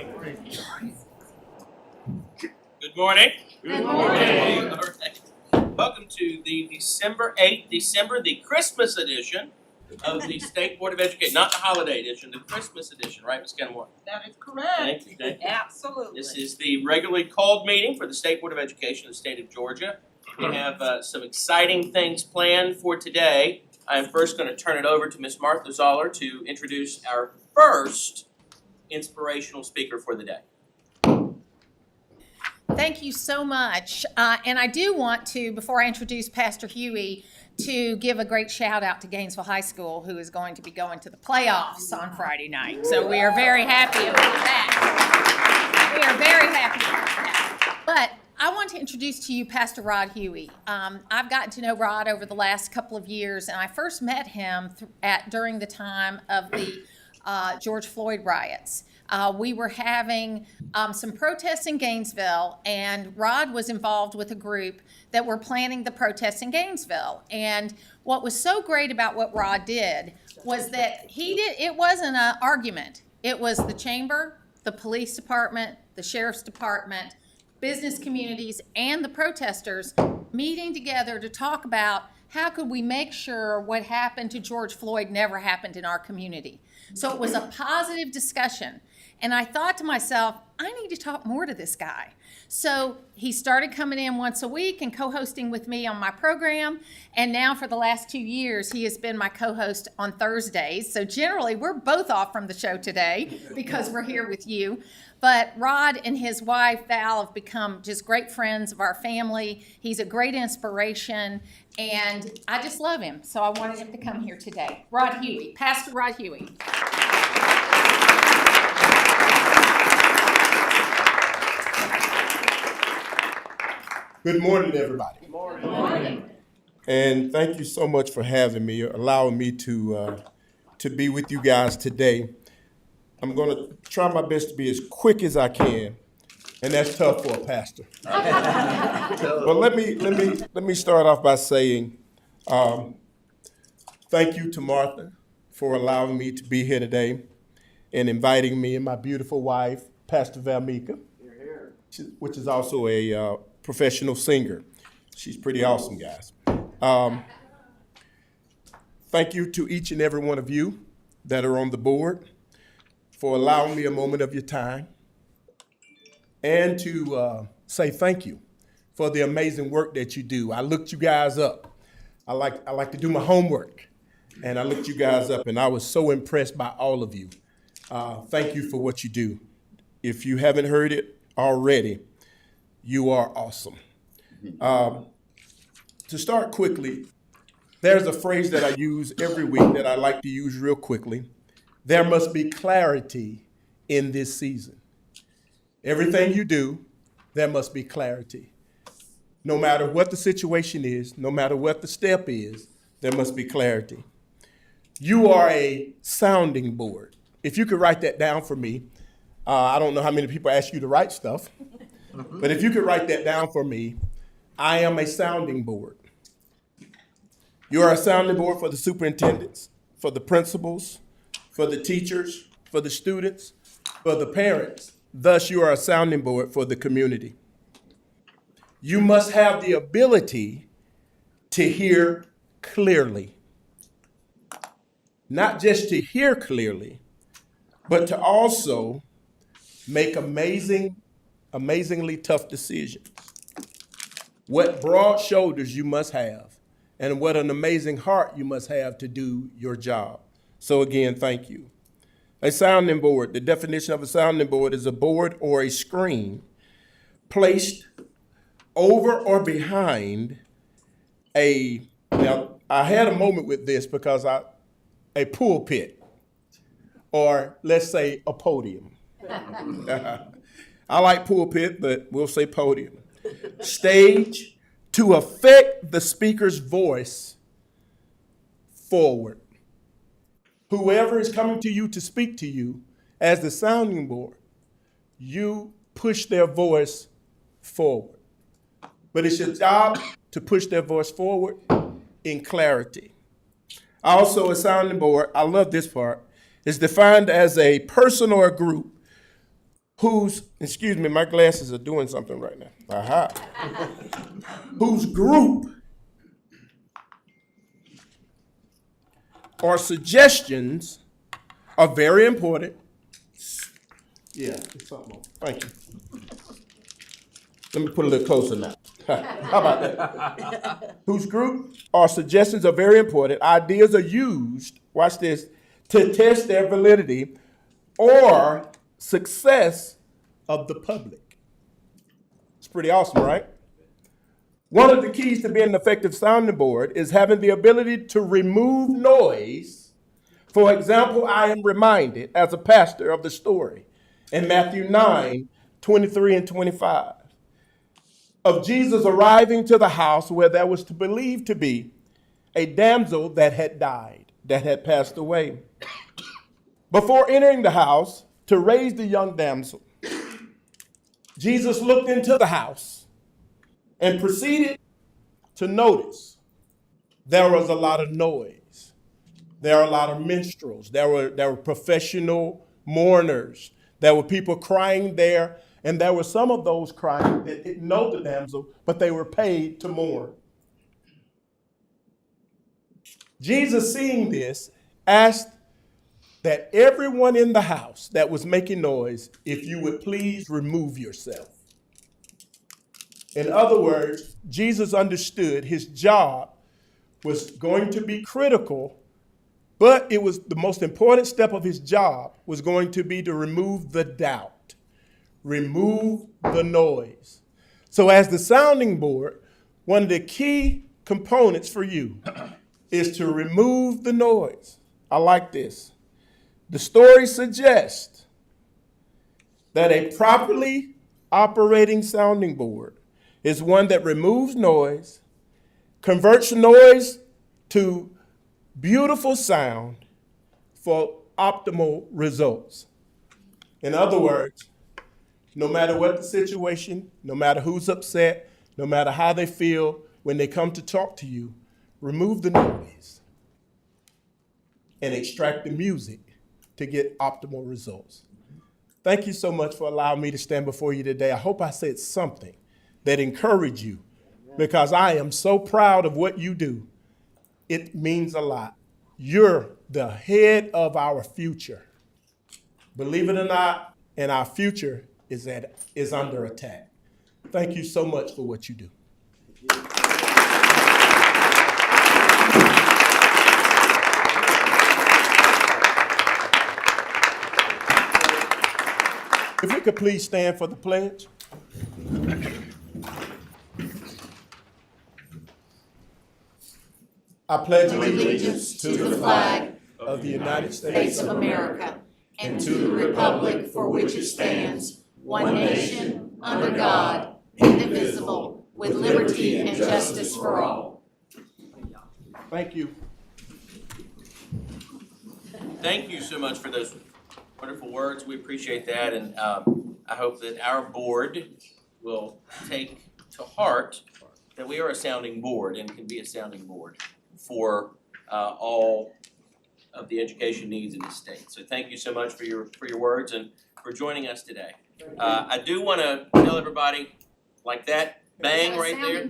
Good morning. Good morning. All right. Welcome to the December 8th, the Christmas edition of the State Board of Education, not the holiday edition, the Christmas edition, right, Ms. Kenmore? That is correct. Thank you. Absolutely. This is the regularly called meeting for the State Board of Education of the state of Georgia. We have some exciting things planned for today. I'm first going to turn it over to Ms. Martha Zoller to introduce our first inspirational speaker for the day. Thank you so much. And I do want to, before I introduce Pastor Huey, to give a great shout out to Gainesville High School, who is going to be going to the playoffs on Friday night. So we are very happy about that. We are very happy about that. But I want to introduce to you Pastor Rod Huey. I've gotten to know Rod over the last couple of years, and I first met him during the time of the George Floyd riots. We were having some protests in Gainesville, and Rod was involved with a group that were planning the protests in Gainesville. And what was so great about what Rod did was that it wasn't an argument. It was the chamber, the police department, the sheriff's department, business communities, and the protesters meeting together to talk about how could we make sure what happened to George Floyd never happened in our community. So it was a positive discussion. And I thought to myself, I need to talk more to this guy. So he started coming in once a week and co-hosting with me on my program. And now for the last 2 years, he has been my co-host on Thursdays. So generally, we're both off from the show today because we're here with you. But Rod and his wife, Val, have become just great friends of our family. He's a great inspiration, and I just love him. So I wanted him to come here today. Rod Huey, Pastor Rod Huey. Good morning, everybody. Good morning. Good morning. And thank you so much for having me, allowing me to be with you guys today. I'm going to try my best to be as quick as I can, and that's tough for a pastor. But let me start off by saying thank you to Martha for allowing me to be here today and inviting me and my beautiful wife, Pastor Valmika, which is also a professional singer. She's pretty awesome, guys. Thank you to each and every one of you that are on the board for allowing me a moment of your time, and to say thank you for the amazing work that you do. I looked you guys up. I like to do my homework, and I looked you guys up, and I was so impressed by all of you. Thank you for what you do. If you haven't heard it already, you are awesome. To start quickly, there's a phrase that I use every week that I like to use real quickly. There must be clarity in this season. Everything you do, there must be clarity. No matter what the situation is, no matter what the step is, there must be clarity. You are a sounding board. If you could write that down for me, I don't know how many people ask you to write stuff, but if you could write that down for me, I am a sounding board. You are a sounding board for the superintendents, for the principals, for the teachers, for the students, for the parents. Thus, you are a sounding board for the community. You must have the ability to hear clearly. Not just to hear clearly, but to also make amazingly tough decisions. What broad shoulders you must have, and what an amazing heart you must have to do your job. So again, thank you. A sounding board, the definition of a sounding board is a board or a screen placed over or behind now I had a moment with this because a pulpit, or let's say a podium. I like pulpit, but we'll say podium. Stage to affect the speaker's voice forward. Whoever is coming to you to speak to you as the sounding board, you push their voice forward. But it's your job to push their voice forward in clarity. Also, a sounding board, I love this part, is defined as a person or a group excuse me, my glasses are doing something right now. Aha. Whose group or suggestions are very important. Yeah, it's something more. Thank you. Let me put a little closer now. How about that? Whose group or suggestions are very important. Ideas are used, watch this, to test their validity or success of the public. It's pretty awesome, right? One of the keys to being an effective sounding board is having the ability to remove noise. For example, I am reminded as a pastor of the story in Matthew 9:23 and 25, of Jesus arriving to the house where there was to believe to be a damsel that had died, that had passed away. Before entering the house to raise the young damsel, Jesus looked into the house and proceeded to notice there was a lot of noise. There are a lot of minstrels. There were professional mourners. There were people crying there, and there were some of those crying that didn't know the damsel, but they were paid to mourn. Jesus, seeing this, asked that everyone in the house that was making noise, if you would please remove yourself. In other words, Jesus understood his job was going to be critical, but it was the most important step of his job was going to be to remove the doubt, remove the noise. So as the sounding board, one of the key components for you is to remove the noise. I like this. The story suggests that a properly operating sounding board is one that removes noise, converts noise to beautiful sound for optimal results. In other words, no matter what the situation, no matter who's upset, no matter how they feel when they come to talk to you, remove the noise and extract the music to get optimal results. Thank you so much for allowing me to stand before you today. I hope I said something that encouraged you, because I am so proud of what you do. It means a lot. You're the head of our future. Believe it or not, and our future is under attack. Thank you so much for what you do. If we could please stand for the pledge. I pledge allegiance to the flag of the United States of America and to the republic for which it stands, one nation, under God, indivisible, with liberty and justice for all. Thank you. Thank you so much for those wonderful words. We appreciate that, and I hope that our board will take to heart that we are a sounding board and can be a sounding board for all of the education needs in the state. So thank you so much for your words and for joining us today. I do want to tell everybody, like that bang right there,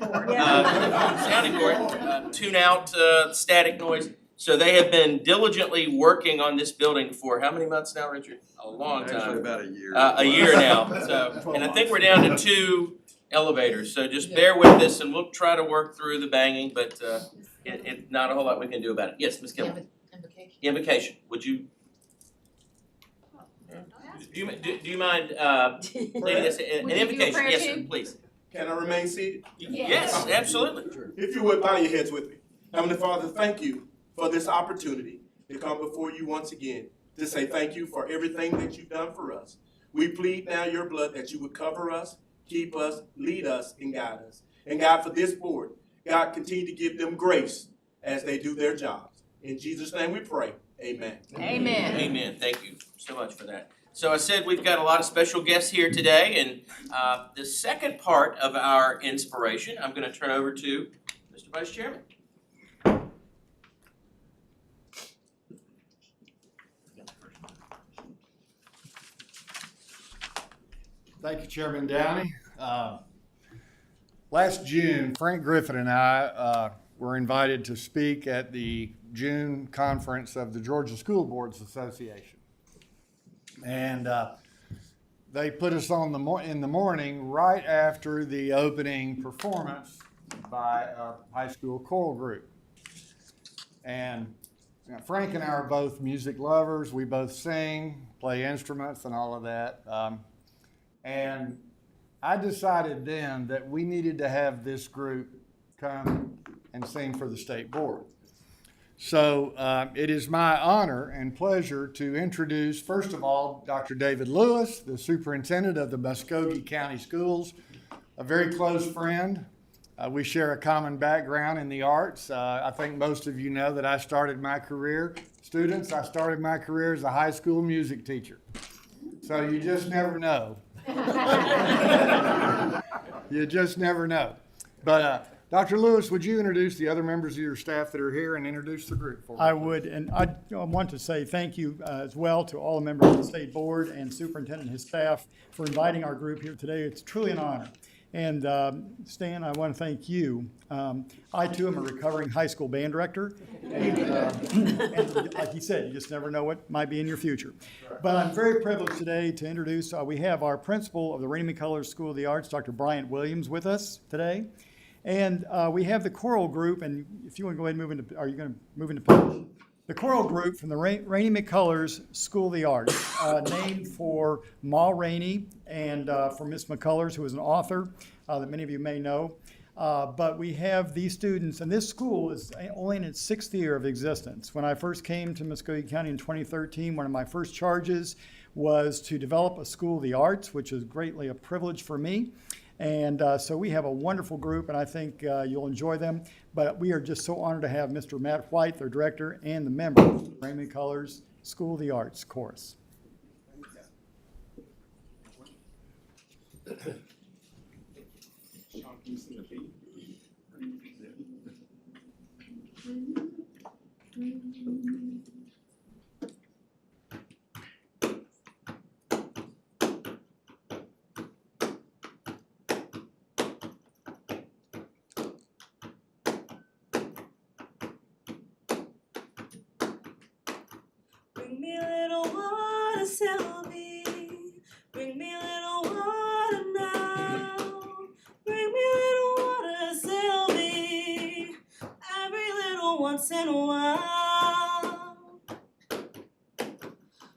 sounding board, tune out static noise. So they have been diligently working on this building for how many months now, Richard? A long time. Actually, about a year. A year now. So, and I think we're down to 2 elevators. So just bear with us, and we'll try to work through the banging, but it's not a whole lot we can do about it. Yes, Ms. Killen. Invocation. Would you? Do you mind leading us an Would you do a invocation? prayer Yes, sir. too? Please. Can I remain seated? Yes, absolutely. If you would, bow your heads with me. Heavenly Father, thank you for this opportunity to come before you once again to say thank you for everything that you've done for us. We plead now your blood that you would cover us, keep us, lead us, and guide us. And God, for this board, God, continue to give them grace as they do their jobs. In Jesus' name we pray. Amen. Amen. Amen. Thank you so much for that. So I said we've got a lot of special guests here today, and the second part of our inspiration, I'm going to turn over to Mr. Vice Chairman. Thank you, Chairman Downey. Last June, Frank Griffin and I were invited to speak at the June conference of the Georgia School Boards Association. And they put us on in the morning right after the opening performance by a high school choral group. And Frank and I are both music lovers. We both sing, play instruments, and all of that. And I decided then that we needed to have this group come and sing for the state board. So it is my honor and pleasure to introduce, first of all, Dr. David Lewis, the superintendent of the Muskogee County Schools, a very close friend. We share a common background in the arts. I think most of you know that I started my career, students, I started my career as a high school music teacher. So you just never know. You just never know. But Dr. Lewis, would you introduce the other members of your staff that are here and introduce the group for me? I would, and I want to say thank you as well to all the members of the state board and superintendent and his staff for inviting our group here today. It's truly an honor. And Stan, I want to thank you. I too am a recovering high school band director. And like he said, you just never know what might be in your future. But I'm very privileged today to introduce, we have our principal of the Rainy McCullers School of the Arts, Dr. Bryant Williams, with us today. And we have the choral group, and if you want to go ahead and move into, are you going to move into page? The choral group from the Rainy McCullers School of the Arts, named for Ma Rainey and for Miss McCullers, who is an author that many of you may know. But we have these students, and this school is only in its 6th year of existence. When I first came to Muskogee County in 2013, one of my first charges was to develop a School of the Arts, which is greatly a privilege for me. And so we have a wonderful group, and I think you'll enjoy them. But we are just so honored to have Mr. Matt White, their director, and the members of the Rainy McCullers School of the Arts Chorus. Bring me a little water, Sylvie. Bring me a little water now. Bring me a little water, Sylvie. Every little once in a while.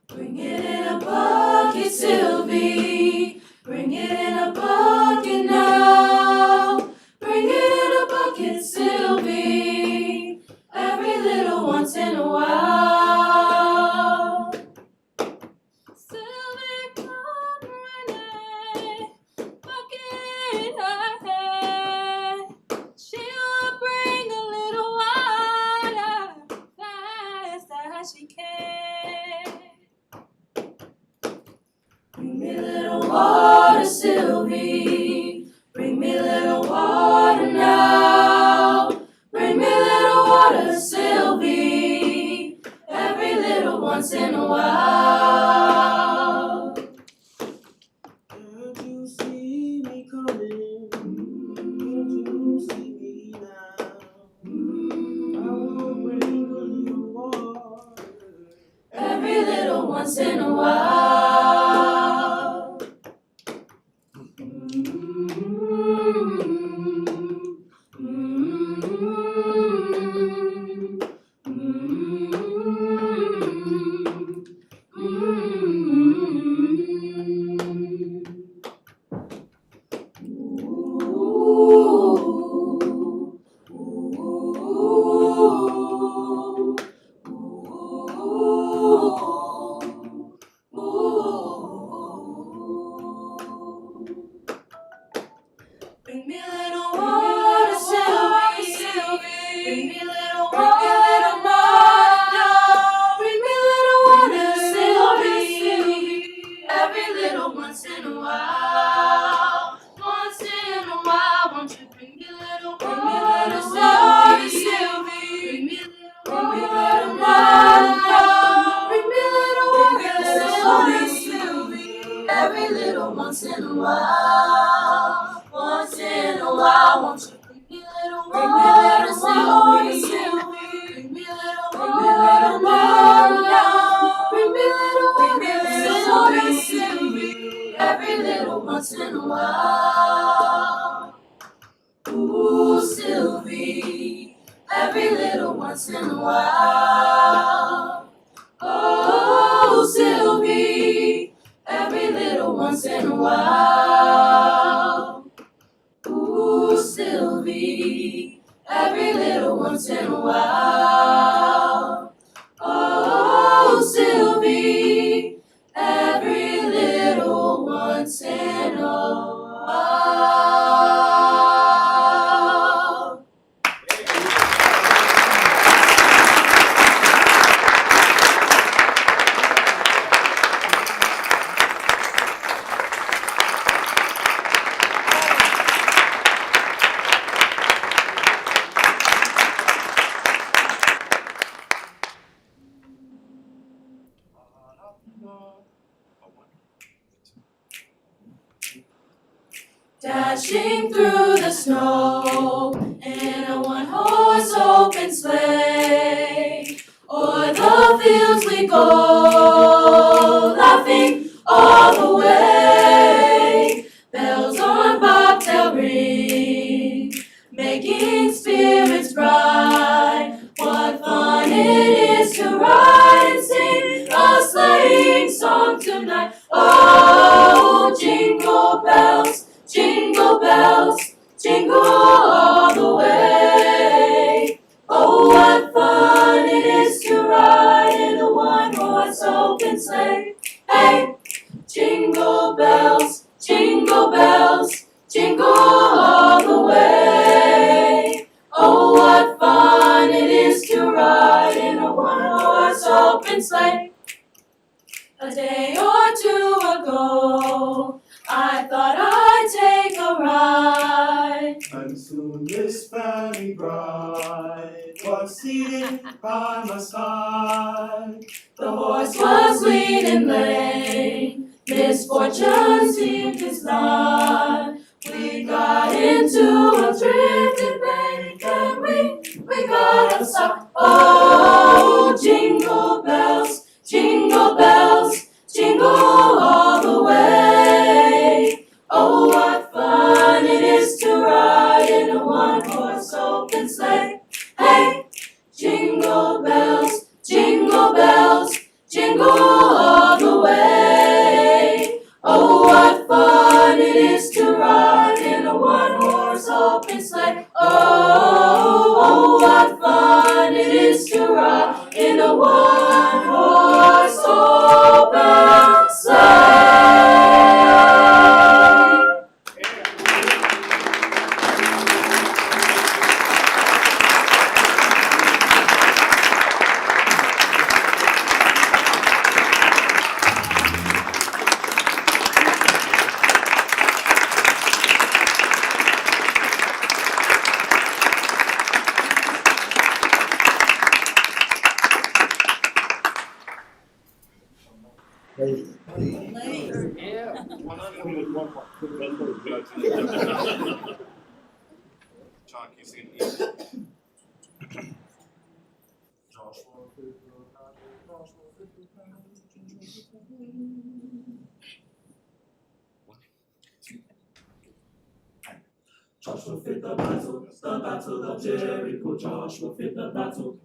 Bring it in a bucket, Sylvie. Bring it in a bucket now. Bring it in a bucket, Sylvie. Every little once in a while. Water, Sylvie, bring me a little water now. Bring me a little water, Sylvie, every little once in a while. Can't you see me coming? Can't you see me now? I will bring a little water, every little once in a while. won't you bring me little water, Sylvie? Bring me little water now. Bring me little water, Sylvie. Every little once in a while. Ooh, Sylvie. Every little once in a while. Oh, Sylvie. Every little once in a while. Ooh, Sylvie. Every little once in a while. Oh, Sylvie. Every little once in a while. Dashing through the snow in a one-horse open sleigh, o'er the fields we go, laughing all the way. Bells on bobtail ring, making spirits bright. What fun it is to ride and sing a sleighing song tonight. Oh, jingle bells, jingle bells, jingle all the way. Oh, what fun it is to ride in a one-horse open sleigh. Hey, jingle bells, jingle bells, jingle all the way. Oh, what fun it is to ride in a one-horse open sleigh. A day or two ago, I thought I'd take a ride. And soon Miss Fanny Bright was seated by my side. The horse was lean and lame, misfortune seemed his lot. We got into a drifted bank and we got upset. Oh, jingle bells, jingle bells, jingle all the way. Oh, what fun it is to ride in a one-horse open sleigh. Hey, jingle bells, jingle bells, jingle all the way. Oh, what fun it is to ride in a one-horse open sleigh. Oh, what fun it is to ride in a one-horse open sleigh. John, can you sing it? Joshua fit the battle of Jericho. Joshua fit the battle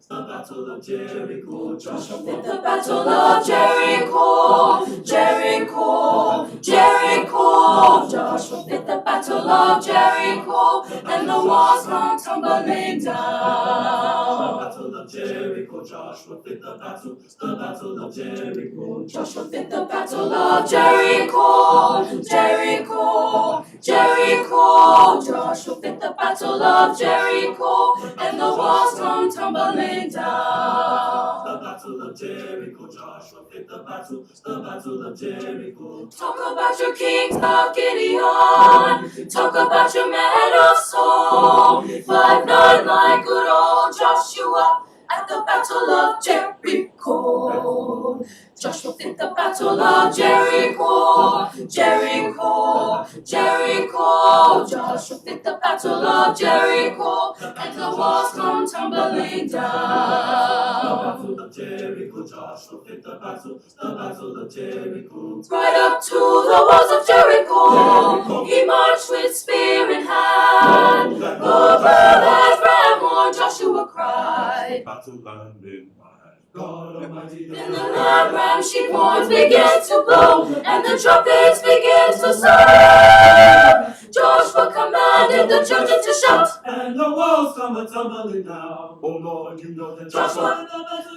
of Jericho. Joshua fit the Battle of Jericho, Jericho, Jericho. Joshua fit the battle of Jericho, and the walls come tumbling down. battle of Jericho. Joshua fit the battle of Jericho. Joshua fit the battle of Jericho, Jericho, Jericho. Joshua fit the battle of Jericho, and the walls come tumbling down. The battle of Jericho. Joshua fit the battle of Jericho. Talk about your kings of Gideon. Talk about your men of soul. But none like good old Joshua at the battle of Jericho. Joshua fit the battle battle of Jericho, Jericho, Jericho. Joshua fit the battle of Jericho, and the walls come tumbling down. The battle of Jericho, Joshua fit the battle of Jericho. Right up to the walls of Jericho, he marched with spear in hand. Over that ram horn Joshua cried. Battle line in my hand. God Almighty, Then the loud ram sheep horns began to blow, and the trumpets began to sound. Joshua commanded the children to shout, and the walls come a-tumbling down. Oh Lord, you know that Joshua,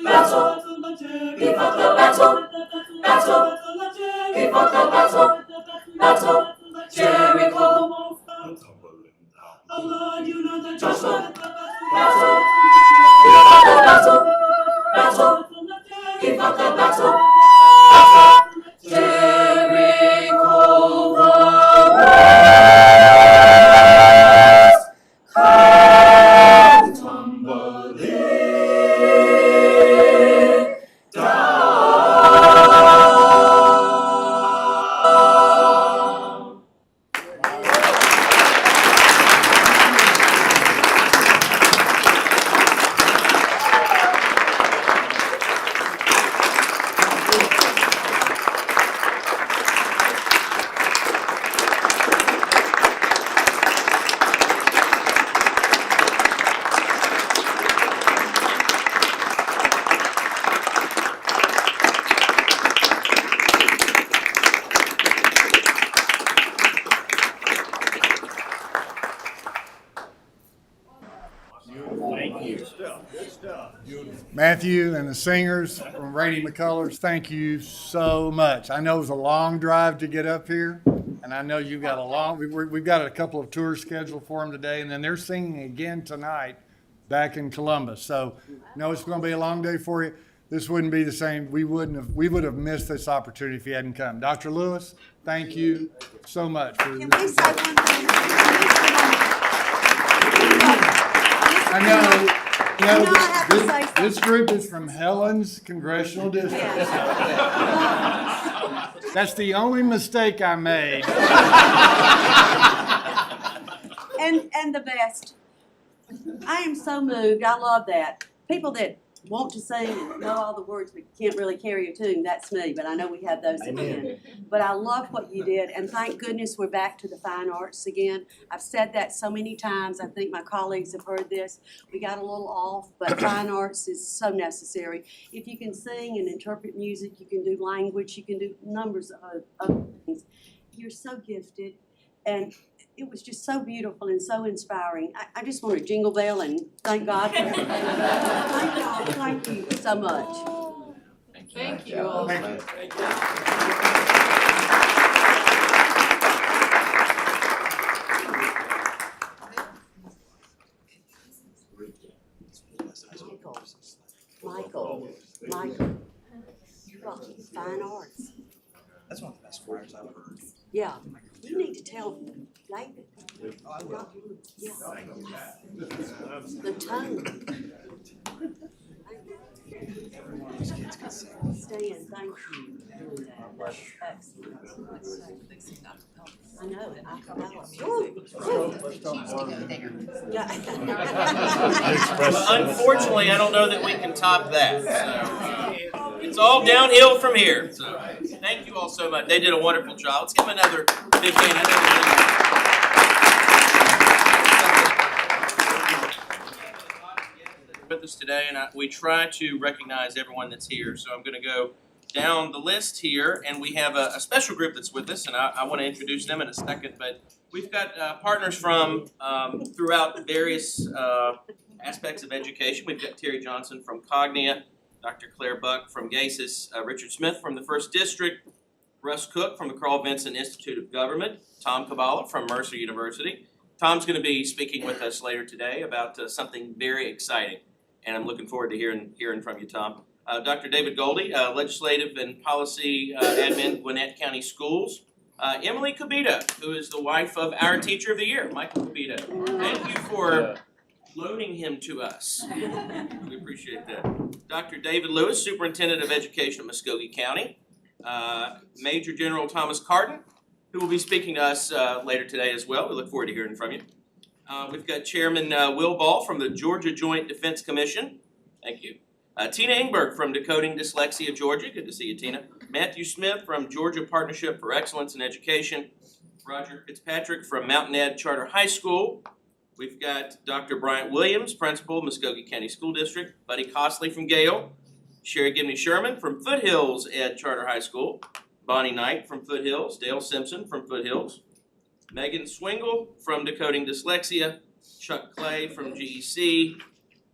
battle, he fought the battle, battle, he fought the battle, battle, Jericho. Oh Lord, you know that Joshua, battle, he fought the battle, battle, he fought the battle, battle, Jericho. The walls come tumbling down. Matthew and the singers from Rainy McCullers, thank you so much. I know it was a long drive to get up here, and I know you've got we've got a couple of tours scheduled for them today, and then they're singing again tonight back in Columbus. So, it's going to be a long day for you. This wouldn't be the same. We would have missed this opportunity if you hadn't come. Dr. Lewis, thank you so much for Can we say one thing? I know. I have to say something. This group is from Helen's congressional district. That's the only mistake I made. And the best. I am so moved. I love that. People that want to sing and know all the words but can't really carry a tune, that's me, but I know we have those again. But I love what you did, and thank goodness we're back to the fine arts again. I've said that so many times. I think my colleagues have heard this. We got a little off, but fine arts is so necessary. If you can sing and interpret music, you can do language, you can do numbers of other things. You're so gifted, and it was just so beautiful and so inspiring. I just want to jingle bell and thank God for everything. Thank y'all. Thank you so much. Thank you all. Thank you. Michael, you got fine arts. That's one of the best choirs I've heard. Yeah, you need to tell David. Yeah. The tone. Stan, thank you. Excellent. I know, Unfortunately, I don't know that we can top that. So, it's all downhill from here. So, thank you all so much. They did a wonderful job. Let's give them another big hand. With us today, and we try to recognize everyone that's here. So I'm going to go down the list here, and we have a special group that's with us, and I want to introduce them in a second. But we've got partners from throughout various aspects of education. We've got Terry Johnson from Cognia, Dr. Claire Buck from GASIS, Richard Smith from the 1st District, Russ Cook from the Carl Vinson Institute of Government, Tom Kabbalah from Mercer University. Tom's going to be speaking with us later today about something very exciting, and I'm looking forward to hearing from you, Tom. Dr. David Goldie, Legislative and Policy Admin, Gwinnett County Schools. Emily Kubita, who is the wife of our Teacher of the Year, Michael Kubita. Thank you for loaning him to us. We appreciate that. Dr. David Lewis, Superintendent of Education of Muskogee County. Major General Thomas Carton, who will be speaking to us later today as well. We look forward to hearing from you. We've got Chairman Will Ball from the Georgia Joint Defense Commission. Thank you. Tina Ingberg from Decoding Dyslexia Georgia. Good to see you, Tina. Matthew Smith from Georgia Partnership for Excellence in Education. Roger Fitzpatrick from Mountain Ed Charter High School. We've got Dr. Bryant Williams, Principal, Muskogee County School District. Buddy Costley from Gale. Sherry Gibney Sherman from Foothills Ed Charter High School. Bonnie Knight from Foothills. Dale Simpson from Foothills. Megan Swingle from Decoding Dyslexia. Chuck Clay from GEC.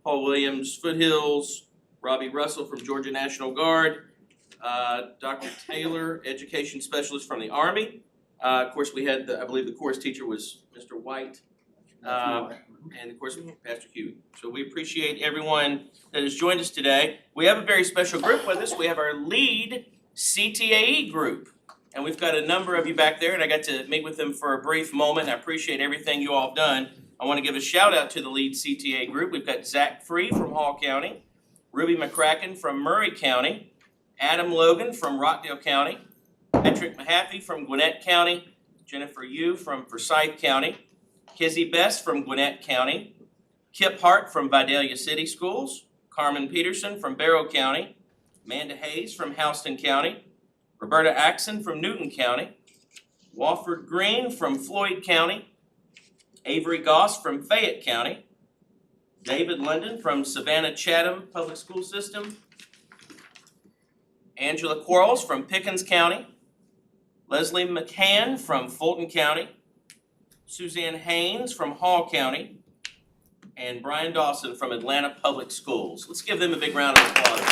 Paul Williams, Foothills. Robbie Russell from Georgia National Guard. Dr. Taylor, Education Specialist from the Army. Of course, we had, I believe the course teacher was Mr. White. And of course, Pastor Huey. So we appreciate everyone that has joined us today. We have a very special group with us. We have our lead CTAE group. And we've got a number of you back there, and I got to meet with them for a brief moment. I appreciate everything you all have done. I want to give a shout out to the lead CTA group. We've got Zach Free from Hall County, Ruby McCracken from Murray County, Adam Logan from Rockdale County, Patrick Mahaffey from Gwinnett County, Jennifer Yu from Forsyth County, Kizzy Best from Gwinnett County, Kip Hart from Vidalia City Schools, Carmen Peterson from Barrow County, Amanda Hayes from Houston County, Roberta Axon from Newton County, Wofford Green from Floyd County, Avery Goss from Fayette County, David Linden from Savannah Chatham Public School System, Angela Quarles from Pickens County, Leslie McCann from Fulton County, Suzanne Haynes from Hall County, and Brian Dawson from Atlanta Public Schools. Let's give them a big round of applause.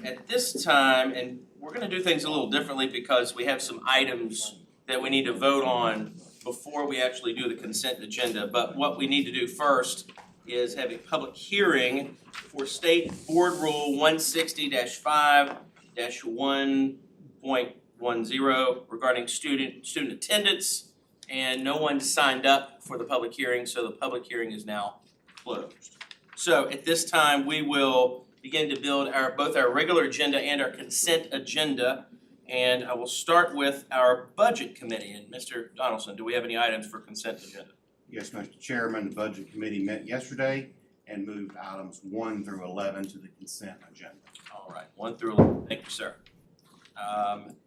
At this time, and we're going to do things a little differently because we have some items that we need to vote on before we actually do the consent agenda. But what we need to do first is have a public hearing for State Board Rule 160-5-1.10 regarding student attendance, and no one signed up for the public hearing, so the public hearing is now closed. So at this time, we will begin to build both our regular agenda and our consent agenda, and I will start with our budget committee. And Mr. Donaldson, do we have any items for consent agenda? Yes, Mr. Chairman, the Budget Committee met yesterday and moved items 1 through 11 to the consent agenda. All right, 1 through 11. Thank you, sir.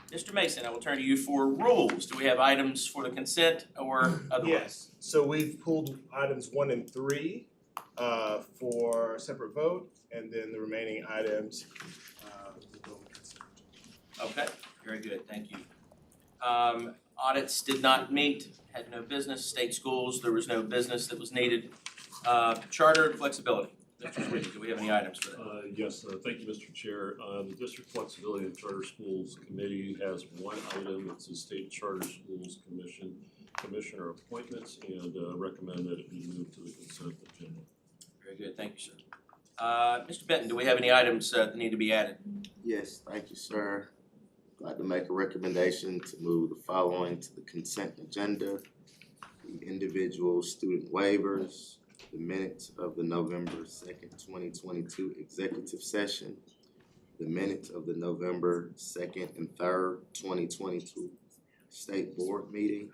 Mr. Mason, I will turn to you for rules. Do we have items for the consent or otherwise? Yes, so we've pulled items 1 and 3 for separate vote, and then the remaining items will go on consent. Okay, very good, thank you. Audits did not meet, had no business. State schools, there was no business that was needed. Charter and flexibility. Mr. Sweeney, do we have any items for that? Yes, thank you, Mr. Chair. The District Flexibility and Charter Schools Committee has one item. It's the State Charter Schools Commissioner appointments, and recommend that it be moved to the consent agenda. Very good, thank you, sir. Mr. Benton, do we have any items that need to be added? Yes, thank you, sir. I'd like to make a recommendation to move the following to the consent agenda. The individual student waivers, the minutes of the November 2nd, 2022 executive session, the minutes of the November 2nd and 3rd, 2022 state board meeting,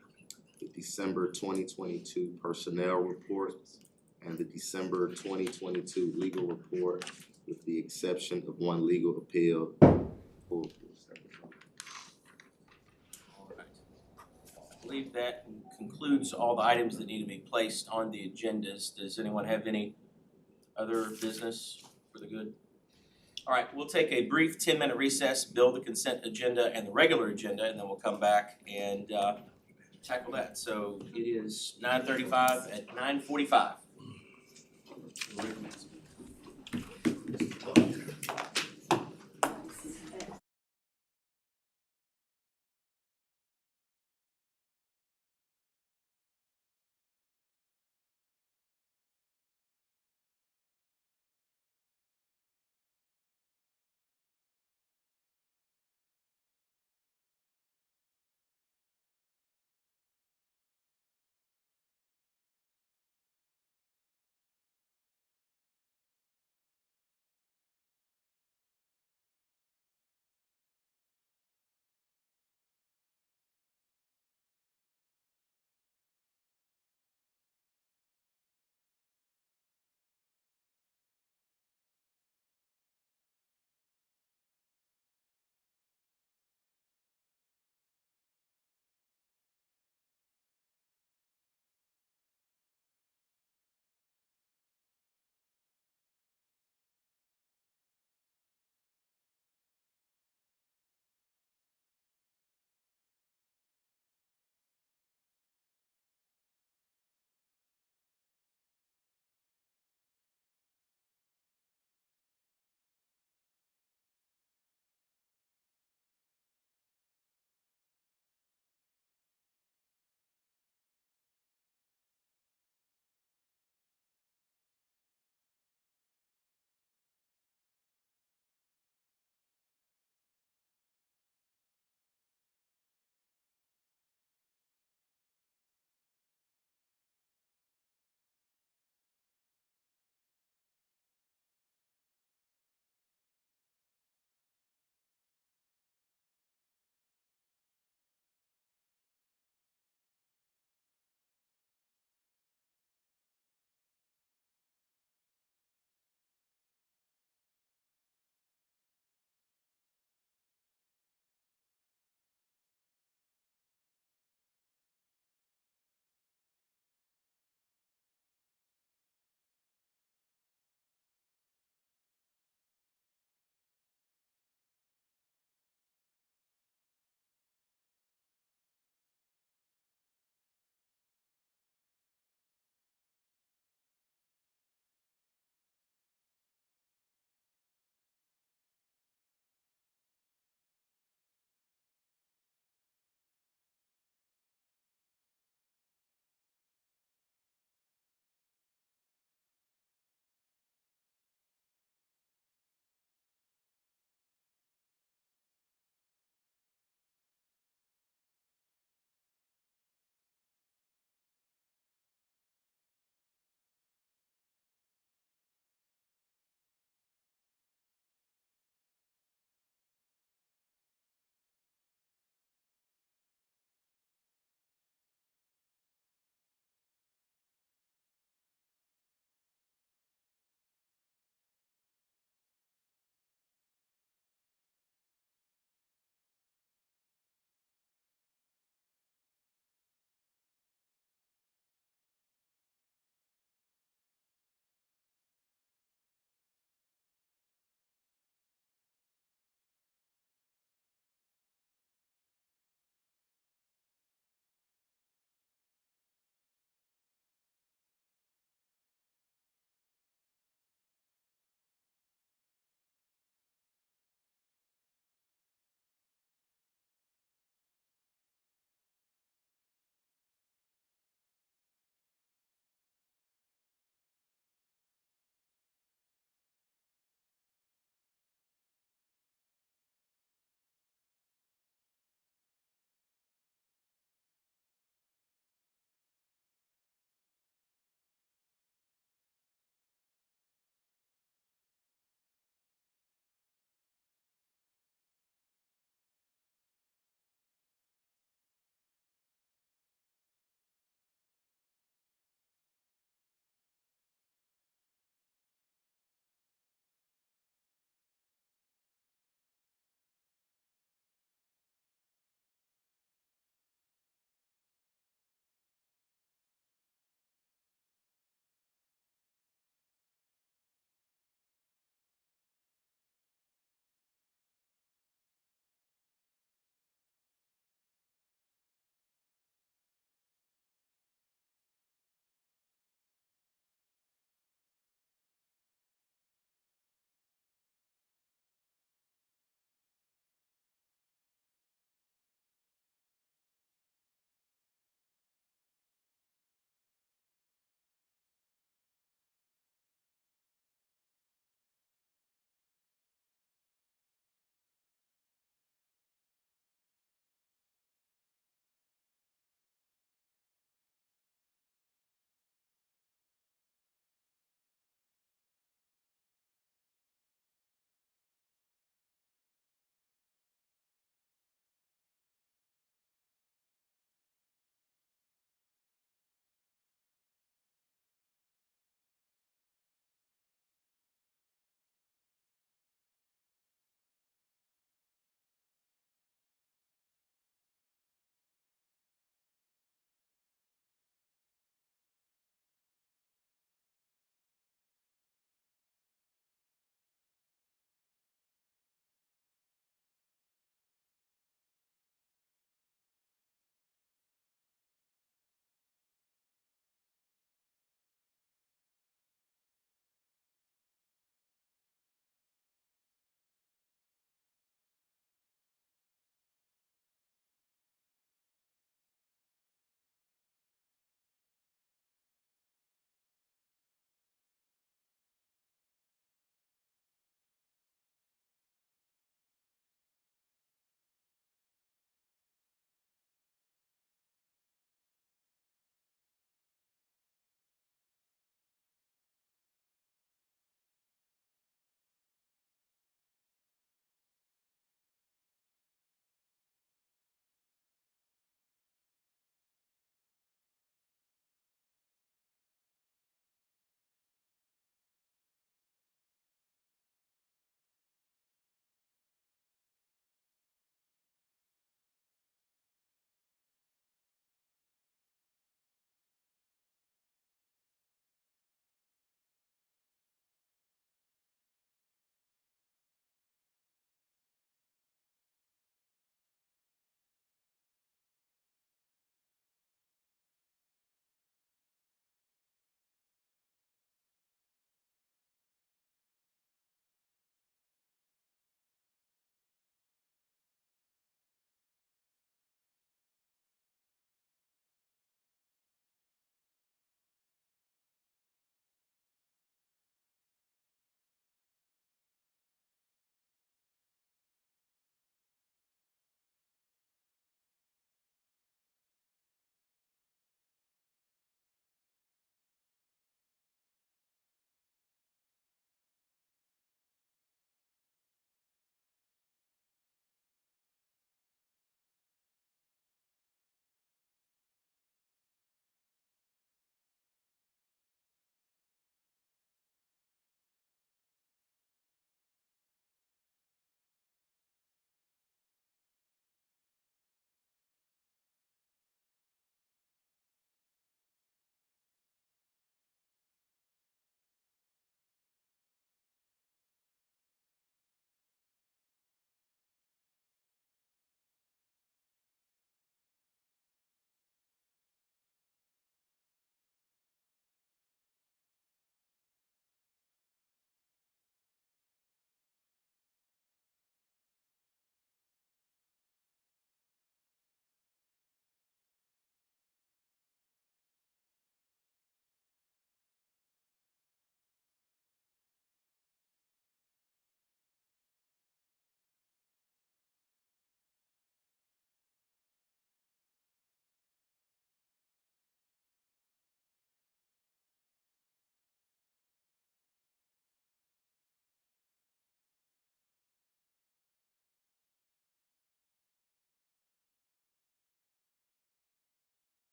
the December 2022 personnel report, and the December 2022 legal report, with the exception of one legal appeal. All right. I believe that concludes all the items that need to be placed on the agendas. Does anyone have any other business for the good? All right, we'll take a brief 10-minute recess, build the consent agenda and the regular agenda, and then we'll come back and tackle that. So it is 9:35 at 9:45.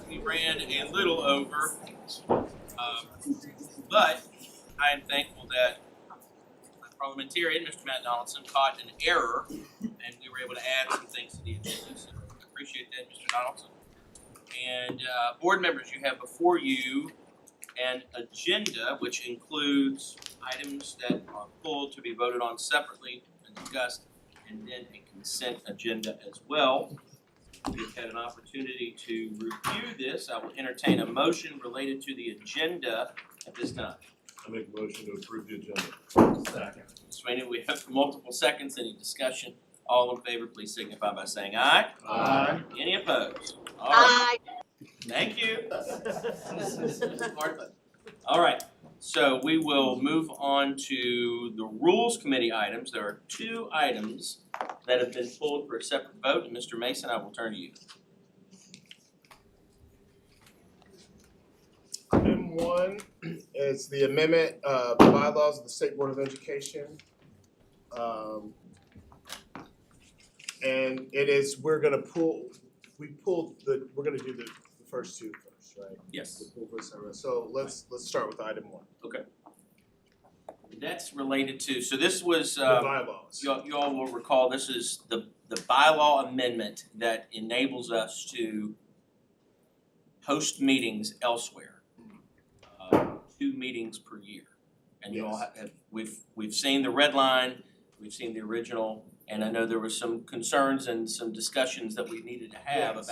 We ran a little over, but I am thankful that the parliamentarian, Mr. Matt Donaldson, caught an error, and we were able to add some things to the agenda. So I appreciate that, Mr. Donaldson. And board members, you have before you an agenda which includes items that are pulled to be voted on separately and discussed, and then a consent agenda as well. We've had an opportunity to review this. I will entertain a motion related to the agenda at this time. I make a motion to approve the agenda. Second. Sweeney, we have multiple seconds. Any discussion? All in favor, please signify by saying aye. Aye. Any opposed? All right. Thank you. All right, so we will move on to the Rules Committee items. There are two items that have been pulled for a separate vote, and Mr. Mason, I will turn to you. Item 1 is the amendment of bylaws of the State Board of Education. And it is, we're gonna do the first two first, right? Yes. The pull first, so let's start with item 1, Okay. That's related to, so this was, the bylaws. you all will recall, this is the bylaw amendment that enables us to host meetings elsewhere. 2 meetings per year. And you all have, we've seen the red line, we've seen the original, and I know there was some concerns and some discussions that we needed to have Yes.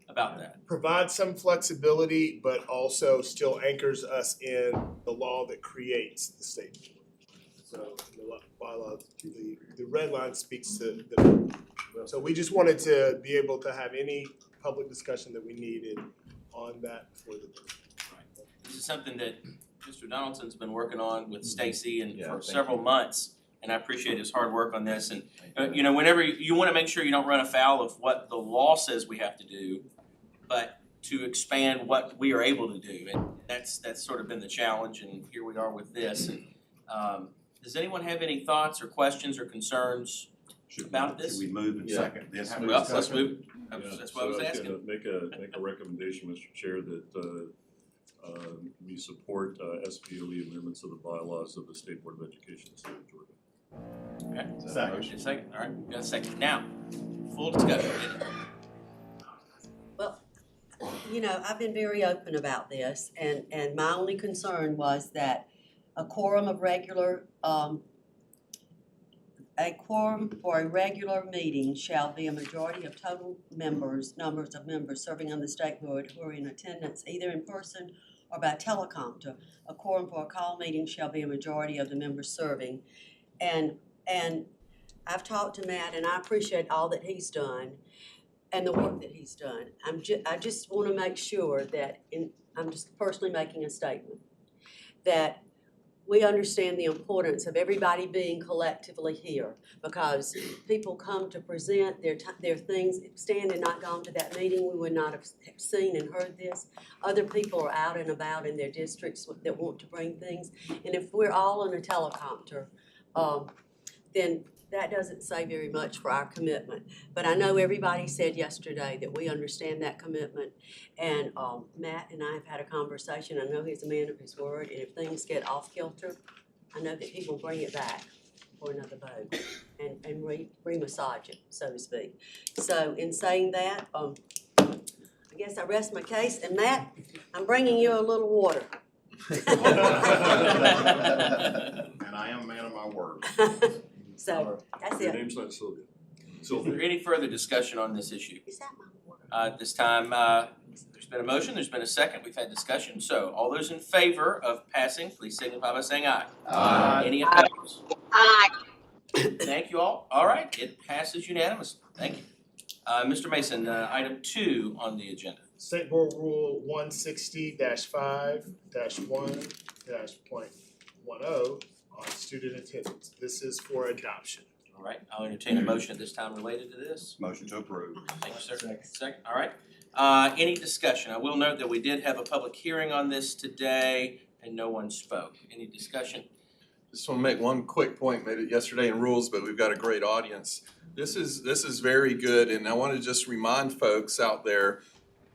about that. Provide some flexibility, but also still anchors us in the law that creates the state board. So the bylaw, the red line speaks to the, so we just wanted to be able to have any public discussion that we needed on that for the. This is something that Mr. Donaldson's been working on with Stacy and for thank several months, and I appreciate his hard work on this. And you know, whenever you want to make sure you don't run afoul of what the law says we have to do, but to expand what we are able to do, and that's sort of been the challenge. And here we are with this. And does anyone have any thoughts or questions or concerns about this? Should we move in second? Yes. Well, let's move. Yeah, That's what I was so asking. can make a recommendation, Mr. Chair, that we support SBOE amendments of the bylaws of the State Board of Education in the state of Georgia. Okay. Second. Second. All right, we got a second. Now, full discussion. Well, you know, I've been very open about this, and my only concern was that a quorum for a regular meeting shall be a majority of total numbers of members serving on the state board who are in attendance either in person or by teleconference. A quorum for a call meeting shall be a majority of the members serving. And I've talked to Matt, and I appreciate all that he's done and the work that he's done. I just want to make sure that, I'm just personally making a statement, that we understand the importance of everybody being collectively here, because people come to present their things. If Stan had not gone to that meeting, we would not have seen and heard this. Other people are out and about in their districts that want to bring things. And if we're all in a teleprompter, then that doesn't say very much for our commitment. But I know everybody said yesterday that we understand that commitment. And Matt and I have had a conversation. I know he's a man of his word, and if things get off kilter, I know that he will bring it back for another vote and re-massage it, so to speak. So in saying that, I guess I rest my case. And Matt, I'm bringing you a little water. And I am a man of my word. So that's Your it. name's not Sylvia. Is there any further discussion on this issue? Is that my water? At this time, there's been a motion, there's been a second, we've had discussion. So all those in favor of passing, please signify by saying aye. Aye. Any opposed? Aye. Thank you all. All right, it passes unanimously. Thank you. Mr. Mason, item 2 on the agenda. State Board Rule 160-5-1-.10 on student attendance. This is for adoption. All right, I'll entertain a motion at this time related to this. Motion to approve. Thank you, sir. Second, all right. Any discussion? I will note that we did have a public hearing on this today and no one spoke. Any discussion? Just want to make one quick point, made it yesterday in rules, but we've got a great audience. This is very good, and I want to just remind folks out there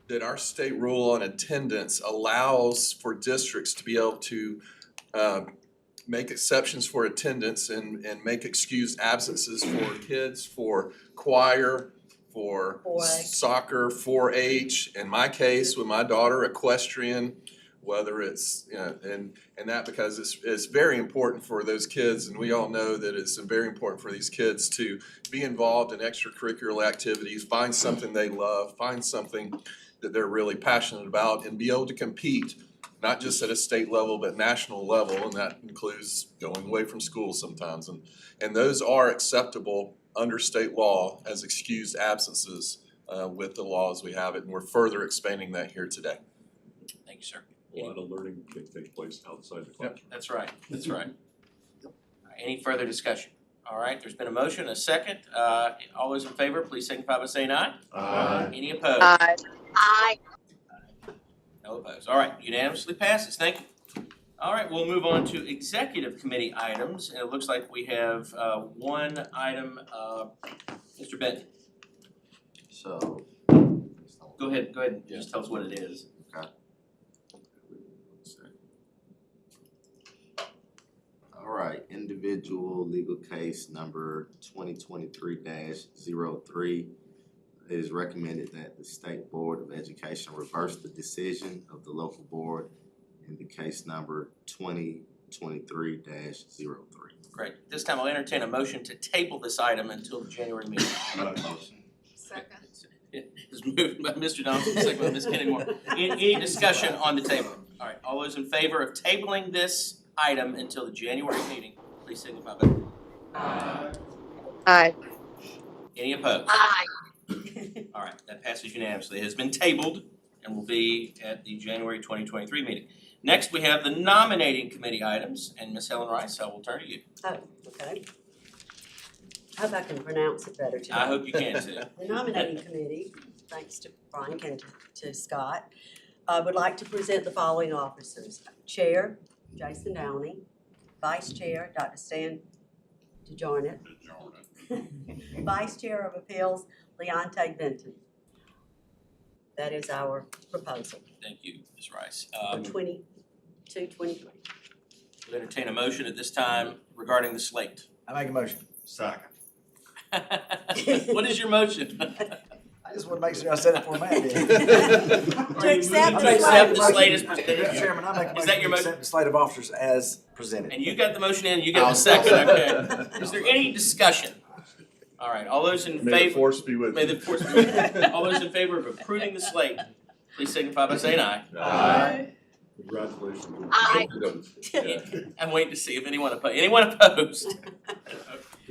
that our state rule on attendance allows for districts to be able to make exceptions for attendance and make excused absences for kids, for choir, for 4-H. soccer, 4-H, in my case with my daughter, equestrian, whether it's, and that because it's very important for those kids, and we all know that it's very important for these kids to be involved in extracurricular activities, find something they love, find something that they're really passionate about, and be able to compete, not just at a state level, but national level, and that includes going away from school sometimes. And those are acceptable under state law as excused absences with the laws we have it, and we're further expanding that here today. Thank you, sir. A lot of learning can take place outside the classroom. That's right, that's right. Any further discussion? All right, there's been a motion, a second. All those in favor, please signify by saying aye. Aye. Any opposed? Aye. No opposed. All right, unanimously passes. Thank you. All right, we'll move on to executive committee items. And it looks like we have one item, Mr. Benton. So. Go ahead and just tell us what it is. Okay. All right, individual legal case number 2023-03. It is recommended that the State Board of Education reverse the decision of the local board in the case number 2023-03. Great. This time I'll entertain a motion to table this item until the January meeting. Second. It's moved by Mr. Donaldson, second by Ms. Kennedy-Moore. Any discussion on the table? All right, all those in favor of tabling this item until the January meeting, please signify by Aye. Aye. any opposed? Aye. All right, that passes unanimously. It has been tabled and will be at the January 2023 meeting. Next, we have the nominating committee items, and Ms. Helen Rice, I will turn to you. Oh, okay. I hope I can pronounce it better today. I hope you can too. The nominating committee, thanks to Frank and to Scott, would like to present the following officers. Chair, Jason Downey. Vice Chair, Dr. Stan DeJarnett. Vice Chair of Appeals, Leonte Benton. That is our proposal Thank you, Ms. Rice. for 22-23. We'll entertain a motion at this time regarding the slate. I make a motion. Second. What is your motion? I just want to make sure I said it for Matt did. To accept To accept the slate as presented. Mr. Chairman, I make a Is that motion your to motion? accept the slate of officers as presented. And you got the motion in, you got the second, okay. Is there any discussion? All right, all those in favor? May the force be with May the force be with you. All those in favor of approving the slate, please signify by saying aye. Aye. Congratulations. Aye. I'm waiting to see if anyone opposed. Anyone opposed?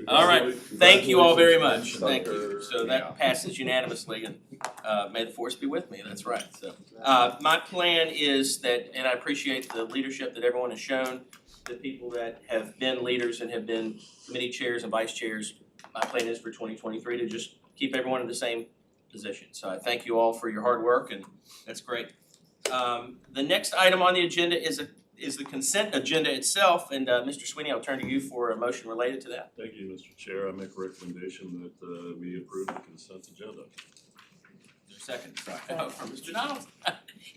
All right, thank you all very much. Thank you. So that passes unanimously, and may the force be with me, that's right. So my plan is that, and I appreciate the leadership that everyone has shown, the people that have been leaders and have been committee chairs and vice chairs. My plan is for 2023 to just keep everyone in the same position. So I thank you all for your hard work, and that's great. The next item on the agenda is the consent agenda itself, and Mr. Sweeney, I'll turn to you for a motion related to that. Thank you, Mr. Chair. I make a recommendation that we approve the consent agenda. Second, from Mr. Donaldson.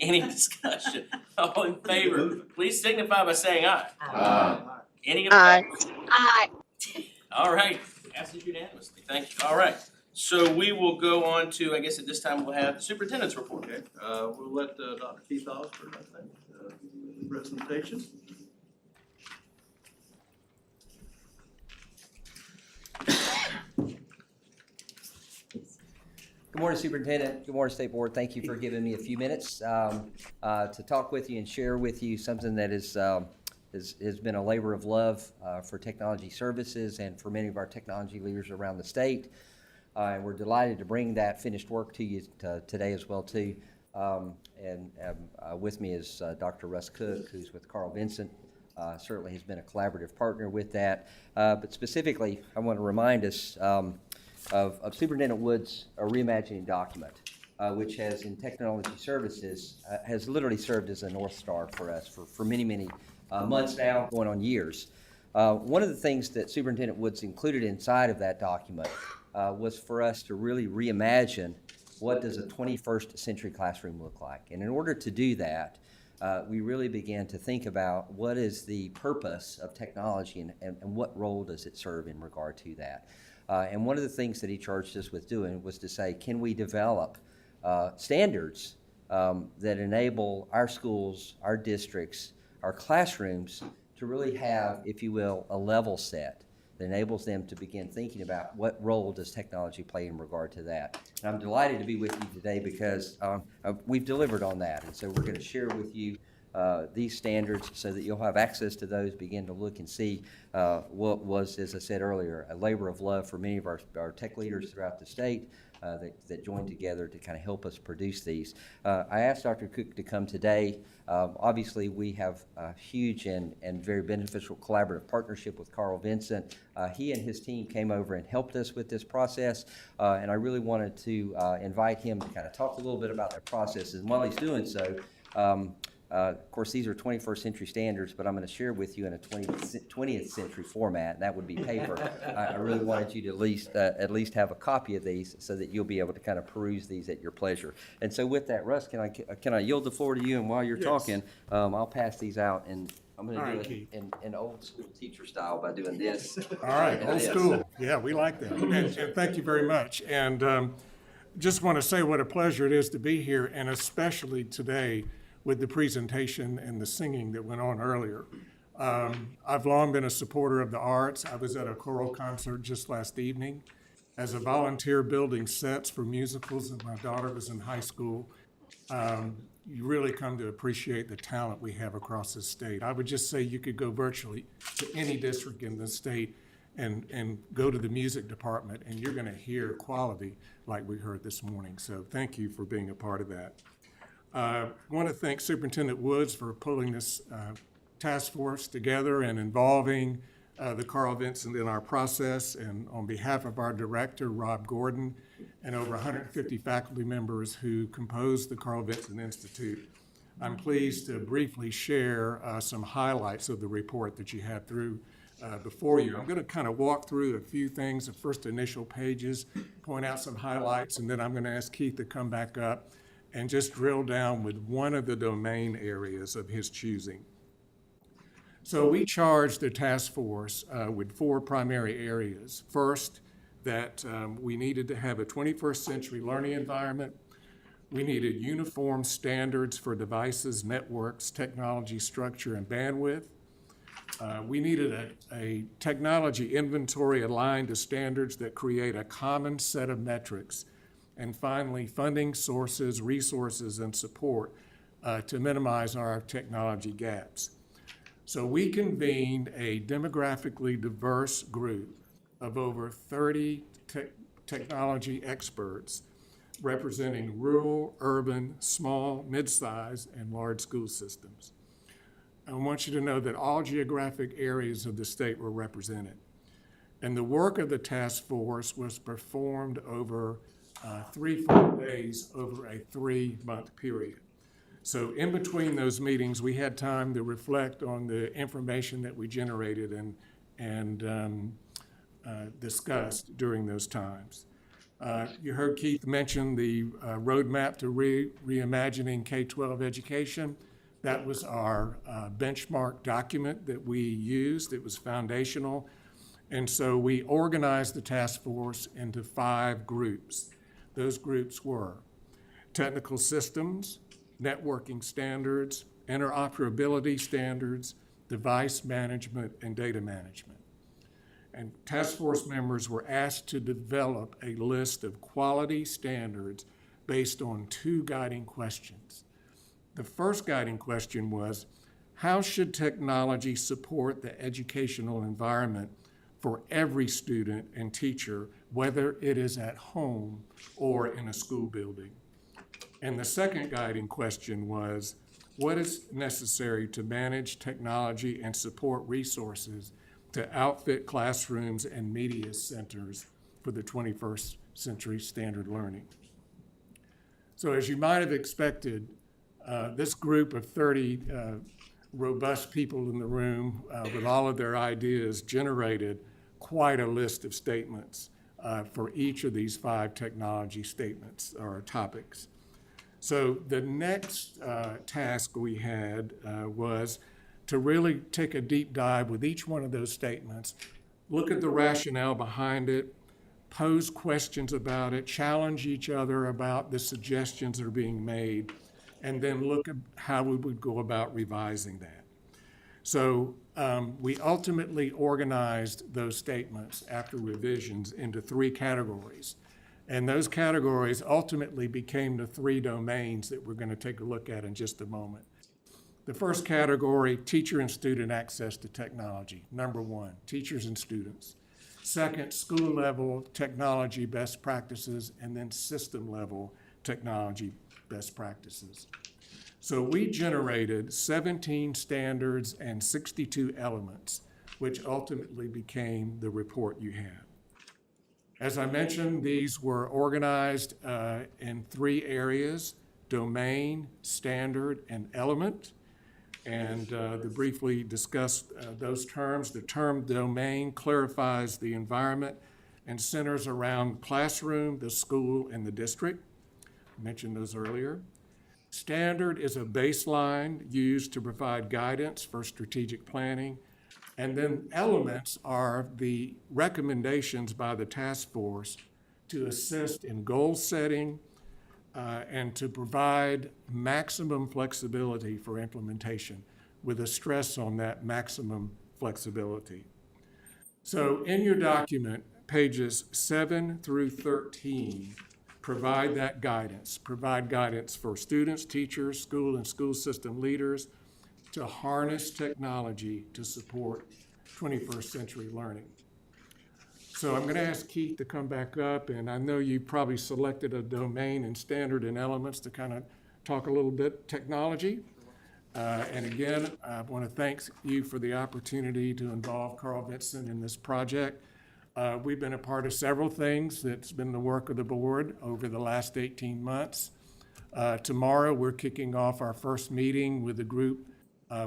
Any discussion? All in favor, please signify by saying aye. Aye. Any Aye. opposed? Aye. All right, passes unanimously. Thank you. All right, so we will go on to, I guess at this time, we'll have the superintendent's report. Okay, we'll let Dr. Keith Osborne, I think, the presentation. Good morning, Superintendent. Good morning, State Board. Thank you for giving me a few minutes to talk with you and share with you something that has been a labor of love for technology services and for many of our technology leaders around the state. And we're delighted to bring that finished work to you today as well, too. With me is Dr. Russ Cook, who's with Carl Vincent. Certainly has been a collaborative partner with that. But specifically, I want to remind us of Superintendent Wood's reimagining document, which has in technology services, has literally served as a North Star for us for many, many months now, going on years. One of the things that Superintendent Wood's included inside of that document was for us to really reimagine what does a 21st century classroom look like. And in order to do that, we really began to think about what is the purpose of technology and what role does it serve in regard to that. And one of the things that he charged us with doing was to say, can we develop standards that enable our schools, our districts, our classrooms to really have, if you will, a level set that enables them to begin thinking about what role does technology play in regard to that. And I'm delighted to be with you today because we've delivered on that. And so we're going to share with you these standards so that you'll have access to those, begin to look and see what was, as I said earlier, a labor of love for many of our tech leaders throughout the state that joined together to kind of help us produce these. I asked Dr. Cook to come today. Obviously, we have a huge and very beneficial collaborative partnership with Carl Vincent. He and his team came over and helped us with this process, and I really wanted to invite him to kind of talk a little bit about that process. And while he's doing so, of course, these are 21st century standards, but I'm going to share with you in a 20th century format, and that would be paper. I really wanted you to at least have a copy of these so that you'll be able to kind of peruse these at your pleasure. And so with that, Russ, can I yield the floor to you? And while you're talking, I'll pass these out, and I'm going to do it in old school teacher style by doing this. All right, old school. Yeah, we like that. And thank you very much. And just want to say what a pleasure it is to be here, and especially today with the presentation and the singing that went on earlier. I've long been a supporter of the arts. I was at a choral concert just last evening as a volunteer building sets for musicals, and my daughter was in high school. You really come to appreciate the talent we have across the state. I would just say you could go virtually to any district in the state and go to the music department, and you're going to hear quality like we heard this morning. So thank you for being a part of that. I want to thank Superintendent Woods for pulling this task force together and involving the Carl Vincent in our process, and on behalf of our director, Rob Gordon, and over 150 faculty members who compose the Carl Vincent Institute. I'm pleased to briefly share some highlights of the report that you have before you. I'm going to kind of walk through a few things, the first initial pages, point out some highlights, and then I'm going to ask Keith to come back up and just drill down with one of the domain areas of his choosing. So we charged the task force with 4 primary areas. First, that we needed to have a 21st century learning environment. We needed uniform standards for devices, networks, technology structure, and bandwidth. We needed a technology inventory aligned to standards that create a common set of metrics. And finally, funding sources, resources, and support to minimize our technology gaps. So we convened a demographically diverse group of over 30 technology experts representing rural, urban, small, mid-size, and large school systems. I want you to know that all geographic areas of the state were represented. And the work of the task force was performed over 3 full days over a 3-month period. So in between those meetings, we had time to reflect on the information that we generated and discussed during those times. You heard Keith mention the roadmap to reimagining K-12 education. That was our benchmark document that we used. It was foundational. And so we organized the task force into 5 groups. Those groups were technical systems, networking standards, interoperability standards, device management, and data management. And task force members were asked to develop a list of quality standards based on 2 guiding questions. The first guiding question was, how should technology support the educational environment for every student and teacher, whether it is at home or in a school building? And the second guiding question was, what is necessary to manage technology and support resources to outfit classrooms and media centers for the 21st century standard learning? So as you might have expected, this group of 30 robust people in the room with all of their ideas generated quite a list of statements for each of these 5 technology statements or topics. So the next task we had was to really take a deep dive with each one of those statements, look at the rationale behind it, pose questions about it, challenge each other about the suggestions that are being made, and then look at how we would go about revising that. So we ultimately organized those statements after revisions into 3 categories. And those categories ultimately became the 3 domains that we're going to take a look at in just a moment. The first category, teacher and student access to technology. Number 1, teachers and students. Second, school level technology best practices, and then system level technology best practices. So we generated 17 standards and 62 elements, which ultimately became the report you have. As I mentioned, these were organized in 3 areas: domain, standard, and element. And to briefly discuss those terms, the term domain clarifies the environment and centers around classroom, the school, and the district. I mentioned those earlier. Standard is a baseline used to provide guidance for strategic planning. And then elements are the recommendations by the task force to assist in goal setting and to provide maximum flexibility for implementation, with a stress on that maximum flexibility. So in your document, pages 7 through 13 provide that guidance, provide guidance for students, teachers, school and school system leaders to harness technology to support 21st century learning. So I'm going to ask Keith to come back up, and I know you probably selected a domain and standard and elements to kind of talk a little bit technology. And again, I want to thank you for the opportunity to involve Carl Vinson in this project. We've been a part of several things that's been the work of the board over the last 18 months. Tomorrow, we're kicking off our first meeting with the group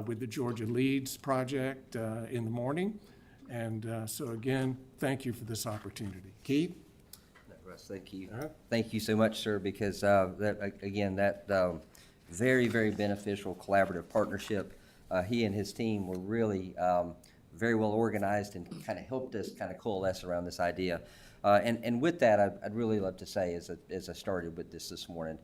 with the Georgia Leads project in the morning. And so again, thank you for this opportunity. Keith? Russ, thank you. Thank you so much, sir, because that very, very beneficial collaborative partnership. He and his team were really very well organized and kind of helped us kind of coalesce around this idea. And with that, I'd really love to say, as I started with this morning,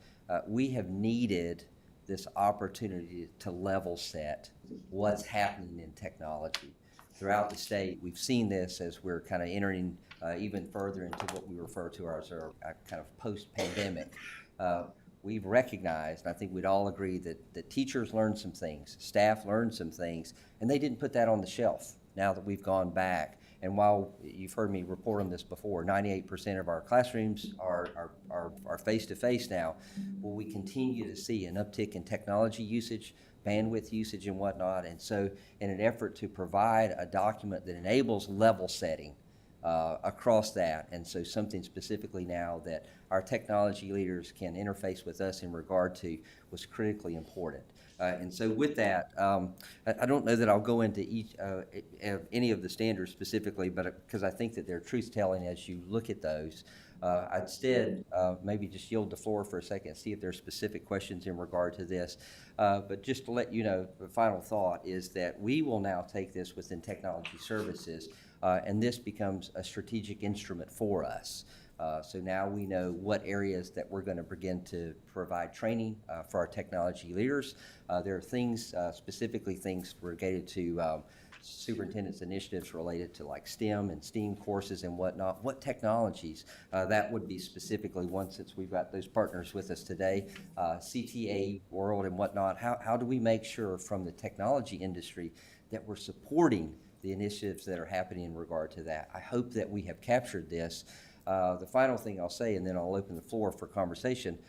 we have needed this opportunity to level set what's happening in technology throughout the state. We've seen this as we're kind of entering even further into what we refer to as our kind of post-pandemic. We've recognized, and I think we'd all agree, that teachers learned some things, staff learned some things, and they didn't put that on the shelf now that we've gone back. And while you've heard me report on this before, 98% of our classrooms are face-to-face now, will we continue to see an uptick in technology usage, bandwidth usage and whatnot. And so in an effort to provide a document that enables level setting across that, and so something specifically now that our technology leaders can interface with us in regard to, was critically important. And so with that, I don't know that I'll go into any of the standards specifically, but because I think that they're truth-telling as you look at those. I'd instead maybe just yield the floor for a second, see if there's specific questions in regard to this. But just to let you know, the final thought is that we will now take this within technology services, and this becomes a strategic instrument for us. So now we know what areas that we're going to begin to provide training for our technology leaders. There are things, specifically things related to superintendent's initiatives related to like STEM and STEAM courses and whatnot. What technologies that would be specifically one, since we've got those partners with us today, CTA World and whatnot. How do we make sure from the technology industry that we're supporting the initiatives that are happening in regard to that? I hope that we have captured this. The final thing I'll say, and then I'll open the floor for conversation,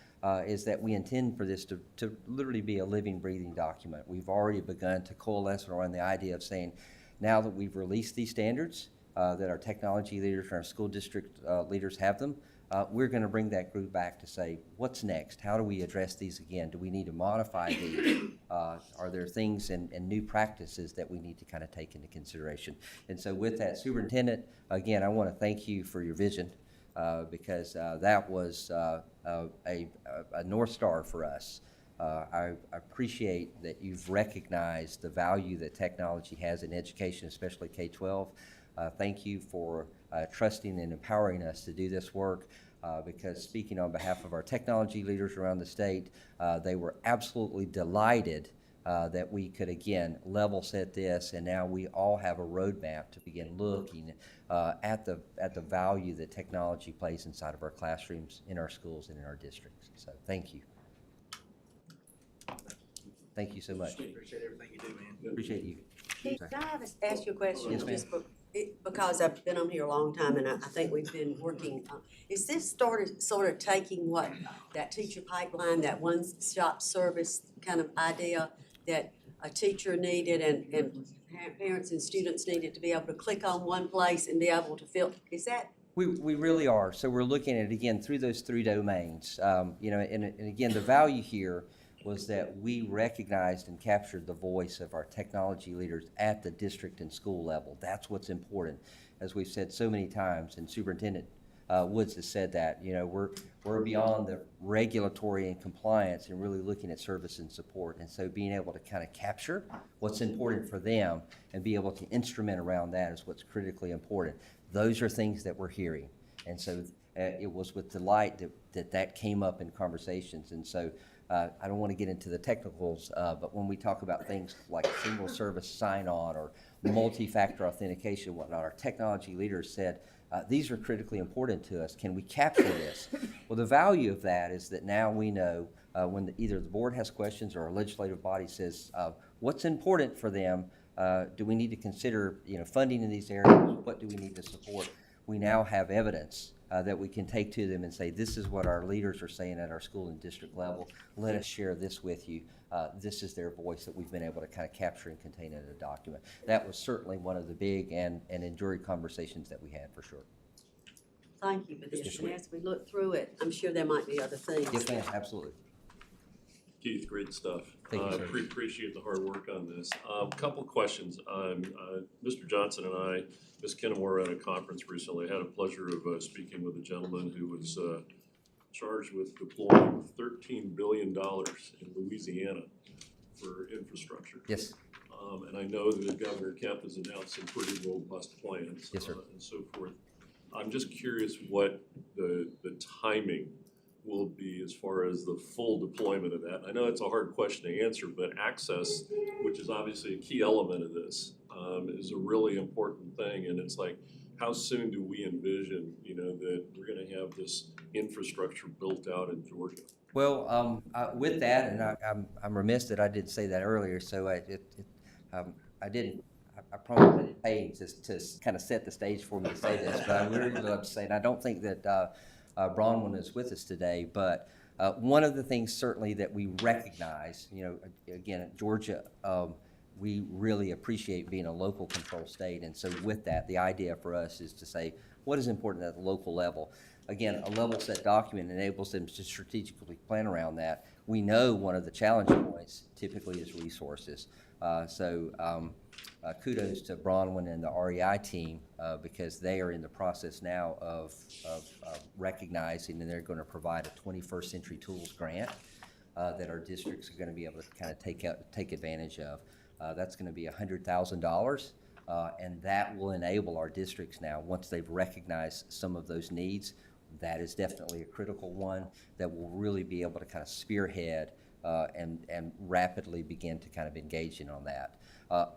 is that we intend for this to literally be a living, breathing document. We've already begun to coalesce around the idea of saying, now that we've released these standards, that our technology leaders and our school district leaders have them, we're going to bring that group back to say, what's next? How do we address these again? Do we need to modify these? Are there things and new practices that we need to kind of take into consideration? And so with that, Superintendent, again, I want to thank you for your vision. because that was a North Star for us. I appreciate that you've recognized the value that technology has in education, especially K-12. Thank you for trusting and empowering us to do this work. Because speaking on behalf of our technology leaders around the state, they were absolutely delighted that we could again level set this, and now we all have a roadmap to begin looking at the value that technology plays inside of our classrooms, in our schools, and in our districts. So thank you. Thank you so much. Appreciate everything you do, man. Appreciate you. Keith, can I ask you a question? Yes, ma'am. Just because I've been on here a long time and I think we've been working, is this sort of taking what, that teacher pipeline, that one-stop service kind of idea that a teacher needed and parents and students needed to be able to click on one place and be able to fill, is that? We really are. So we're looking at it again through those three domains. You know, and again, the value here was that we recognized and captured the voice of our technology leaders at the district and school level. That's what's important. As we've said so many times, and Superintendent Woods has said that, you know, we're beyond the regulatory and compliance and really looking at service and support. And so being able to kind of capture what's important for them and be able to instrument around that is what's critically important. Those are things that we're hearing. And so it was with delight that came up in conversations. And so I don't want to get into the technicals, but when we talk about things like single service sign-on or multi-factor authentication and whatnot, our technology leaders said, these are critically important to us. Can we capture this? Well, the value of that is that now we know when either the board has questions or a legislative body says, what's important for them? Do we need to consider, you know, funding in these areas? What do we need to support? We now have evidence that we can take to them and say, this is what our leaders are saying at our school and district level. Let us share this with you. This is their voice that we've been able to kind of capture and contain in a document. That was certainly one of the big and enduring conversations that we had, for sure. Thank you for this. Yes, And ma'am. as we look through it, I'm sure there might be other things. Yes, ma'am, absolutely. Keith, great stuff. Thank you, sir. Appreciate the hard work on this. Couple questions. Mr. Johnson and I, Ms. Kinham, were at a conference recently. I had a pleasure of speaking with a gentleman who was charged with deploying $13 billion in Louisiana for infrastructure. Yes. And I know that Governor Kemp has announced some pretty robust plans. Yes, sir. And so forth. I'm just curious what the timing will be as far as the full deployment of that. I know it's a hard question to answer, but access, which is obviously a key element of this, is a really important thing. And it's like, how soon do we envision, you know, that we're going to have this infrastructure built out in Georgia? Well, with that, and I'm remiss that I didn't say that earlier, so I didn't. I probably didn't pay to kind of set the stage for me to say this, but I really love to say, and I don't think that Bronwyn is with us today, but one of the things certainly that we recognize, you know, again, at Georgia, we really appreciate being a local control state. And so with that, the idea for us is to say, what is important at the local level? Again, a level set document enables them to strategically plan around that. We know one of the challenge points typically is resources. Kudos to Bronwyn and the REI team because they are in the process now of recognizing, and they're going to provide a 21st Century Tools grant that our districts are going to be able to kind of take advantage of. That's going to be $100,000, and that will enable our districts now, once they've recognized some of those needs, that is definitely a critical one that will really be able to kind of spearhead and rapidly begin to kind of engage in on that.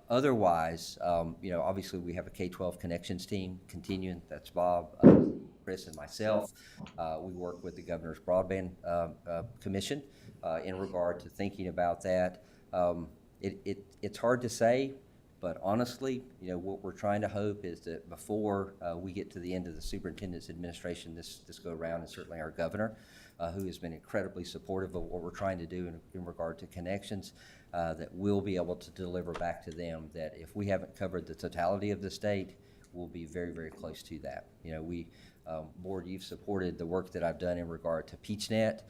Otherwise, you know, obviously we have a K-12 connections team continuing. That's Bob, Chris, and myself. We work with the Governor's Broadband Commission in regard to thinking about that. It's hard to say, but honestly, you know, what we're trying to hope is that before we get to the end of the superintendent's administration this go around, and certainly our governor, who has been incredibly supportive of what we're trying to do in regard to connections, that we'll be able to deliver back to them that if we haven't covered the totality of the state, we'll be very, very close to that. You know, Board, you've supported the work that I've done in regard to PeachNet.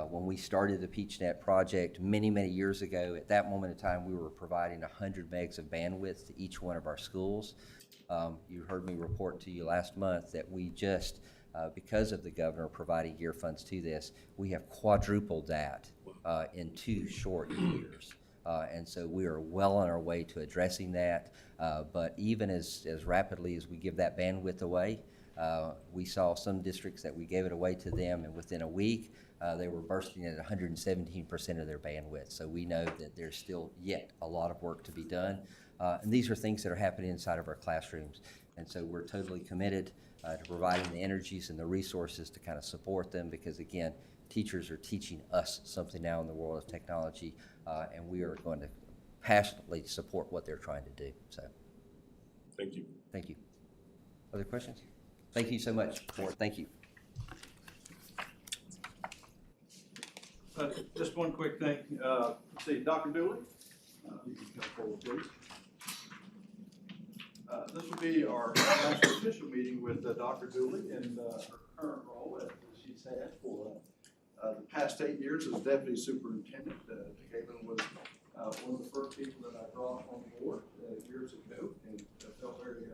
When we started the PeachNet project many, many years ago, at that moment in time, we were providing 100 megs of bandwidth to each one of our schools. You heard me report to you last month that we just because of the governor providing year funds to this, we have quadrupled that in 2 short years. And so we are well on our way to addressing that. But even as rapidly as we give that bandwidth away, we saw some districts that we gave it away to them, and within a week, they were bursting at 117% of their bandwidth. So we know that there's still yet a lot of work to be done. And these are things that are happening inside of our classrooms. And so we're totally committed to providing the energies and the resources to kind of support them, because again, teachers are teaching us something now in the world of technology, and we are going to passionately support what they're trying to do. So, Thank you. thank you. Other questions? Thank you so much. Thank you. Just one quick thing. Let's see, Dr. Dooley, you can come forward, please. This will be our last official meeting with Dr. Dooley in her current role that she's had for the past 8 years as deputy superintendent. Caitlin was one of the first people that I brought on board years ago, and I felt very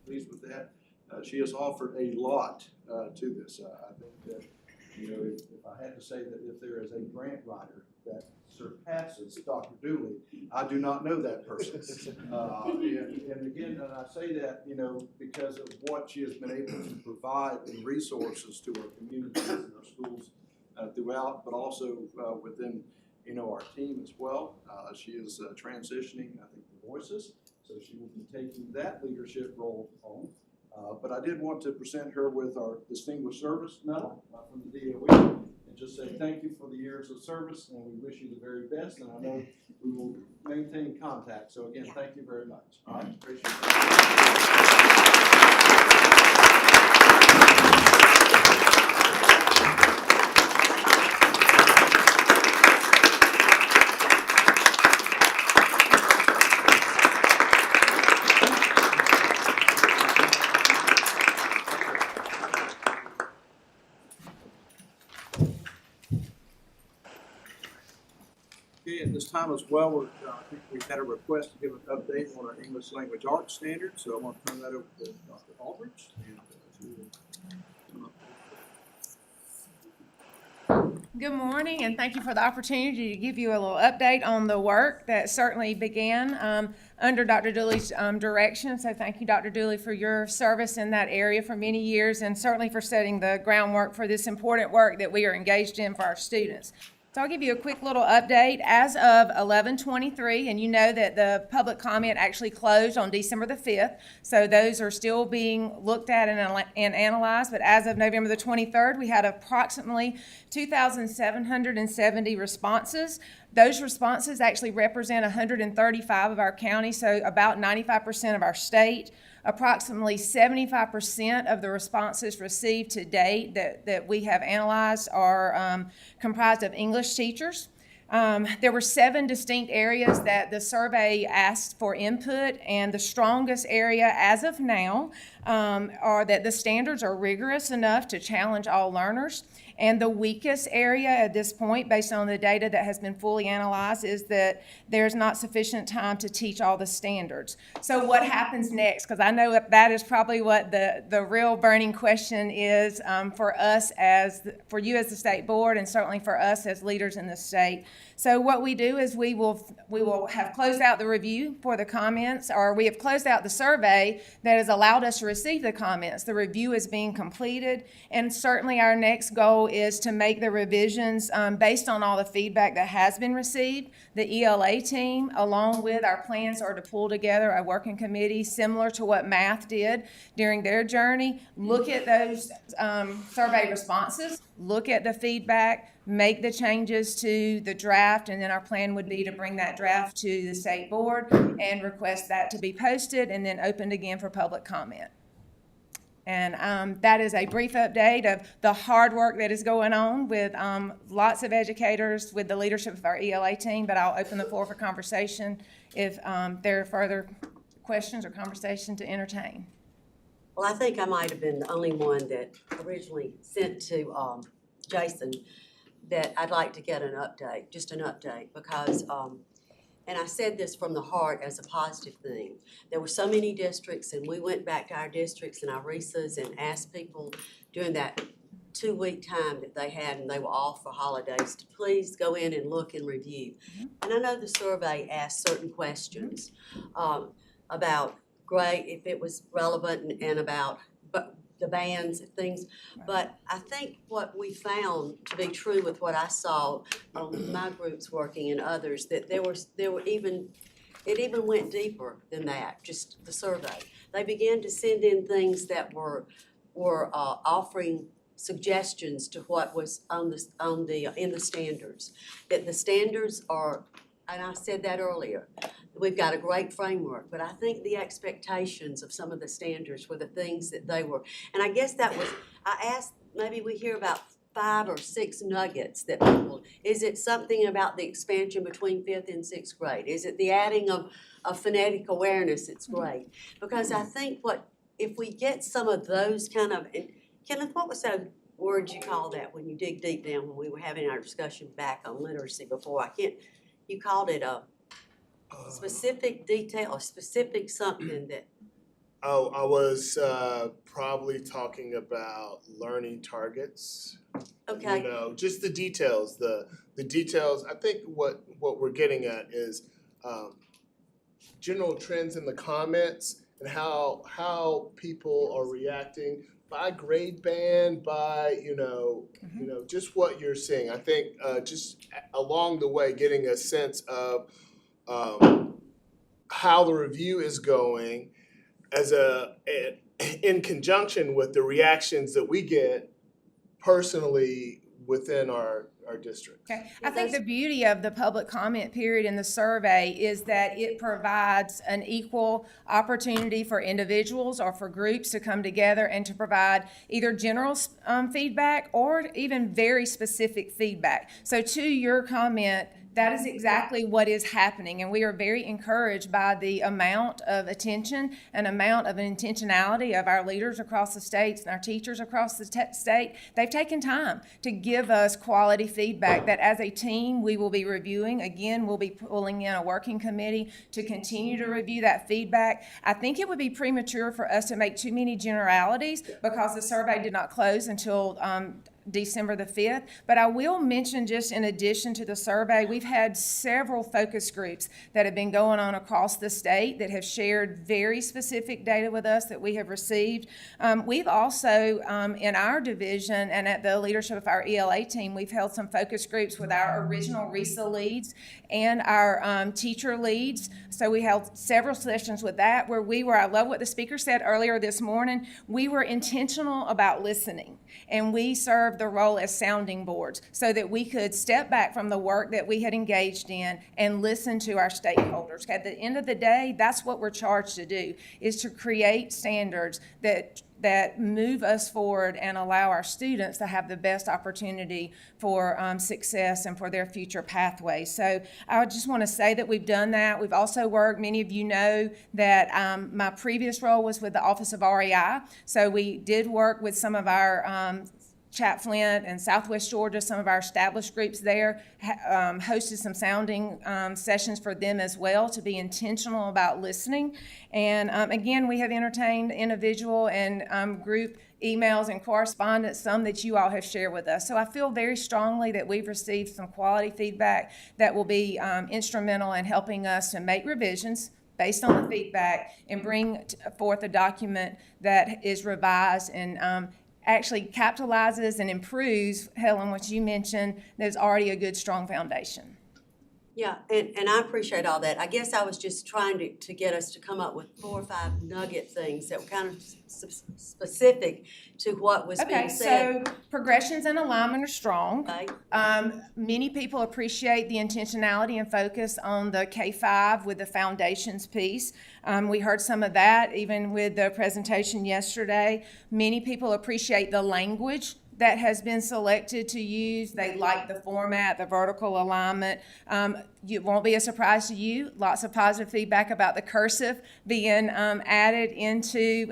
pleased with that. She has offered a lot to this. I think that, you know, if I had to say that if there is a grant writer that surpasses Dr. Dooley, I do not know that person. And again, and I say that, you know, because of what she has been able to provide in resources to our communities and our schools throughout, but also within, you know, our team as well. She is transitioning, I think, the Voices, so she will be taking that leadership role on. But I did want to present her with our Distinguished Service Medal from the DOE, and just say thank you for the years of service, and we wish you the very best, and I know we will maintain contact. So again, thank you very much. All right, appreciate it. Okay, at this time as well, I think we've had a request to give an update on our English language arts standards, so I want to turn that over to Dr. Aldrich. Good morning, and thank you for the opportunity to give you a little update on the work that certainly began under Dr. Dooley's direction. So thank you, Dr. Dooley, for your service in that area for many years, and certainly for setting the groundwork for this important work that we are engaged in for our students. So I'll give you a quick little update. As of 11/23, and you know that the public comment actually closed on December the 5th, so those are still being looked at and analyzed, but as of November the 23rd, we had approximately 2,770 responses. Those responses actually represent 135 of our counties, so about 95% of our state. Approximately 75% of the responses received to date that we have analyzed are comprised of English teachers. There were 7 distinct areas that the survey asked for input, and the strongest area as of now are that the standards are rigorous enough to challenge all learners. And the weakest area at this point, based on the data that has been fully analyzed, is that there's not sufficient time to teach all the standards. So what happens next? Because I know that is probably what the real burning question is for us for you as the state board, and certainly for us as leaders in the state. So what we do is we will have closed out the review for the comments, or we have closed out the survey that has allowed us to receive the comments. The review is being completed, and certainly our next goal is to make the revisions based on all the feedback that has been received. The ELA team, along with our plans, are to pull together a working committee similar to what math did during their journey. Look at those survey responses, look at the feedback, make the changes to the draft, and then our plan would be to bring that draft to the state board and request that to be posted and then opened again for public comment. And that is a brief update of the hard work that is going on with lots of educators with the leadership of our ELA team, but I'll open the floor for conversation if there are further questions or conversation to entertain. Well, I think I might have been the only one that originally sent to Jason that I'd like to get an update, just an update, because and I said this from the heart as a positive thing. There were so many districts, and we went back to our districts and our RESAs and asked people during that 2-week time that they had, and they were off for holidays, to please go in and look and review. And I know the survey asked certain questions about grade, if it was relevant, and about the bands and things. But I think what we found to be true with what I saw on my groups working and others, that there were even, it even went deeper than that, just the survey. They began to send in things that were offering suggestions to what was in the standards. That the standards are, and I said that earlier, we've got a great framework, but I think the expectations of some of the standards were the things that they were. And I guess that was, I asked, maybe we hear about 5 or 6 nuggets that people, is it something about the expansion between 5th and 6th grade? Is it the adding of phonetic awareness? It's great. Because I think if we get some of those kind of, and Kenneth, what was that word you called that when you dig deep down when we were having our discussion back on literacy before? You called it a specific detail or specific something that. Oh, I was probably talking about learning targets. Okay. You know, just the details. The details. I think what we're getting at is general trends in the comments and how people are reacting by grade band, by just what you're seeing. I think just along the way, getting a sense of how the review is going, in conjunction with the reactions that we get personally within our district. Okay. I think the beauty of the public comment period in the survey is that it provides an equal opportunity for individuals or for groups to come together and to provide either general feedback or even very specific feedback. So to your comment, that is exactly what is happening, and we are very encouraged by the amount of attention and amount of intentionality of our leaders across the states and our teachers across the state. They've taken time to give us quality feedback that as a team we will be reviewing. Again, we'll be pulling in a working committee to continue to review that feedback. I think it would be premature for us to make too many generalities because the survey did not close until December the 5th. But I will mention, just in addition to the survey, we've had several focus groups that have been going on across the state that have shared very specific data with us that we have received. We've also, in our division and at the leadership of our ELA team, we've held some focus groups with our original RESA leads and our teacher leads. So we held several sessions with that where I love what the speaker said earlier this morning, we were intentional about listening. And we served the role as sounding boards so that we could step back from the work that we had engaged in and listen to our stakeholders. At the end of the day, that's what we're charged to do, is to create standards that move us forward and allow our students to have the best opportunity for success and for their future pathways. So I just want to say that we've done that. We've also worked, many of you know that my previous role was with the Office of REI. So we did work with some of our Chat-Flint and Southwest Georgia, some of our established groups there, hosted some sounding sessions for them as well to be intentional about listening. And again, we have entertained individual and group emails and correspondence, some that you all have shared with us. So I feel very strongly that we've received some quality feedback that will be instrumental in helping us to make revisions based on the feedback and bring forth a document that is revised and actually capitalizes and improves, Helen, what you mentioned, there's already a good, strong foundation. Yeah, and I appreciate all that. I guess I was just trying to get us to come up with 4 or 5 nugget things that were kind of specific to what was being said. Okay, so progressions and alignment are strong. Okay. Many people appreciate the intentionality and focus on the K-5 with the foundations piece. We heard some of that even with the presentation yesterday. Many people appreciate the language that has been selected to use. They like the format, the vertical alignment. It won't be a surprise to you. Lots of positive feedback about the cursive being added into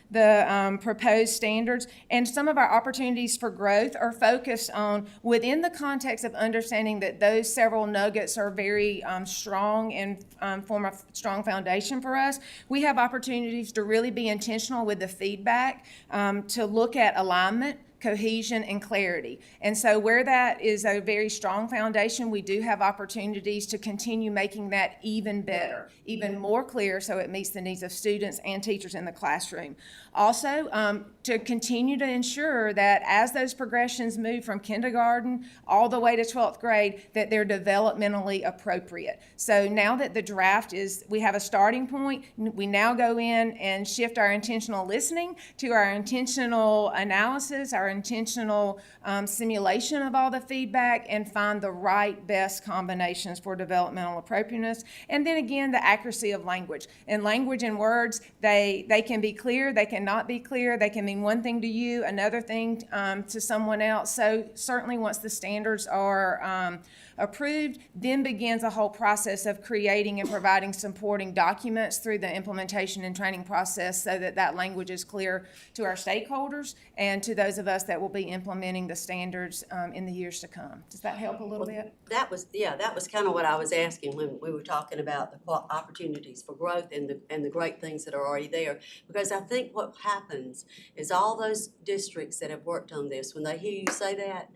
the proposed standards. And some of our opportunities for growth are focused on, within the context of understanding that those several nuggets are very strong and form a strong foundation for us. We have opportunities to really be intentional with the feedback, to look at alignment, cohesion, and clarity. And so where that is a very strong foundation, we do have opportunities to continue making that even better, even more clear, so it meets the needs of students and teachers in the classroom. Also, to continue to ensure that as those progressions move from kindergarten all the way to 12th grade, that they're developmentally appropriate. So now that the draft is, we have a starting point, we now go in and shift our intentional listening to our intentional analysis, our intentional simulation of all the feedback, and find the right best combinations for developmental appropriateness. And then again, the accuracy of language. And language and words, they can be clear, they can not be clear, they can mean one thing to you, another thing to someone else. So certainly once the standards are approved, then begins a whole process of creating and providing supporting documents through the implementation and training process, so that that language is clear to our stakeholders and to those of us that will be implementing the standards in the years to come. Does that help a little bit? That was kind of what I was asking when we were talking about the opportunities for growth and the great things that are already there. Because I think what happens is all those districts that have worked on this, when they hear you say that,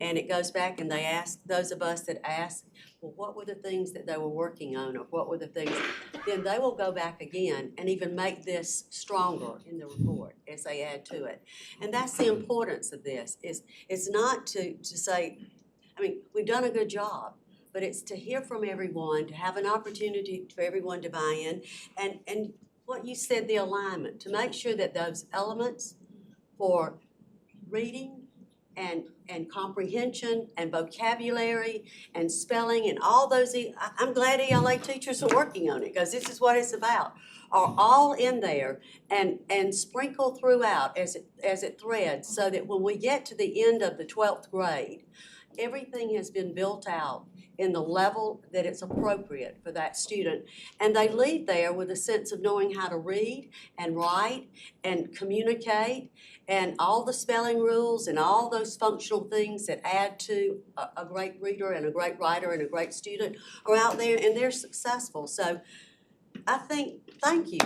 and it goes back and they ask, those of us that ask, well, what were the things that they were working on, or what were the things, then they will go back again and even make this stronger in the report as they add to it. And that's the importance of this, is it's not to say, I mean, we've done a good job, but it's to hear from everyone, to have an opportunity for everyone to buy in, and what you said, the alignment, to make sure that those elements for reading and comprehension and vocabulary and spelling and all those, I'm glad ELA teachers are working on it, because this is what it's about, are all in there and sprinkled throughout as it threads, so that when we get to the end of the 12th grade, everything has been built out in the level that it's appropriate for that student. And they leave there with a sense of knowing how to read and write and communicate, and all the spelling rules and all those functional things that add to a great reader and a great writer and a great student are out there, and they're successful. So I think, thank you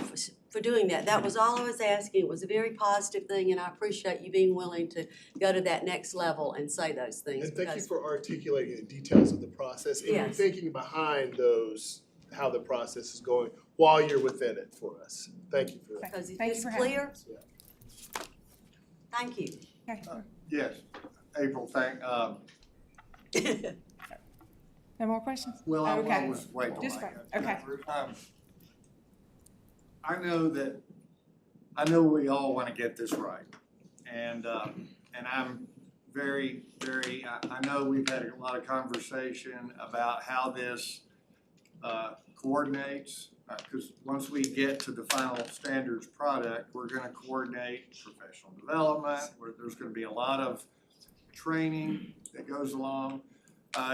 for doing that. That was all I was asking. It was a very positive thing, and I appreciate you being willing to go to that next level and say those things. And thank you for articulating the details of the process and your thinking behind those, how the process is going while you're within it for us. Thank you for that. Because it's clear. Thank you. Yes, April, No more questions? Well, I Okay. was waiting. Just right. Okay. I know we all want to get this right, and I'm very, I know we've had a lot of conversation about how this coordinates, because once we get to the final standards product, we're going to coordinate professional development, where there's going to be a lot of training that goes along.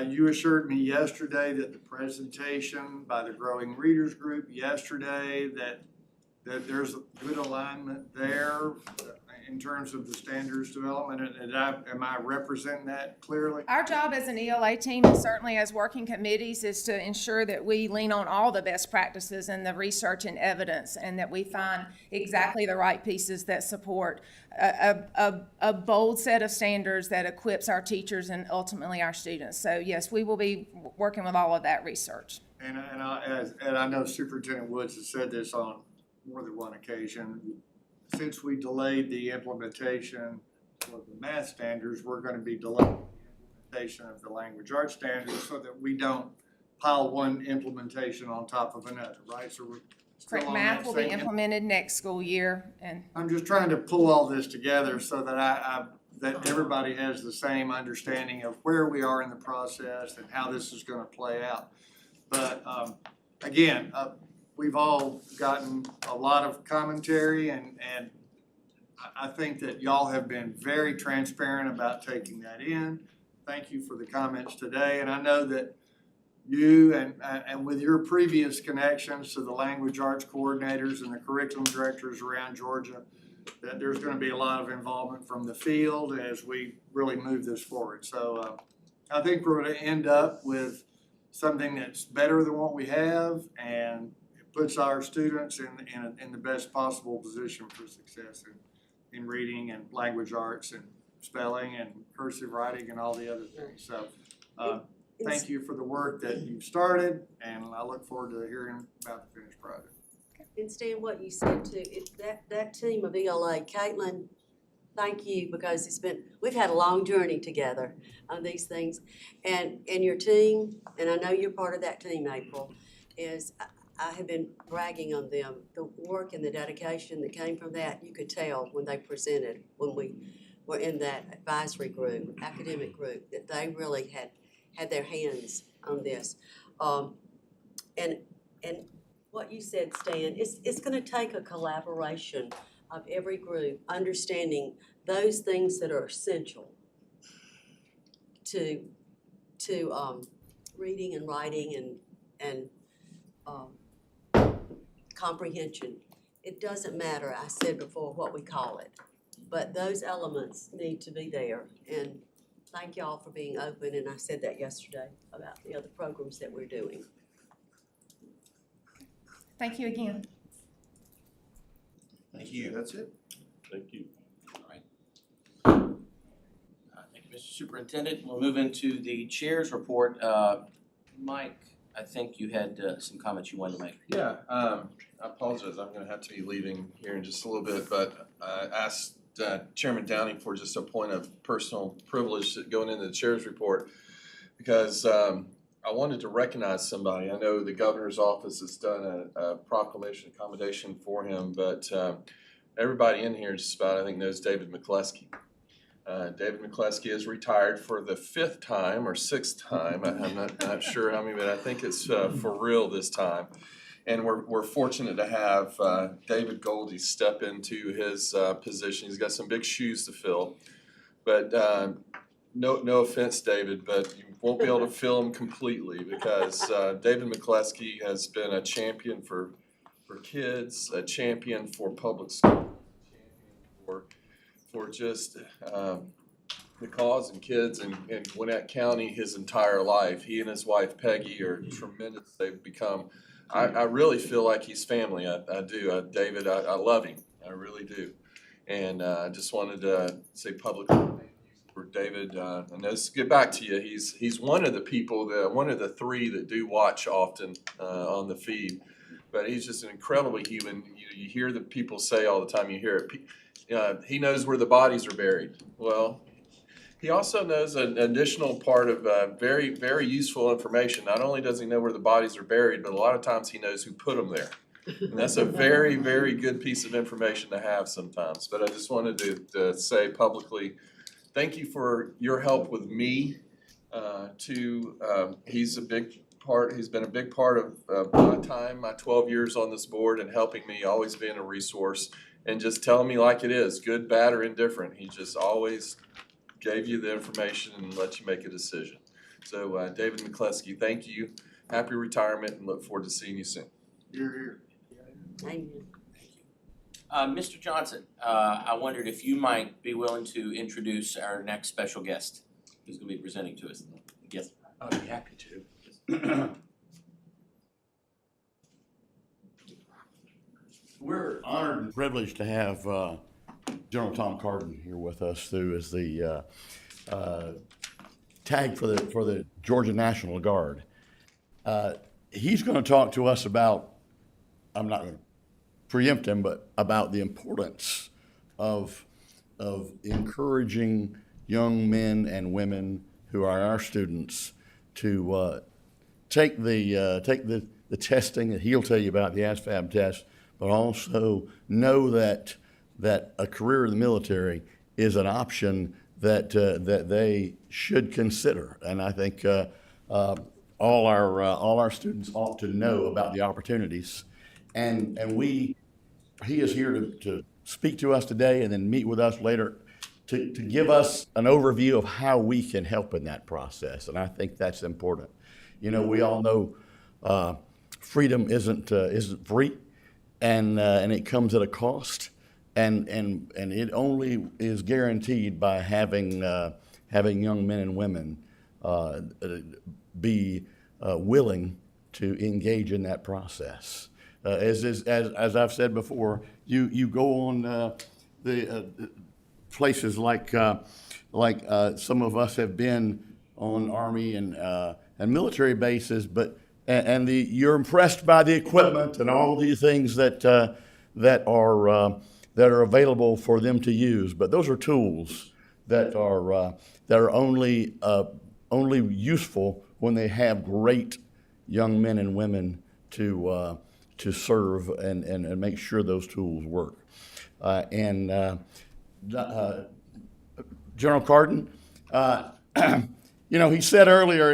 You assured me yesterday that the presentation by the Growing Readers Group yesterday, that there's good alignment there in terms of the standards development, and am I representing that clearly? Our job as an ELA team, and certainly as working committees, is to ensure that we lean on all the best practices and the research and evidence, and that we find exactly the right pieces that support a bold set of standards that equips our teachers and ultimately our students. So yes, we will be working with all of that research. And I know Superintendent Woods has said this on more than one occasion. Since we delayed the implementation of the math standards, we're going to be delaying the implementation of the language arts standards, so that we don't pile one implementation on top of another, right? So we're still Correct. on Math that will be same. implemented next school year, and I'm just trying to pull all this together so that that everybody has the same understanding of where we are in the process and how this is going to play out. But again, we've all gotten a lot of commentary, and I think that y'all have been very transparent about taking that in. Thank you for the comments today, and I know that you and with your previous connections to the language arts coordinators and the curriculum directors around Georgia, that there's gonna be a lot of involvement from the field as we really move this forward. So, I think we're gonna end up with something that's better than what we have, and it puts our students in the best possible position for success in reading and language arts and spelling and cursive writing and all the other things. So, thank you for the work that you've started, and I look forward to hearing about the finished product. And Stan, what you said too, that team of ELA, Caitlin, thank you, because we've had a long journey together on these things. And your team, and I know you're part of that team, April, I have been bragging on them. The work and the dedication that came from that, you could tell when they presented, when we were in that advisory group, academic group, that they really had their hands on this. And what you said, Stan, it's gonna take a collaboration of every group, understanding those things that are essential to reading and writing and comprehension. It doesn't matter, I said before, what we call it, but those elements need to be there. And thank y'all for being open, and I said that yesterday about the other programs that we're doing. Thank you again. Thank you. That's it. Thank you. Thank you, Mr. Superintendent. We'll move into the chair's report. Mike, I think you had some comments you wanted to make. Yeah, I apologize, I'm gonna have to be leaving here in just a little bit, but I asked Chairman Downing for just a point of personal privilege going into the chair's report, because I wanted to recognize somebody. I know the governor's office has done a proclamation accommodation for him, but everybody in here just about, I think, knows David McCleskey. David McCleskey is retired for the 5th time or 6th time. I'm not sure how many, but I think it's for real this time. And we're fortunate to have David Goldie step into his position. He's got some big shoes to fill, but no offense, David, but you won't be able to fill them completely, because David McCleskey has been a champion for kids, a champion for public school, for just the cause and kids in Gwinnett County his entire life. He and his wife Peggy are tremendous. They've become, I really feel like he's family. I do. David, I love him. I really do. And I just wanted to say publicly thank you for David. And let's get back to you. He's one of the people, one of the 3 that do watch often on the feed. But he's just an incredibly human. You hear the people say all the time, you hear it. He knows where the bodies are buried. Well, he also knows an additional part of very, very useful information. Not only does he know where the bodies are buried, but a lot of times he knows who put them there. And that's a very, very good piece of information to have sometimes. But I just wanted to say publicly, thank you for your help with me. He's been a big part of my time, my 12 years on this board, and helping me, always being a resource. And just telling me like it is, good, bad, or indifferent. He just always gave you the information and let you make a decision. So David McCleskey, thank you. Happy retirement, and look forward to seeing you soon. You're here. Thank you. Mr. Johnson, I wondered if you might be willing to introduce our next special guest who's going to be presenting to us. Yes. I'd be happy to. We're honored and privileged to have General Tom Carden here with us, who is the tag for the Georgia National Guard. He's going to talk to us about, I'm not going to preempt him, but about the importance of encouraging young men and women who are our students to take the testing that he'll tell you about, the ASVAB test, but also know that a career in the military is an option that they should consider. And I think all our students ought to know about the opportunities. And he is here to speak to us today and then meet with us later to give us an overview of how we can help in that process. And I think that's important. You know, we all know freedom isn't free, and it comes at a cost, and it only is guaranteed by having young men and women be willing to engage in that process. As I've said before, you go on the places like some of us have been on Army and military bases, and you're impressed by the equipment and all these things that are available for them to use. But those are tools that are only useful when they have great young men and women to serve and make sure those tools work. General Cardin, you know, he said earlier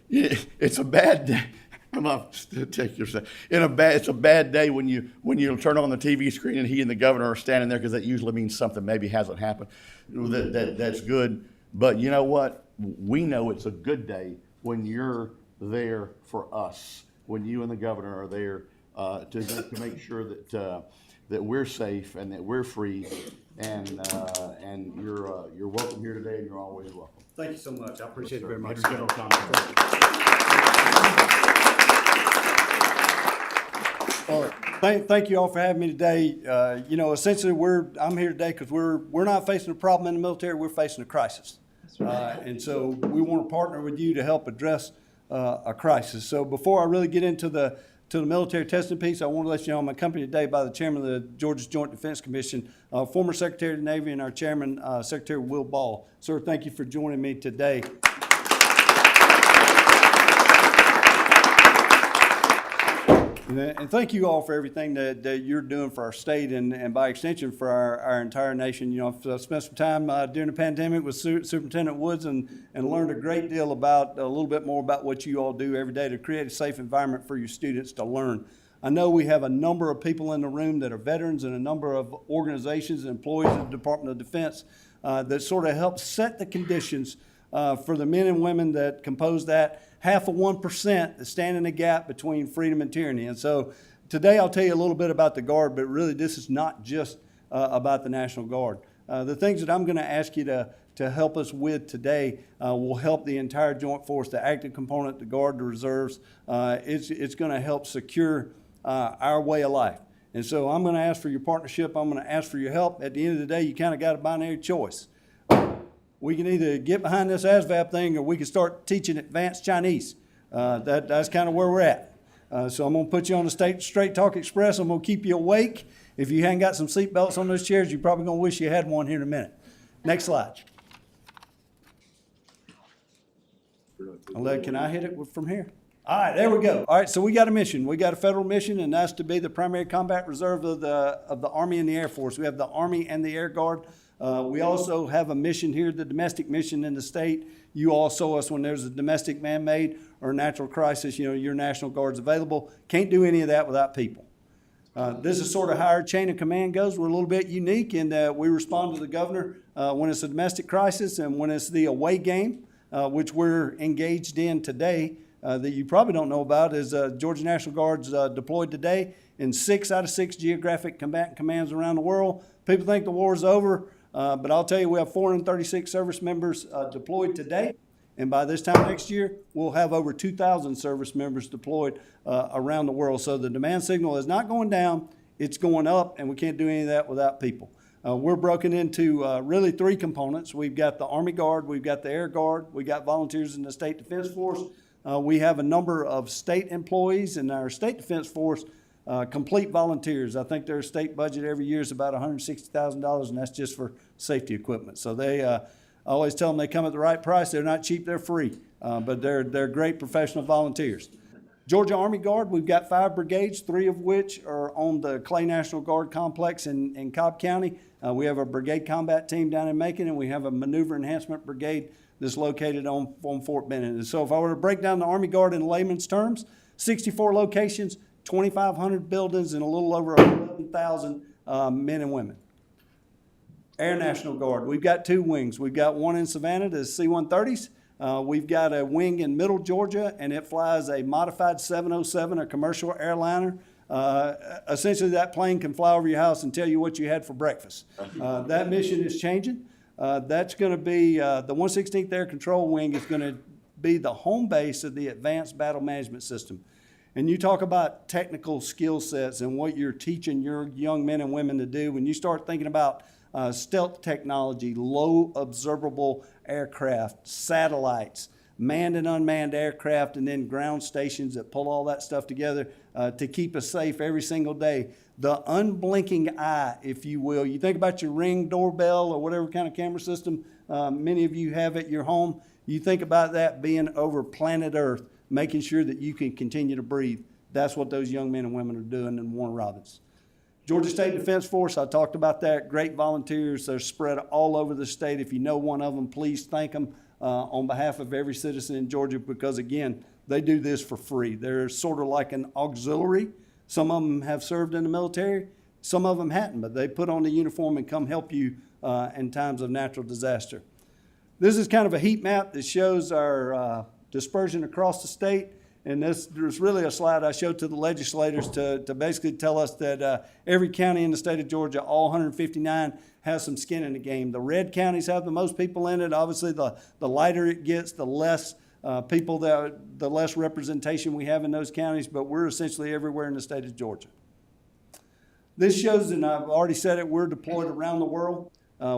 it's a bad day. It's a bad day when you turn on the TV screen and he and the governor are standing there, because that usually means something maybe hasn't happened. That's good. But you know what? We know it's a good day when you're there for us, when you and the governor are there to make sure that we're safe and that we're free, and you're welcome here today, and you're always welcome. Thank you so much. I appreciate it very much. General comment. Thank you all for having me today. You know, essentially, I'm here today because we're not facing a problem in the military. We're facing a crisis, and so we want to partner with you to help address a crisis. So before I really get into the military testing piece, I want to let you know I'm accompanied today by the chairman of the Georgia Joint Defense Commission, former Secretary of the Navy, and our chairman, Secretary Will Ball. Sir, thank you for joining me today. And thank you all for everything that you're doing for our state and by extension for our entire nation. You know, I've spent some time during the pandemic with Superintendent Woods and learned a great deal a little bit more about what you all do every day to create a safe environment for your students to learn. I know we have a number of people in the room that are veterans and a number of organizations and employees of the Department of Defense that sort of help set the conditions for the men and women that compose that 0.5% that stand in the gap between freedom and tyranny. And so today I'll tell you a little bit about the Guard, but really this is not just about the National Guard. The things that I'm going to ask you to help us with today will help the entire Joint Force, the active component, the Guard, the reserves. It's going to help secure our way of life. And so I'm going to ask for your partnership. I'm going to ask for your help. At the end of the day, you kind of got a binary choice. We can either get behind this ASVAB thing, or we can start teaching advanced Chinese. That's kind of where we're at. So I'm going to put you on the Straight Talk Express. I'm going to keep you awake. If you haven't got some seat belts on those chairs, you're probably going to wish you had one here in a minute. Next slide. Can I hit it from here? All right, there we go. All right, so we got a mission. We got a federal mission, and that's to be the primary combat reserve of the Army and the Air Force. We have the Army and the Air Guard. We also have a mission here, the domestic mission in the state. You all saw us when there's a domestic man-made or natural crisis, you know, your National Guard's available. Can't do any of that without people. This is sort of how our chain of command goes. We're a little bit unique in that we respond to the governor when it's a domestic crisis and when it's the away game, which we're engaged in today, that you probably don't know about, is Georgia National Guard's deployed today in 6 out of 6 geographic combatant commands around the world. People think the war's over. But I'll tell you, we have 436 service members deployed today, and by this time next year, we'll have over 2,000 service members deployed around the world. So the demand signal is not going down, it's going up, and we can't do any of that without people. We're broken into really 3 components. We've got the Army Guard, we've got the Air Guard, we've got volunteers in the State Defense Force. We have a number of state employees in our State Defense Force. Complete volunteers. I think their state budget every year is about $160,000, and that's just for safety equipment. So I always tell them they come at the right price. They're not cheap, they're free, but they're great professional volunteers. Georgia Army Guard, we've got 5 brigades, 3 of which are on the Clay National Guard complex in Cobb County. We have a brigade combat team down in Macon, and we have a maneuver enhancement brigade that's located on Fort Benning. And so if I were to break down the Army Guard in layman's terms, 64 locations, 2,500 buildings, and a little over 11,000 men and women. Air National Guard. We've got 2 wings. We've got one in Savannah, the C-130s. We've got a wing in Middle Georgia, and it flies a modified 707, a commercial airliner. Essentially, that plane can fly over your house and tell you what you had for breakfast. That mission is changing. That's going to be the 116th Air Control Wing is going to be the home base of the Advanced Battle Management System. And you talk about technical skill sets and what you're teaching your young men and women to do. When you start thinking about stealth technology, low observable aircraft, satellites, manned and unmanned aircraft, and then ground stations that pull all that stuff together to keep us safe every single day. The unblinking eye, if you will. You think about your Ring doorbell or whatever kind of camera system many of you have at your home. You think about that being over planet Earth, making sure that you can continue to breathe. That's what those young men and women are doing in Warner Robins. Georgia State Defense Force, I talked about that. Great volunteers. They're spread all over the state. If you know one of them, please thank them on behalf of every citizen in Georgia, because, again, they do this for free. They're sort of like an auxiliary. Some of them have served in the military. Some of them hadn't, but they put on the uniform and come help you in times of natural disaster. This is kind of a heat map that shows our dispersion across the state. And there's really a slide I showed to the legislators to basically tell us that every county in the state of Georgia, all 159, has some skin in the game. The red counties have the most people in it. Obviously, the lighter it gets, the less the less representation we have in those counties, but we're essentially everywhere in the state of Georgia. This shows, and I've already said it, we're deployed around the world.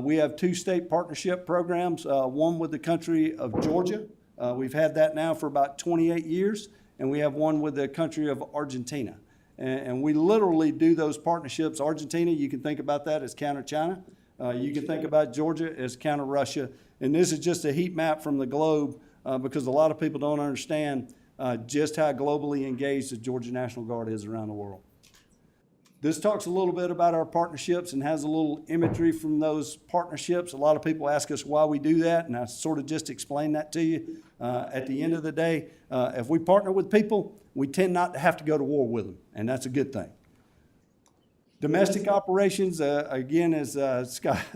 We have 2 state partnership programs, one with the country of Georgia. We've had that now for about 28 years, and we have one with the country of Argentina. And we literally do those partnerships. Argentina, you can think about that as counter China. You can think about Georgia as counter Russia. And this is just a heat map from the globe because a lot of people don't understand just how globally engaged the Georgia National Guard is around the world. This talks a little bit about our partnerships and has a little imagery from those partnerships. A lot of people ask us why we do that, and I sort of just explained that to you. At the end of the day, if we partner with people, we tend not to have to go to war with them, and that's a good thing. Domestic operations, again, as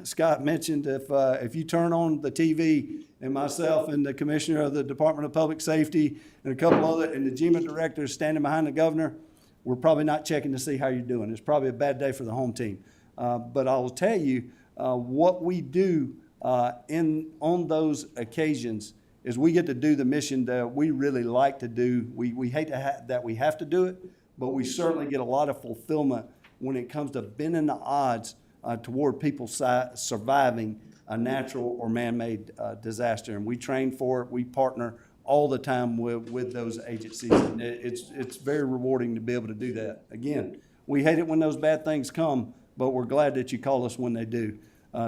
Scott mentioned, if you turn on the TV and myself and the commissioner of the Department of Public Safety and a couple other, and the GEMA director standing behind the governor, we're probably not checking to see how you're doing. It's probably a bad day for the home team. But I'll tell you, what we do on those occasions is we get to do the mission that we really like to do. We hate that we have to do it, but we certainly get a lot of fulfillment when it comes to bending the odds toward people surviving a natural or man-made disaster. And we train for it. We partner all the time with those agencies. And it's very rewarding to be able to do that. Again, we hate it when those bad things come, but we're glad that you call us when they do.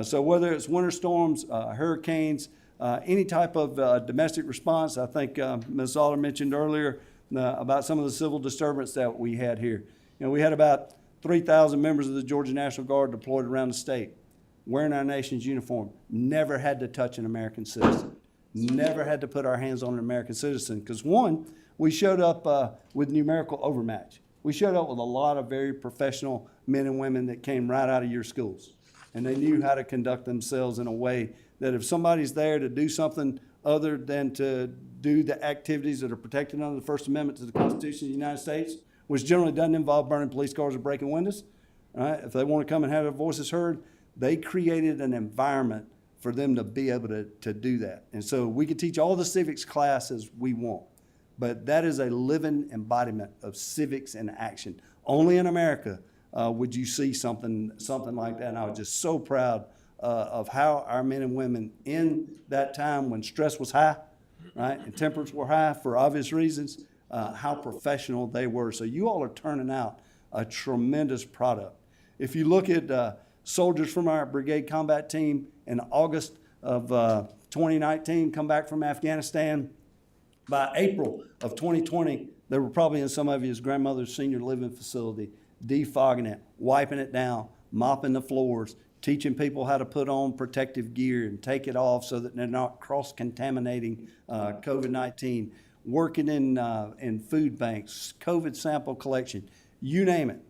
So whether it's winter storms, hurricanes, any type of domestic response, I think Ms. Zoller mentioned earlier about some of the civil disturbance that we had here. You know, we had about 3,000 members of the Georgia National Guard deployed around the state, wearing our nation's uniform, never had to touch an American citizen. Never had to put our hands on an American citizen because, one, we showed up with numerical overmatch. We showed up with a lot of very professional men and women that came right out of your schools, and they knew how to conduct themselves in a way that if somebody's there to do something other than to do the activities that are protected under the First Amendment to the Constitution of the United States, which generally doesn't involve burning police cars or breaking windows, right? If they want to come and have their voices heard, they created an environment for them to be able to do that. And so we can teach all the civics classes we want, but that is a living embodiment of civics in action. Only in America would you see something like that. And I was just so proud of how our men and women in that time when stress was high, right, and temperatures were high for obvious reasons, how professional they were. So you all are turning out a tremendous product. If you look at soldiers from our brigade combat team in August of 2019 come back from Afghanistan. By April of 2020, they were probably in some of his grandmother's senior living facility, defogging it, wiping it down, mopping the floors, teaching people how to put on protective gear and take it off so that they're not cross-contaminating COVID-19, working in food banks, COVID sample collection, you name it.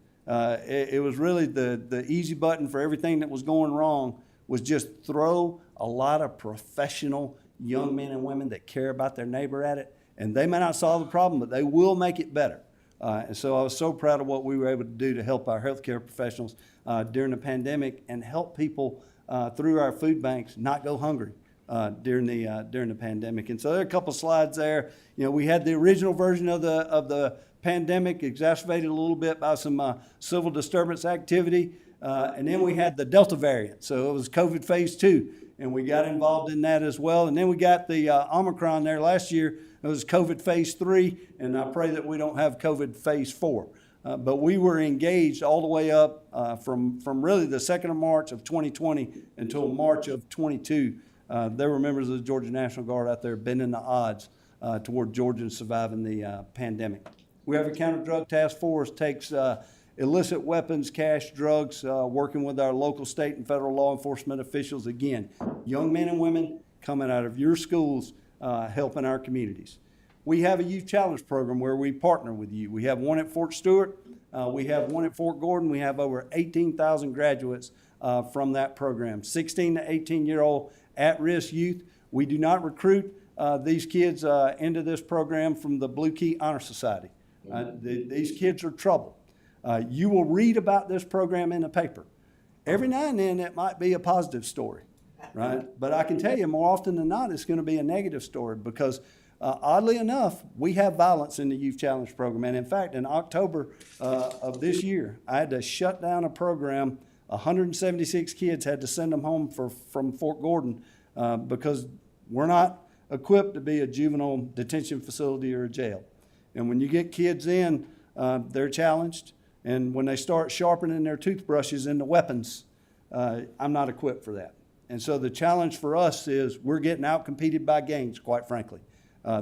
It was really the easy button for everything that was going wrong was just throw a lot of professional young men and women that care about their neighbor at it. And they may not solve the problem, but they will make it better. And so I was so proud of what we were able to do to help our healthcare professionals during the pandemic and help people through our food banks not go hungry during the pandemic. And so there are a couple slides there. You know, we had the original version of the pandemic exacerbated a little bit by some civil disturbance activity. And then we had the Delta variant. So it was COVID phase 2, and we got involved in that as well. And then we got the Omicron there last year. It was COVID phase 3, and I pray that we don't have COVID phase 4. But we were engaged all the way up from really the 2nd of March of 2020 until March of 22. There were members of the Georgia National Guard out there bending the odds toward Georgians surviving the pandemic. We have a counter-drug task force, takes illicit weapons, cash, drugs, working with our local, state, and federal law enforcement officials. Again, young men and women coming out of your schools, helping our communities. We have a Youth Challenge program where we partner with you. We have one at Fort Stewart. We have one at Fort Gordon. We have over 18,000 graduates from that program, 16 to 18-year-old at-risk youth. We do not recruit these kids into this program from the Blue Key Honor Society. These kids are trouble. You will read about this program in the paper. Every now and then it might be a positive story, right? But I can tell you more often than not it's going to be a negative story because oddly enough, we have violence in the Youth Challenge program. And in fact, in October of this year, I had to shut down a program. 176 kids had to send them home from Fort Gordon because we're not equipped to be a juvenile detention facility or a jail. And when you get kids in, they're challenged. And when they start sharpening their toothbrushes into weapons, I'm not equipped for that. And so the challenge for us is we're getting out-competed by gangs, quite frankly.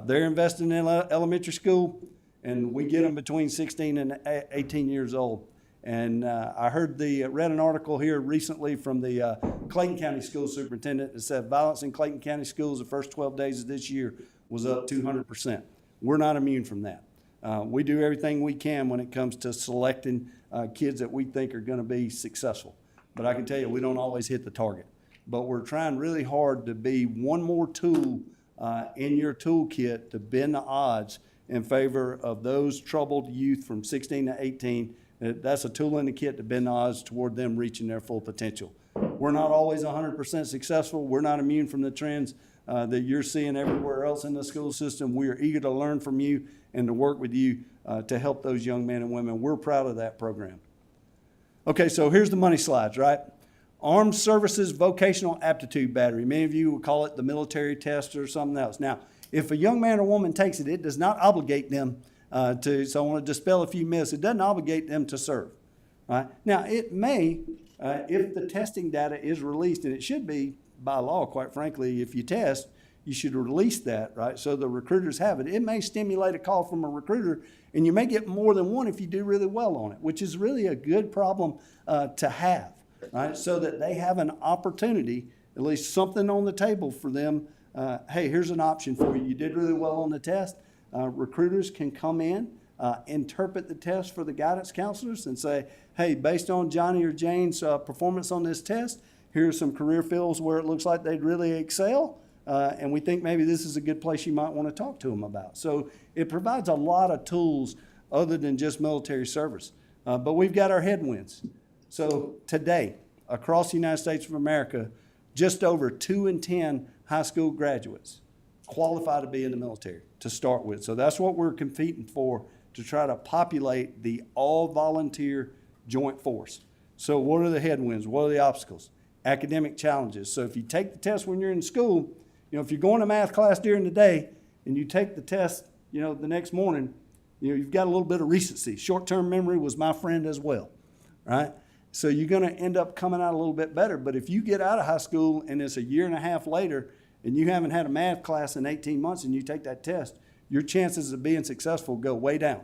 They're investing in elementary school, and we get them between 16 and 18 years old. And I read an article here recently from the Clayton County School Superintendent that said violence in Clayton County schools the first 12 days of this year was up 200%. We're not immune from that. We do everything we can when it comes to selecting kids that we think are going to be successful. But I can tell you, we don't always hit the target. But we're trying really hard to be one more tool in your toolkit to bend the odds in favor of those troubled youth from 16 to 18. That's a tool in the kit to bend the odds toward them reaching their full potential. We're not always 100% successful. We're not immune from the trends that you're seeing everywhere else in the school system. We are eager to learn from you and to work with you to help those young men and women. We're proud of that program. Okay, so here's the money slides, right? Armed Services Vocational Aptitude Battery. Many of you would call it the military test or something else. Now, if a young man or woman takes it, it does not obligate them so I want to dispel a few myths. It doesn't obligate them to serve, right? Now, it may, if the testing data is released, and it should be by law, quite frankly, if you test, you should release that, right? So the recruiters have it. It may stimulate a call from a recruiter, and you may get more than one if you do really well on it, which is really a good problem to have, right? So that they have an opportunity, at least something on the table for them. Hey, here's an option for you. You did really well on the test. Recruiters can come in, interpret the test for the guidance counselors and say, hey, based on Johnny or Jane's performance on this test, here's some career fields where it looks like they'd really excel. And we think maybe this is a good place you might want to talk to them about. So it provides a lot of tools other than just military service. But we've got our headwinds. So today, across the United States of America, just over 2 in 10 high school graduates qualify to be in the military to start with. So that's what we're competing for, to try to populate the all-volunteer joint force. So what are the headwinds? What are the obstacles? Academic challenges. So if you take the test when you're in school, if you're going to math class during the day and you take the test, the next morning, you've got a little bit of recency. Short-term memory was my friend as well, right? So you're going to end up coming out a little bit better. But if you get out of high school and it's a year and a half later and you haven't had a math class in 18 months and you take that test, your chances of being successful go way down.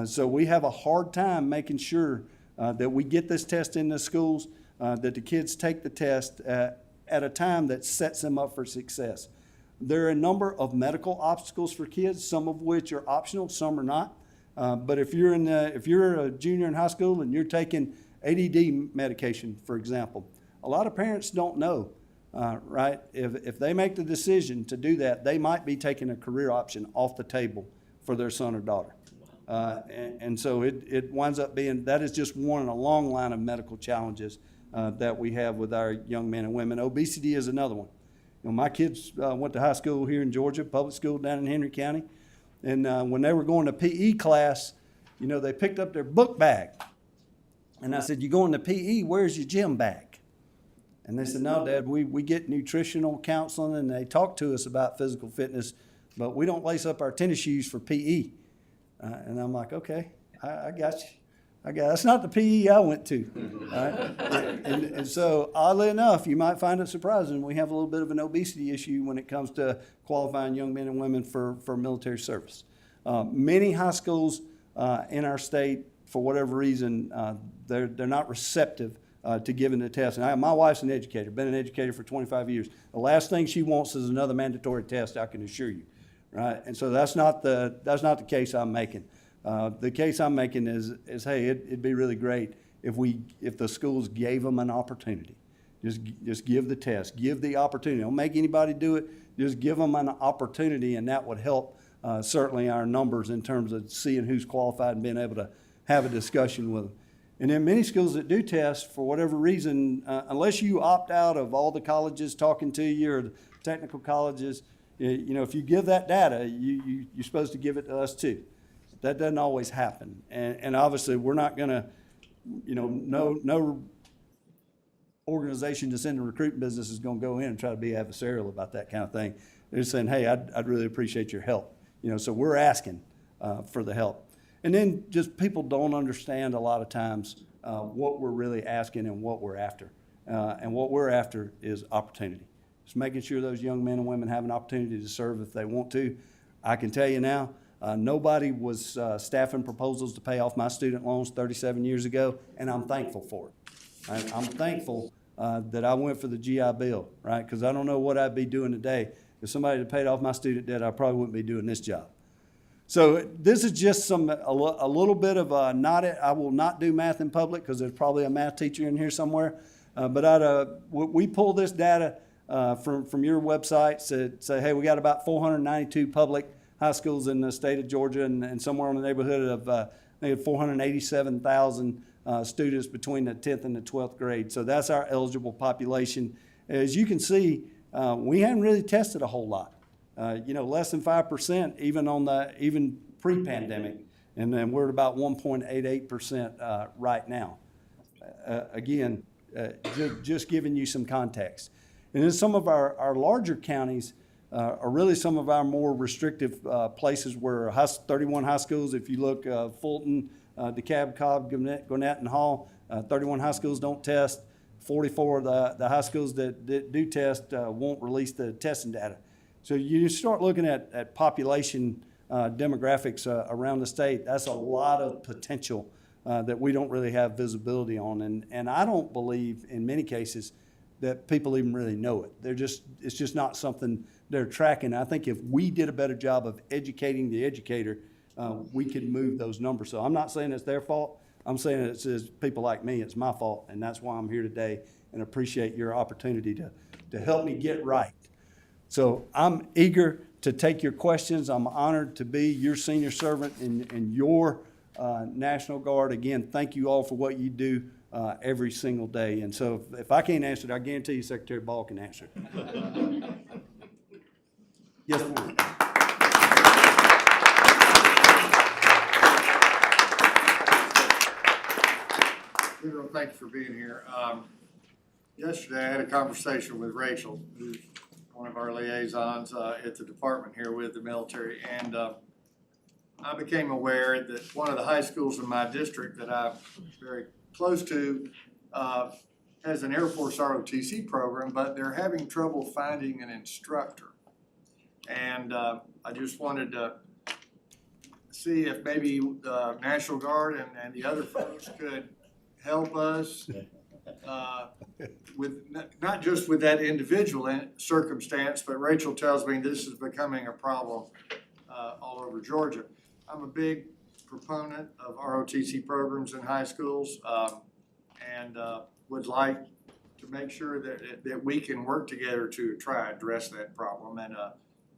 So we have a hard time making sure that we get this test in the schools, that the kids take the test at a time that sets them up for success. There are a number of medical obstacles for kids, some of which are optional, some are not. But if you're a junior in high school and you're taking ADD medication, for example, a lot of parents don't know, right? If they make the decision to do that, they might be taking a career option off the table for their son or daughter. And so it winds up being, that is just one in a long line of medical challenges that we have with our young men and women. Obesity is another one. You know, my kids went to high school here in Georgia, public school down in Henry County. And when they were going to PE class, you know, they picked up their book bag. And I said, "You going to PE, where's your gym bag?" And they said, "No, Dad, we get nutritional counseling and they talk to us about physical fitness, but we don't lace up our tennis shoes for PE. And I'm like, "Okay, I got you. That's not the PE I went to." Right? And so, oddly enough, you might find it surprising, we have a little bit of an obesity issue when it comes to qualifying young men and women for military service. Many high schools in our state, for whatever reason, they're not receptive to giving the test. And my wife's an educator, been an educator for 25 years. The last thing she wants is another mandatory test, I can assure you. Right? And so that's not the case I'm making. The case I'm making is hey, it'd be really great if the schools gave them an opportunity. Just give the test, give the opportunity. Don't make anybody do it. Just give them an opportunity, and that would help certainly our numbers in terms of seeing who's qualified and being able to have a discussion with them. And then many schools that do test, for whatever reason, unless you opt out of all the colleges talking to you or the technical colleges, you know, if you give that data, you're supposed to give it to us too. That doesn't always happen. And obviously, we're not going to, you know, no organization that's in the recruiting business is going to go in and try to be adversarial about that kind of thing. They're just saying, hey, I'd really appreciate your help. You know, so we're asking for the help. And then just people don't understand a lot of times what we're really asking and what we're after. And what we're after is opportunity. Just making sure those young men and women have an opportunity to serve if they want to. I can tell you now, nobody was staffing proposals to pay off my student loans 37 years ago, and I'm thankful for it. I'm thankful that I went for the GI Bill, right? Because I don't know what I'd be doing today. If somebody had paid off my student debt, I probably wouldn't be doing this job. So this is just a little bit of I will not do math in public because there's probably a math teacher in here somewhere. But we pull this data from your website, say, hey, we got about 492 public high schools in the state of Georgia, and somewhere in the neighborhood of 487,000 students between the 10th and the 12th grade. So that's our eligible population. As you can see, we haven't really tested a whole lot. You know, less than 5% even pre-pandemic, and then we're at about 1.88% right now. Again, just giving you some context. And then some of our larger counties are really some of our more restrictive places where 31 high schools, if you look, Fulton, DeKalb, Cobb, Gwinnett, and Hall, 31 high schools don't test. 44 of the high schools that do test won't release the testing data. So you start looking at population demographics around the state. That's a lot of potential that we don't really have visibility on. And I don't believe in many cases that people even really know it. It's just not something they're tracking. I think if we did a better job of educating the educator, we could move those numbers. So I'm not saying it's their fault. I'm saying it's people like me, it's my fault. And that's why I'm here today and appreciate your opportunity to help me get right. So I'm eager to take your questions. I'm honored to be your senior servant in your National Guard. Again, thank you all for what you do every single day. And so if I can't answer it, I guarantee you Secretary Ball can answer it. Yes, ma'am. General, thank you for being here. Yesterday I had a conversation with Rachel, who's one of our liaisons at the department here with the military, and I became aware that one of the high schools in my district that I'm very close to has an Air Force ROTC program, but they're having trouble finding an instructor. And I just wanted to see if maybe the National Guard and the other folks could help us with not just with that individual circumstance, but Rachel tells me this is becoming a problem all over Georgia. I'm a big proponent of ROTC programs in high schools and would like to make sure that we can work together to try to address that problem. And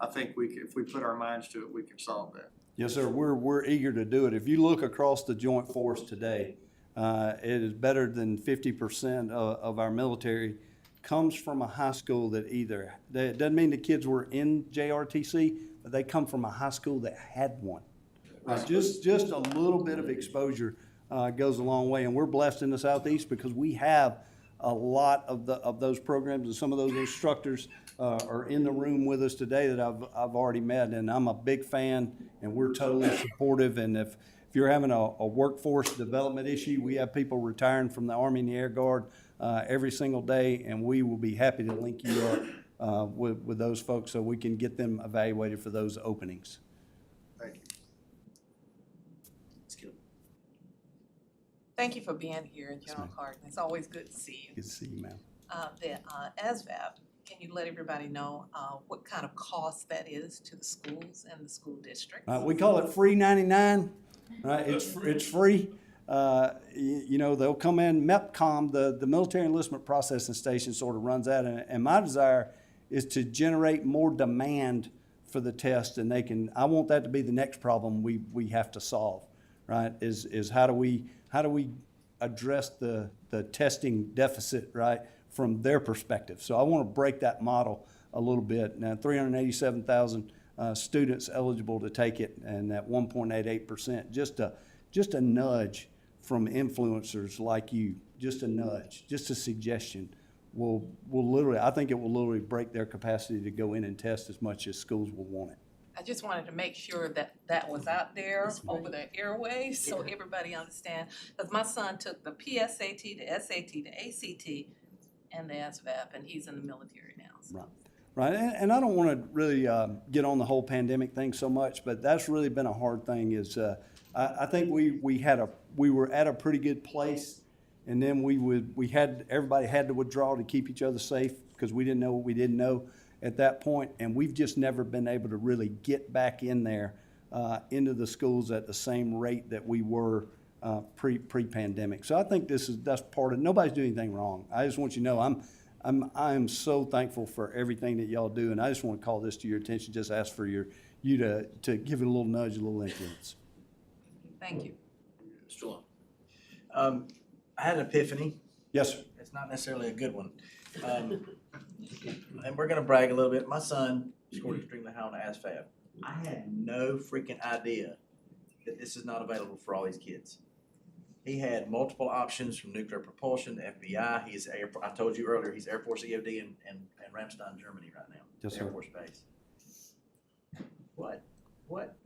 I think if we put our minds to it, we can solve that. Yes, sir. We're eager to do it. If you look across the joint force today, it is better than 50% of our military comes from a high school that it doesn't mean the kids were in JRTC, but they come from a high school that had one. Just a little bit of exposure goes a long way, and we're blessed in the Southeast because we have a lot of those programs, and some of those instructors are in the room with us today that I've already met, and I'm a big fan, and we're totally supportive. And if you're having a workforce development issue, we have people retiring from the Army and the Air Guard every single day, and we will be happy to link you up with those folks so we can get them evaluated for those openings. Thank you. Thank you for being here, General Clark. It's always good to see you. Good to see you, ma'am. The ASVAB, can you let everybody know what kind of cost that is to the schools and the school districts? We call it free 99. Right? It's free. They'll come in. MEPCOM, the Military Enlistment Processing Station, sort of runs that, and my desire is to generate more demand for the test, and I want that to be the next problem we have to solve. Right? Is how do we address the testing deficit, right, from their perspective? So I want to break that model a little bit. Now, 387,000 students eligible to take it, and that 1.88%, just a nudge from influencers like you, just a nudge, just a suggestion will literally, I think it will literally break their capacity to go in and test as much as schools will want it. I just wanted to make sure that was out there over the airwaves so everybody understands. Because my son took the PSAT, the SAT, the ACT, and the ASVAB, and he's in the military now. So. Right, and I don't want to really get on the whole pandemic thing so much, but that's really been a hard thing. I think we were at a pretty good place, and then everybody had to withdraw to keep each other safe because we didn't know what we didn't know at that point, and we've just never been able to really get back in there into the schools at the same rate that we were pre-pandemic. So I think that's part of. Nobody's doing anything wrong. I just want you to know I am so thankful for everything that y'all do, and I just want to call this to your attention. Just ask for you to give it a little nudge, a little influence. Thank you. Mr. Long. I had an epiphany. Yes, sir. It's not necessarily a good one. And we're gonna brag a little bit. My son scored extremely high on the ASVAB. I had no freaking idea that this is not available for all these kids. He had multiple options from nuclear propulsion to FBI. I told you earlier, he's Air Force EOD in Ramstein, Germany right now. Yes, sir. Air Force Base. What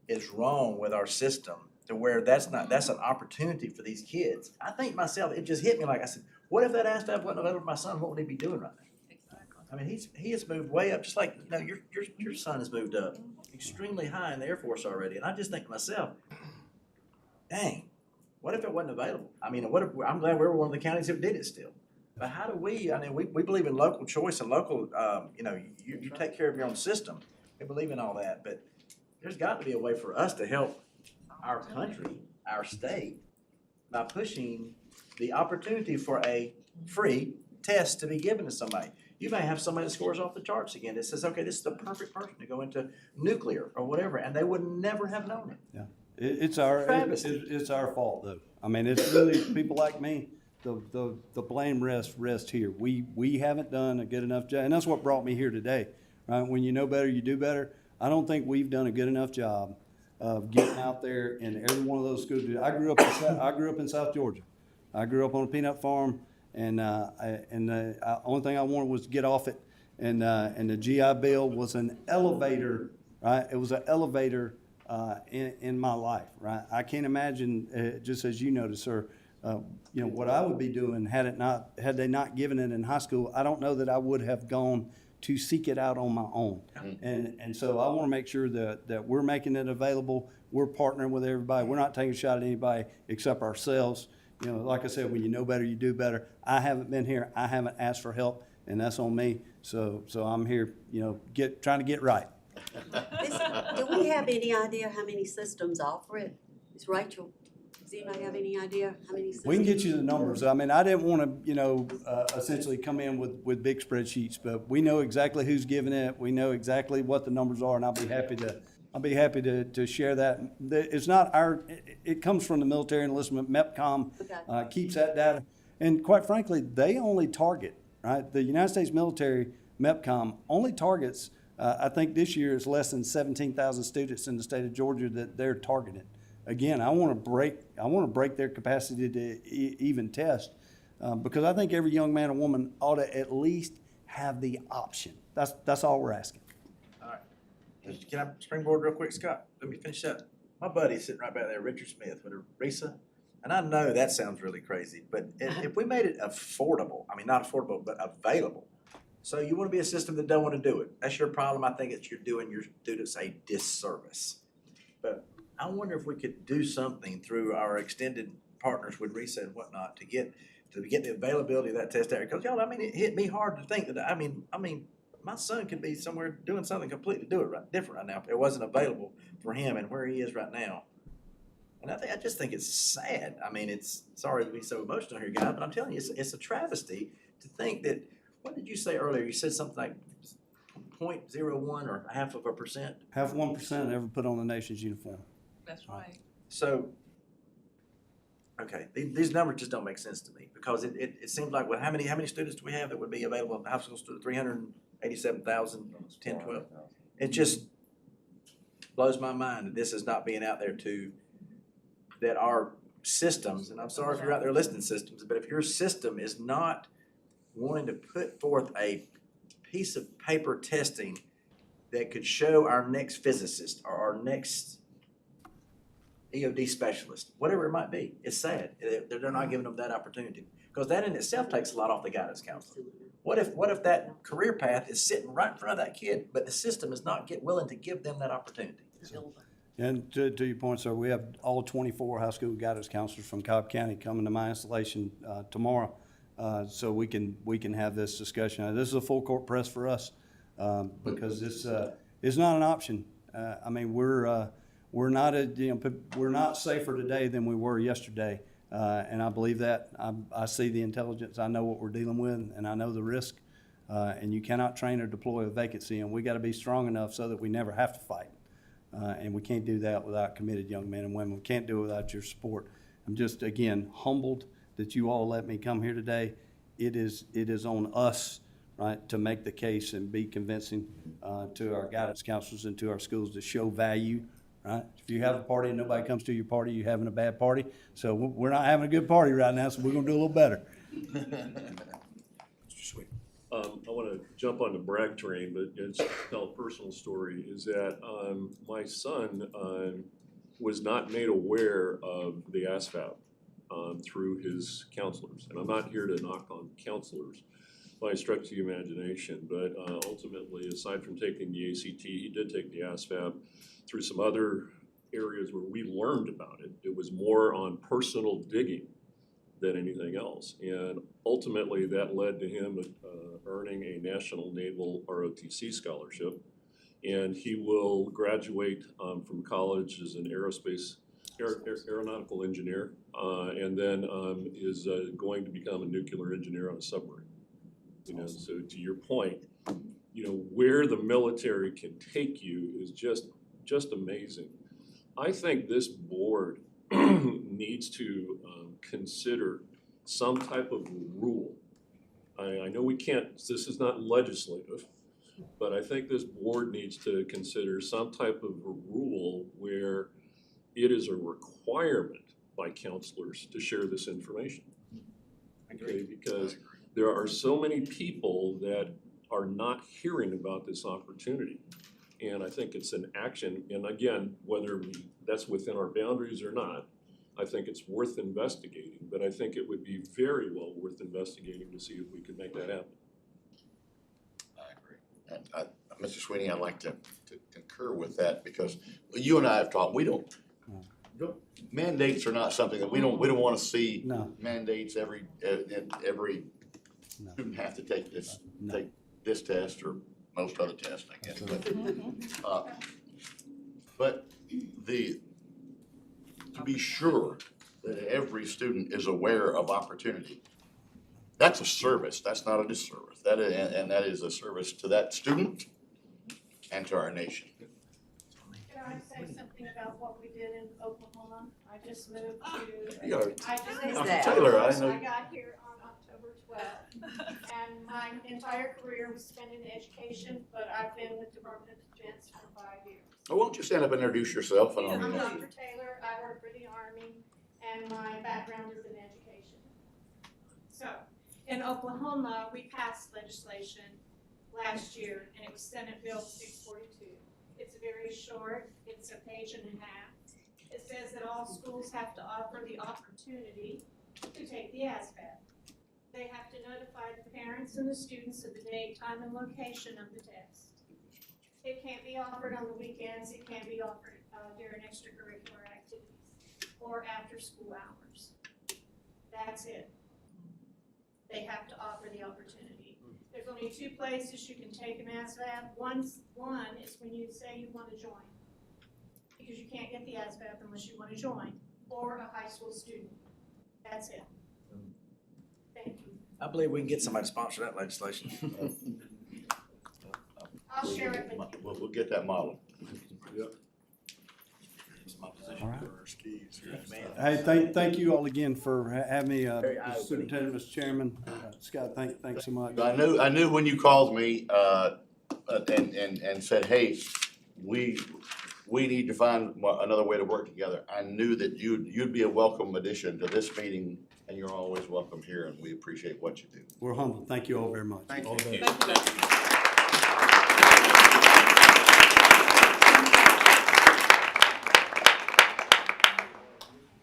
is wrong with our system to where that's an opportunity for these kids? I think myself, it just hit me like I said, what if that ASVAB wasn't available for my son? What would he be doing right now? Exactly. I mean, he has moved way up, just like your son has moved up extremely high in the Air Force already. And I just think to myself, dang, what if it wasn't available? I mean, I'm glad we were one of the counties that did it still. But how do we believe in local choice and local, you take care of your own system. We believe in all that, but there's got to be a way for us to help our country, our state, by pushing the opportunity for a free test to be given to somebody. You may have somebody that scores off the charts again that says, okay, this is the perfect person to go into nuclear or whatever, and they would never have known it. Yeah, it's our fault though. I mean, it's really people like me. The blame rests here. We haven't done a good enough job, and that's what brought me here today. Right? When you know better, you do better. I don't think we've done a good enough job of getting out there in every one of those schools. I grew up in South Georgia. I grew up on a peanut farm, and the only thing I wanted was to get off it. And the GI Bill was an elevator, right? It was an elevator in my life, right? I can't imagine, just as you noticed, sir, what I would be doing had they not given it in high school. I don't know that I would have gone to seek it out on my own. And so I want to make sure that we're making it available. We're partnering with everybody. We're not taking a shot at anybody except ourselves. Like I said, when you know better, you do better. I haven't been here. I haven't asked for help, and that's on me. So I'm here, trying to get right. Do we have any idea how many systems offer it? Is Rachel? Does anybody have any idea how many? We can get you the numbers. I mean, I didn't want to, essentially come in with big spreadsheets, but we know exactly who's giving it. We know exactly what the numbers are, and I'll be happy to share that. It's not it comes from the military enlistment. MEPCOM keeps that data. And quite frankly, they only target, right? The United States military, MEPCOM, only targets, I think this year is less than 17,000 students in the state of Georgia that they're targeting. Again, I want to break their capacity to even test, because I think every young man or woman ought to at least have the option. That's all we're asking. All right. Can I springboard real quick, Scott? Let me finish up. My buddy's sitting right back there, Richard Smith, with Risa. And I know that sounds really crazy, but if we made it affordable, I mean, not affordable, but available. So you want to be a system that don't want to do it. That's your problem. I think it's you're doing your students a disservice. But I wonder if we could do something through our extended partners with Risa and whatnot to get the availability of that test area. Because y'all, I mean, it hit me hard to think that I mean, my son could be somewhere doing something completely different right now if it wasn't available for him and where he is right now. And I just think it's sad. I mean, it's sorry to be so emotional here, guys, but I'm telling you, it's a travesty to think that. What did you say earlier? You said something like 0.01 or 0.5%. Have 1% ever put on the nation's uniform. That's right. So, okay, these numbers just don't make sense to me because it seems like, well, how many students do we have that would be available at the high school student? 387,000, 10, 12. It just blows my mind that this is not being out there that our systems, and I'm sorry if you're out there listening systems, but if your system is not wanting to put forth a piece of paper testing that could show our next physicist or our next EOD specialist, whatever it might be, it's sad. They're not giving them that opportunity because that in itself takes a lot off the guidance counselor. What if that career path is sitting right in front of that kid, but the system is not willing to give them that opportunity? And to your point, sir, we have all 24 high school guidance counselors from Cobb County coming to my installation tomorrow. So we can have this discussion. This is a full court press for us because this is not an option. I mean, we're not safer today than we were yesterday, and I believe that. I see the intelligence. I know what we're dealing with, and I know the risk. And you cannot train or deploy a vacancy, and we got to be strong enough so that we never have to fight. And we can't do that without committed young men and women. We can't do it without your support. I'm just again humbled that you all let me come here today. It is on us, right, to make the case and be convincing to our guidance counselors and to our schools to show value, right? If you have a party and nobody comes to your party, you're having a bad party. So we're not having a good party right now, so we're gonna do a little better. I want to jump on the brag train, but it's tell a personal story, is that my son was not made aware of the ASVAB through his counselors. And I'm not here to knock on counselors by stretch of the imagination, but ultimately, aside from taking the ACT, he did take the ASVAB through some other areas where we learned about it. It was more on personal digging than anything else. And ultimately, that led to him earning a National Naval ROTC scholarship. And he will graduate from college as an aeronautical engineer, and then is going to become a nuclear engineer on a submarine. You know, so to your point, you know, where the military can take you is just amazing. I think this board needs to consider some type of rule. I know we can't, this is not legislative, but I think this board needs to consider some type of a rule where it is a requirement by counselors to share this information. Okay, because there are so many people that are not hearing about this opportunity. And I think it's an action, and again, whether that's within our boundaries or not, I think it's worth investigating, but I think it would be very well worth investigating to see if we could make that happen. I agree. And Mr. Sweeney, I'd like to concur with that because you and I have talked, mandates are not something that we don't want to see. No. Mandates every student have to take this test or most other tests, I guess. But to be sure that every student is aware of opportunity. That's a service, that's not a disservice. That is, and that is a service to that student and to our nation. Can I say something about what we did in Oklahoma? I just moved to. Yeah. Dr. Taylor, I know. I got here on October 12th, and my entire career was spent in education, but I've been with Department of Defense for 5 years. Oh, won't you stand up and introduce yourself? And I'm I'll- Dr. Taylor, I work for the Army, and my background is in education. So, in Oklahoma, we passed legislation last year, and it was Senate Bill 642. It's very short, it's a page and a half. It says that all schools have to offer the opportunity to take the ASVAB. They have to notify the parents and the students of the date, time, and location of the test. It can't be offered on the weekends, it can't be offered during extracurricular activities or after school hours. That's it. They have to offer the opportunity. There's only 2 places you can take an ASVAB. One is when you say you want to join, because you can't get the ASVAB unless you want to join, or a high school student. That's it. Thank you. I believe we can get somebody to sponsor that legislation. I'll share it with you. We'll get that model. Yep. All right. Hey, thank you all again for having me, Very Mr. eye-opening. Superintendent, Mr. Chairman, Scott, thanks so much. I knew when you called me, and said, hey, we need to find another way to work together. I knew that you'd be a welcome addition to this meeting, and you're always welcome here, and we appreciate what you do. We're humbled. Thank you all very much. Thank All the you. best. Thank you.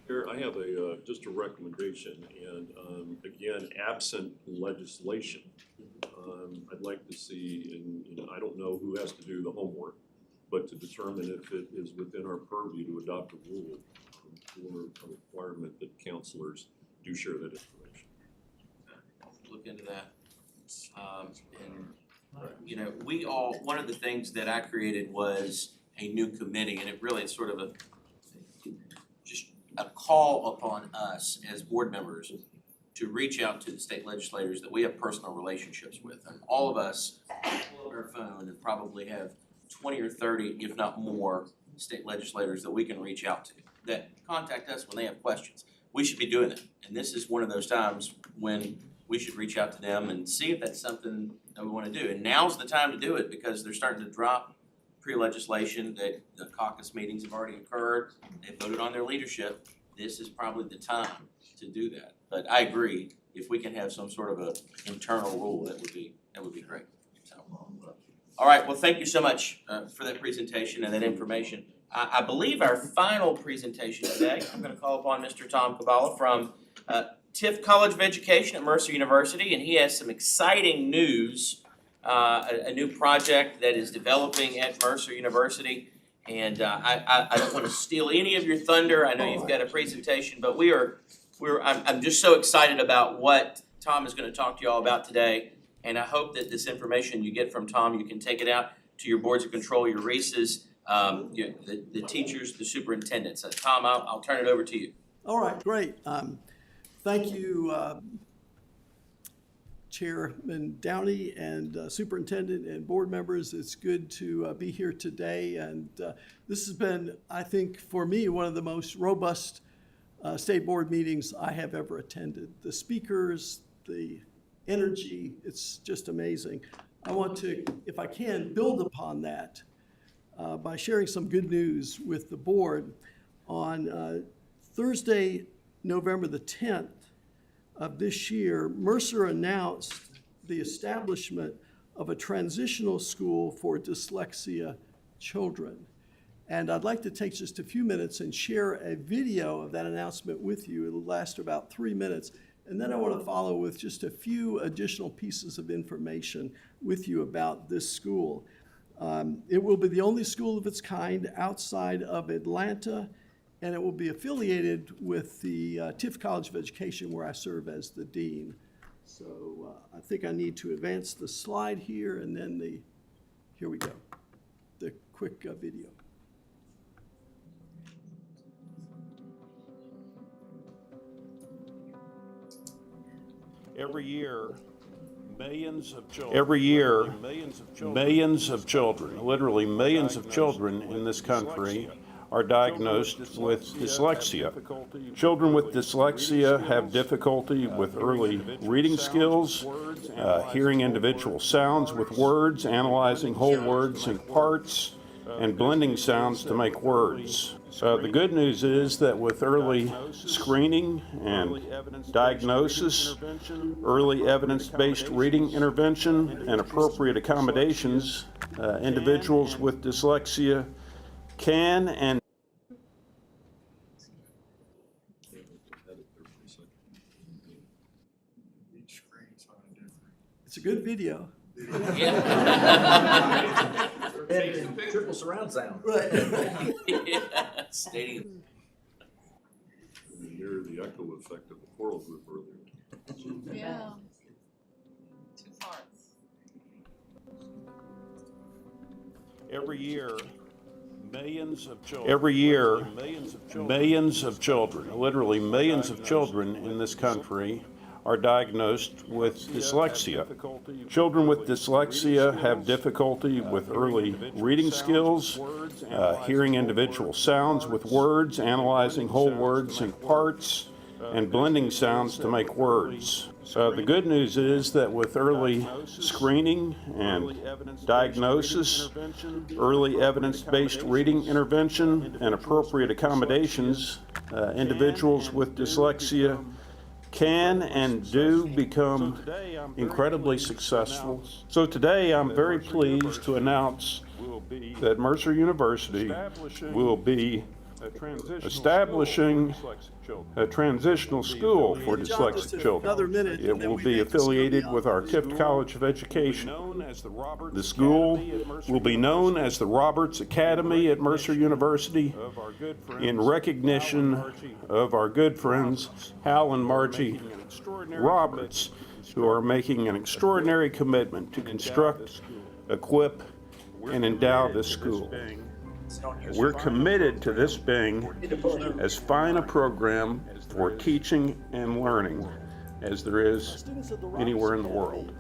Here, I have just a recommendation, and, again, absent legislation, I'd like to see, and I don't know who has to do the homework, but to determine if it is within our purview to adopt a rule for a requirement that counselors do share that information. Look into that. One of the things that I created was a new committee, and it really is sort of just a call upon us as board members to reach out to the state legislators that we have personal relationships with. And all of us pull up our phone and probably have 20 or 30, if not more, state legislators that we can reach out to that contact us when they have questions. We should be doing that. And this is one of those times when we should reach out to them and see if that's something that we want to do. And now's the time to do it because they're starting to drop pre-legislation, that the caucus meetings have already occurred. They voted on their leadership. This is probably the time to do that. But I agree, if we can have some sort of a internal rule, that would be great. So, all right, well, thank you so much for that presentation and that information. I believe our final presentation today, I'm gonna call upon Mr. Tom Kabala from Tift College of Education at Mercer University, and he has some exciting news, a new project that is developing at Mercer University. And I don't want to steal any of your thunder. I know you've got a presentation, but I'm just so excited about what Tom is going to talk to you all about today. And I hope that this information you get from Tom, you can take it out to your boards of control, your REISs, the teachers, the superintendents. Tom, I'll turn it over to you. All right, great. Thank you, Chairman Downey and Superintendent and board members. It's good to be here today. And this has been, I think, for me, one of the most robust state board meetings I have ever attended. The speakers, the energy, it's just amazing. I want to, if I can, build upon that by sharing some good news with the board. On Thursday, November the 10th of this year, Mercer announced the establishment of a transitional school for dyslexia children. And I'd like to take just a few minutes and share a video of that announcement with you. It'll last about 3 minutes. And then I want to follow with just a few additional pieces of information with you about this school. It will be the only school of its kind outside of Atlanta, and it will be affiliated with the Tift College of Education, where I serve as the dean. So I think I need to advance the slide here, and then here we go, the quick video. Every year, millions of children, literally millions of children in this country are diagnosed with dyslexia. Children with dyslexia have difficulty with early reading skills, hearing individual sounds with words, analyzing whole words and parts, and blending sounds to make words. The good news is that with early screening and diagnosis, early evidence-based reading intervention, and appropriate accommodations, individuals with dyslexia can and It's a good video. Triple surround sound. Right. Stadium. Near the echo effect of the choral group earlier. Yeah. Two parts. every year, millions of children, literally millions of children in this country are diagnosed with dyslexia. Children with dyslexia have difficulty with early reading skills, hearing individual sounds with words, analyzing whole words and parts, and blending sounds to make words. The good news is that with early screening and diagnosis, early evidence-based reading intervention, and appropriate accommodations, individuals with dyslexia can and do become incredibly successful. So today I'm very pleased to announce that Mercer University will be establishing a transitional school for dyslexic children. It will be affiliated with our Tift College of Education. The school will be known as the Roberts Academy at Mercer University in recognition of our good friends Hal and Margie Roberts, who are making an extraordinary commitment to construct, equip, and endow this school. We're committed to this being as fine a program for teaching and learning as there is anywhere in the world.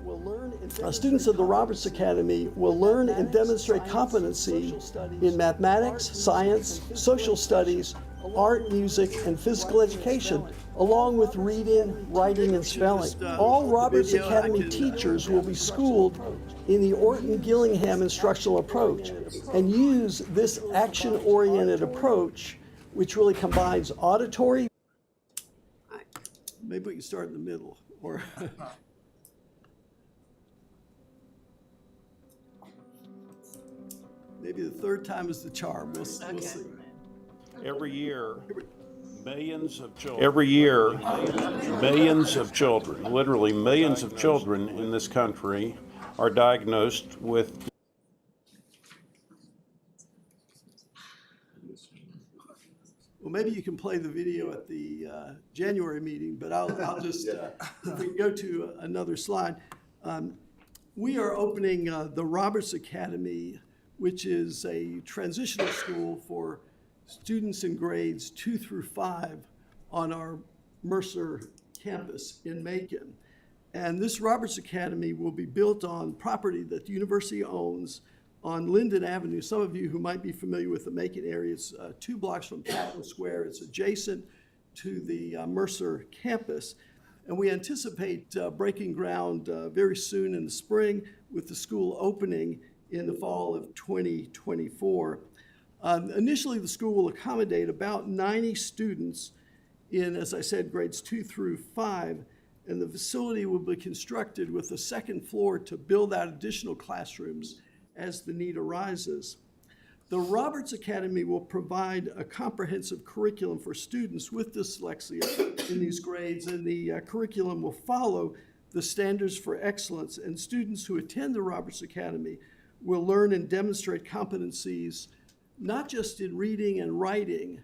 Students of the Roberts Academy will learn and demonstrate competency in mathematics, science, social studies, art, music, and physical education, along with reading, writing, and spelling. All Roberts Academy teachers will be schooled in the Orton-Gillingham instructional approach and use this action-oriented approach, which really combines auditory. Maybe we can start in the middle, or maybe the third time is the charm. We'll see. Every year, millions of children, literally millions of children in this country are diagnosed with Well, maybe you can play the video at the January meeting, but I'll just, if we can go to another slide. We are opening the Roberts Academy, which is a transitional school for students in grades 2 through 5 on our Mercer campus in Macon. And this Roberts Academy will be built on property that the university owns on Linden Avenue. Some of you who might be familiar with the Macon area, it's 2 blocks from Capitol Square. It's adjacent to the Mercer campus. And we anticipate breaking ground very soon in the spring, with the school opening in the fall of 2024. Initially, the school will accommodate about 90 students in, as I said, grades 2 through 5, and the facility will be constructed with a second floor to build out additional classrooms as the need arises. The Roberts Academy will provide a comprehensive curriculum for students with dyslexia in these grades, and the curriculum will follow the standards for excellence, and students who attend the Roberts Academy will learn and demonstrate competencies not just in reading and writing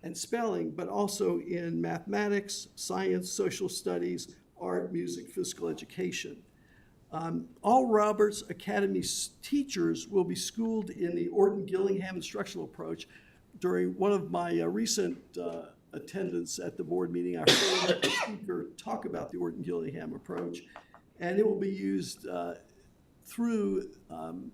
and spelling, but also in mathematics, science, social studies, art, music, physical education. All Roberts Academy teachers will be schooled in the Orton-Gillingham instructional approach. During one of my recent attendance at the board meeting, I heard the speaker talk about the Orton-Gillingham approach, and it will be used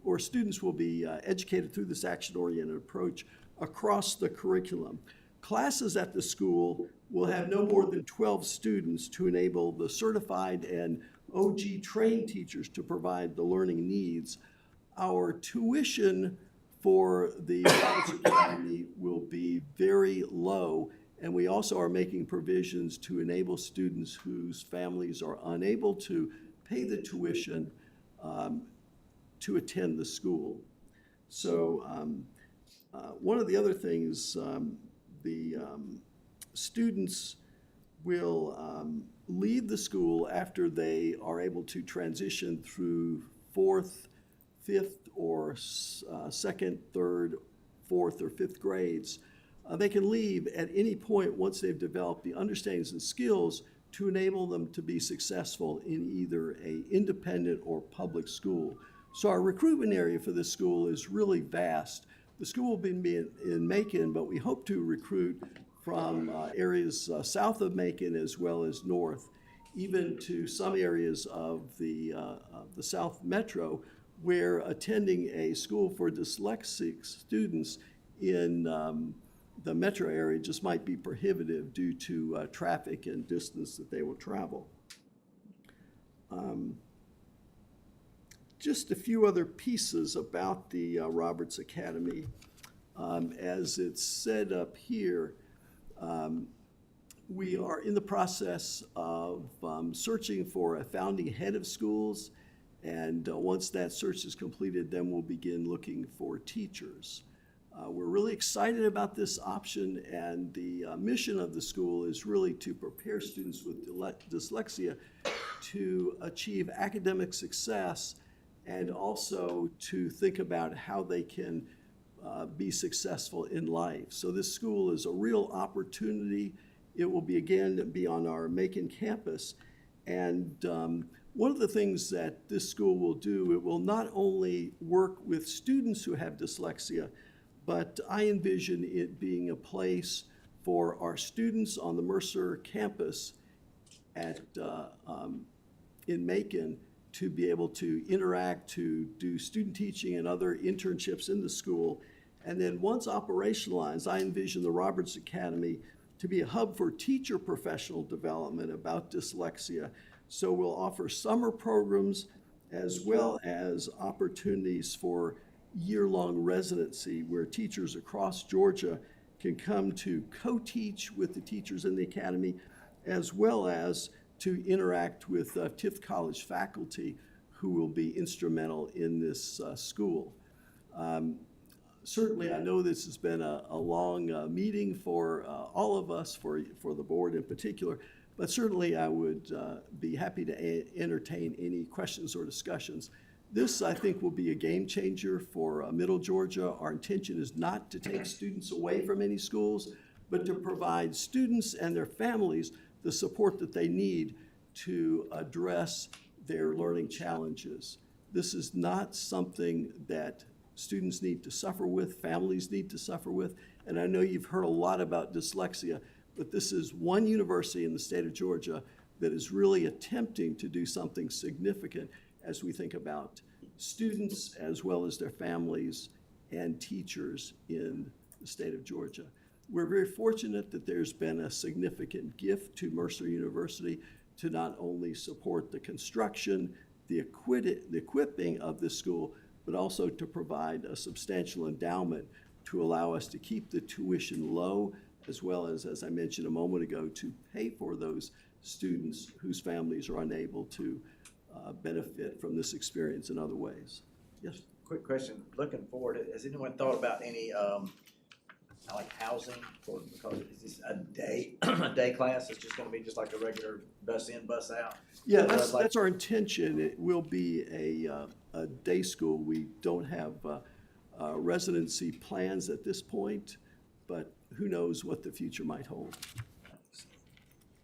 or students will be educated through this action-oriented approach across the curriculum. Classes at the school will have no more than 12 students to enable the certified and OG trained teachers to provide the learning needs. Our tuition for the Roberts Academy will be very low, and we also are making provisions to enable students whose families are unable to pay the tuition to attend the school. So one of the other things, the students will leave the school after they are able to transition through 4th, 5th, or 2nd, 3rd, 4th, or 5th grades. They can leave at any point once they've developed the understandings and skills to enable them to be successful in either an independent or public school. So our recruitment area for this school is really vast. The school will be in Macon, but we hope to recruit from areas south of Macon as well as north, even to some areas of the South Metro, where attending a school for dyslexic students in the metro area just might be prohibitive due to traffic and distance that they will travel. Just a few other pieces about the Roberts Academy. As it's said up here, we are in the process of searching for a founding head of schools, and once that search is completed, then we'll begin looking for teachers. We're really excited about this option, and the mission of the school is really to prepare students with dyslexia to achieve academic success and also to think about how they can be successful in life. So this school is a real opportunity. It will be on our Macon campus. And one of the things that this school will do, it will not only work with students who have dyslexia, but I envision it being a place for our students on the Mercer campus in Macon to be able to interact, to do student teaching and other internships in the school. And then once operationalized, I envision the Roberts Academy to be a hub for teacher professional development about dyslexia. So we'll offer summer programs as well as opportunities for year-long residency where teachers across Georgia can come to co-teach with the teachers in the academy, as well as to interact with Tift College faculty who will be instrumental in this school. Certainly, I know this has been a long meeting for all of us, for the board in particular, but certainly I would be happy to entertain any questions or discussions. This, I think, will be a game changer for Middle Georgia. Our intention is not to take students away from any schools, but to provide students and their families the support that they need to address their learning challenges. This is not something that students need to suffer with, families need to suffer with, and I know you've heard a lot about dyslexia, but this is one university in the state of Georgia that is really attempting to do something significant as we think about students as well as their families and teachers in the state of Georgia. We're very fortunate that there's been a significant gift to Mercer University to not only support the construction, the equipping of this school, but also to provide a substantial endowment to allow us to keep the tuition low, as well as I mentioned a moment ago, to pay for those students whose families are unable to benefit from this experience in other ways. Yes? Quick question, looking forward, has anyone thought about any like housing for, because is this a day class? It's just gonna be just like a regular bus in, bus out? Yeah, that's our intention. It will be a day school. We don't have residency plans at this point, but who knows what the future might hold.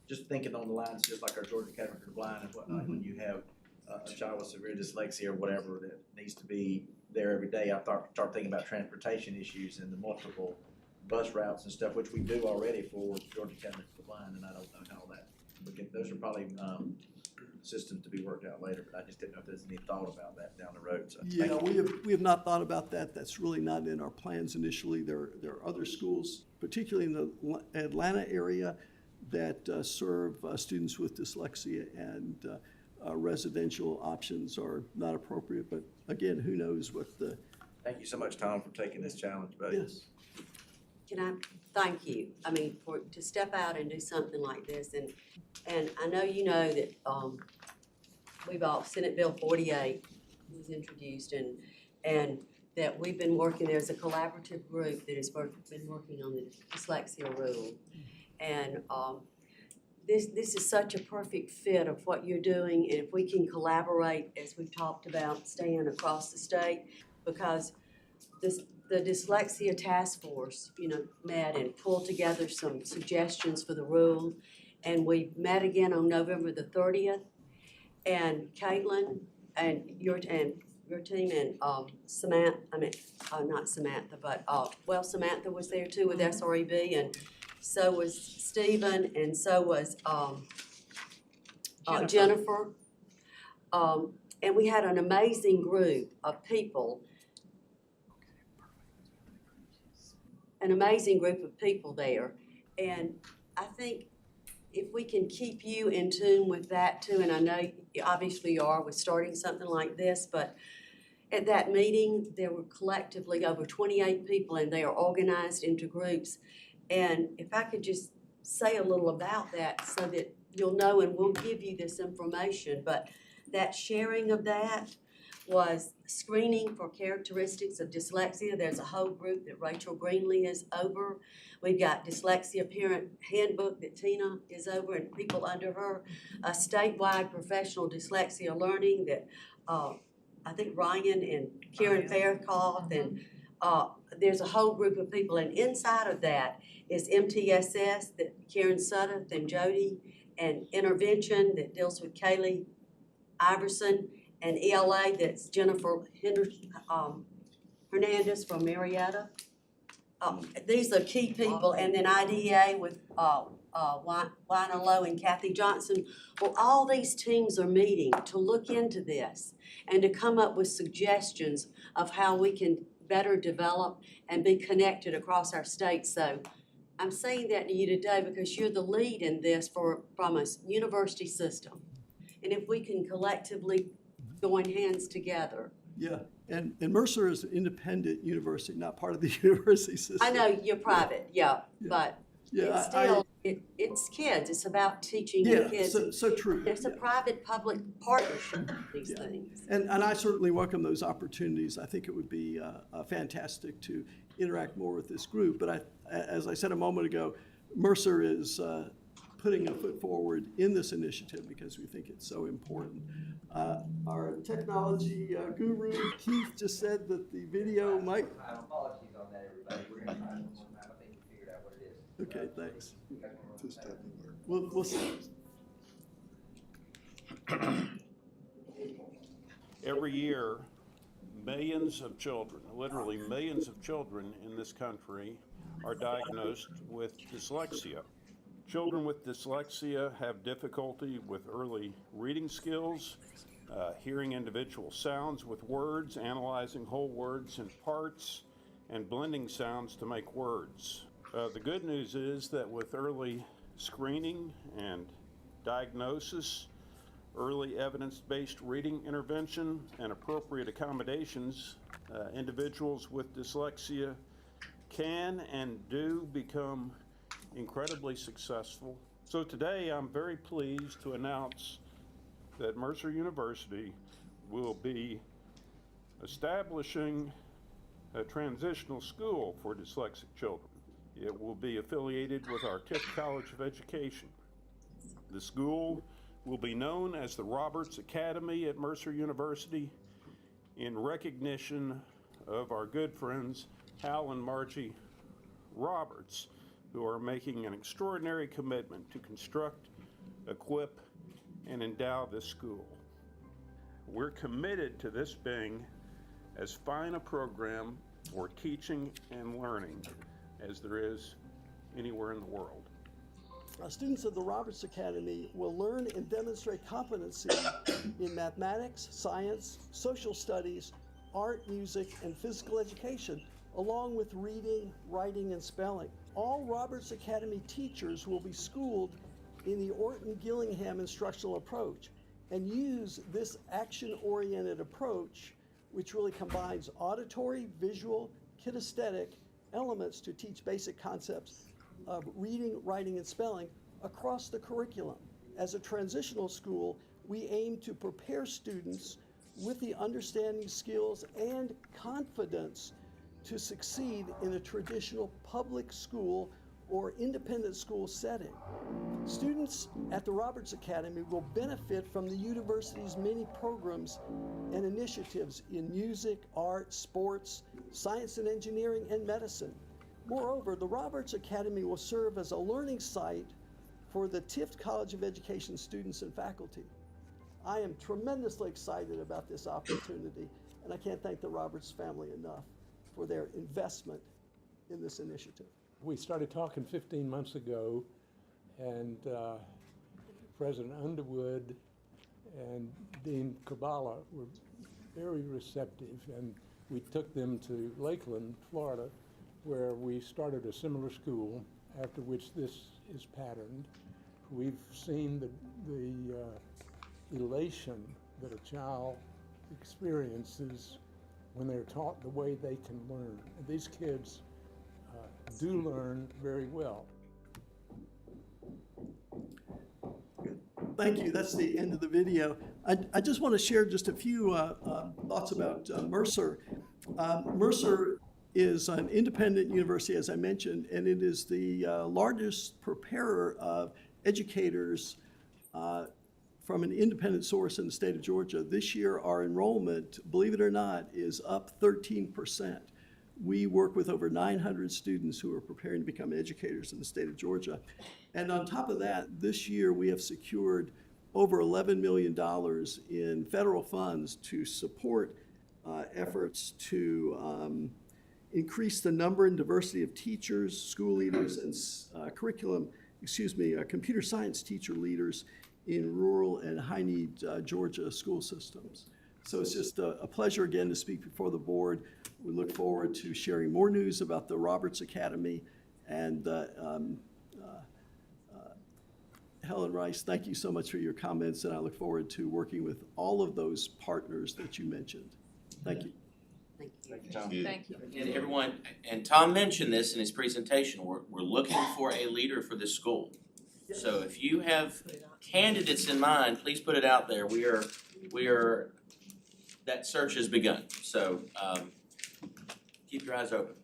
Just thinking on the lines, just like our Georgia Academy for the Blind and whatnot, when you have a child with severe dyslexia or whatever that needs to be there every day, start thinking about transportation issues and the multiple bus routes and stuff, which we do already for Georgia County Blind, and I don't know how that, those are probably, systems to be worked out later, but I just didn't know if there's any thought about that down the road, so. thank Yeah, you. we have not thought about that. That's really not in our plans initially. There are other schools, particularly in the Atlanta area, that serve students with dyslexia, and residential options are not appropriate. But again, who knows what the. Thank you so much, Tom, for taking this challenge, buddy. Yes. Can I thank you? I mean, to step out and do something like this, and I know you know that, we've all, Senate Bill 48 was introduced, and that we've been working, there's a collaborative group that has been working on the dyslexia rule. And, this is such a perfect fit of what you're doing, and if we can collaborate, as we've talked about, staying across the state, because the dyslexia task force, met and pulled together some suggestions for the rule. And we met again on November the 30th. And Caitlin and your team and Samantha, not Samantha, but Samantha was there too with SREB, and so was Stephen, and so was Jennifer. And we had an amazing group of people. There. And I think if we can keep you in tune with that too, and I know obviously you are with starting something like this, but at that meeting, there were collectively over 28 people, and they are organized into groups. And if I could just say a little about that so that you'll know, and we'll give you this information, but that sharing of that was screening for characteristics of dyslexia. There's a whole group that Rachel Greenlee is over. We've got dyslexia parent handbook that Tina is over and people under her. A statewide professional dyslexia learning that I think Ryan and Karen Faircloth, and there's a whole group of people. And inside of that is MTSS, that Karen Sudduth and Jody, and intervention that deals with Kaylee Iverson, and ELA, that's Jennifer Hernandez from Marietta. These are key people, and then IDEA with Wina Lowe and Kathy Johnson. Well, all these teams are meeting to look into this and to come up with suggestions of how we can better develop and be connected across our state. So I'm saying that to you today because you're the lead in this from a university system. And if we can collectively join hands together. Yeah, and Mercer is an independent university, not part of the university system. I know you're private, but Yeah, it's still, it's kids. It's about teaching the kids. so true. There's a private-public partnership of these things. And I certainly welcome those opportunities. I think it would be fantastic to interact more with this group. But as I said a moment ago, Mercer is putting a foot forward in this initiative because we think it's so important. Our technology guru, Keith, just said that the video might. Apologies on that, everybody. We're going to try one more time. I think we figured out what it is. Okay, thanks. We'll see. Every year, millions of children, literally millions of children in this country are diagnosed with dyslexia. Children with dyslexia have difficulty with early reading skills, hearing individual sounds with words, analyzing whole words and parts, and blending sounds to make words. The good news is that with early screening and diagnosis, early evidence-based reading intervention, and appropriate accommodations, individuals with dyslexia can and do become incredibly successful. So today I'm very pleased to announce that Mercer University will be establishing a transitional school for dyslexic children. It will be affiliated with our Tisch College of Education. The school will be known as the Roberts Academy at Mercer University in recognition of our good friends Hal and Margie Roberts, who are making an extraordinary commitment to construct, equip, and endow this school. We're committed to this being as fine a program for teaching and learning as there is anywhere in the world. Students of the Roberts Academy will learn and demonstrate competency in mathematics, science, social studies, art, music, and physical education, along with reading, writing, and spelling. All Roberts Academy teachers will be schooled in the Orton-Gillingham instructional approach and use this action-oriented approach, which really combines auditory, visual, kinesthetic elements to teach basic concepts of reading, writing, and spelling across the curriculum. As a transitional school, we aim to prepare students with the understanding, skills, and confidence to succeed in a traditional public school or independent school setting. Students at the Roberts Academy will benefit from the university's many programs and initiatives in music, art, sports, science and engineering, and medicine. Moreover, the Roberts Academy will serve as a learning site for the Tift College of Education students and faculty. I am tremendously excited about this opportunity, and I can't thank the Roberts family enough for their investment in this initiative. We started talking 15 months ago, and President Underwood and Dean Kabbalah were very receptive, and we took them to Lakeland, Florida, where we started a similar school, after which this is patterned. We've seen the elation that a child experiences when they're taught the way they can learn. And these kids do learn very well. Thank you. That's the end of the video. I just want to share just a few thoughts about Mercer. Mercer is an independent university, as I mentioned, and it is the largest preparer of educators from an independent source in the state of Georgia. This year, our enrollment, believe it or not, is up 13%. We work with over 900 students who are preparing to become educators in the state of Georgia. And on top of that, this year we have secured over $11 million in federal funds to support efforts to increase the number and diversity of teachers, school leaders, and computer science teacher leaders in rural and high-need Georgia school systems. So it's just a pleasure again to speak before the board. We look forward to sharing more news about the Roberts Academy. And Helen Rice, thank you so much for your comments, and I look forward to working with all of those partners that you mentioned. Thank you. Thank you. And everyone, and Tom mentioned this in his presentation, we're looking for a leader for this school. So if you have candidates in mind, please put it out there. We are, that search has begun. So keep your eyes open.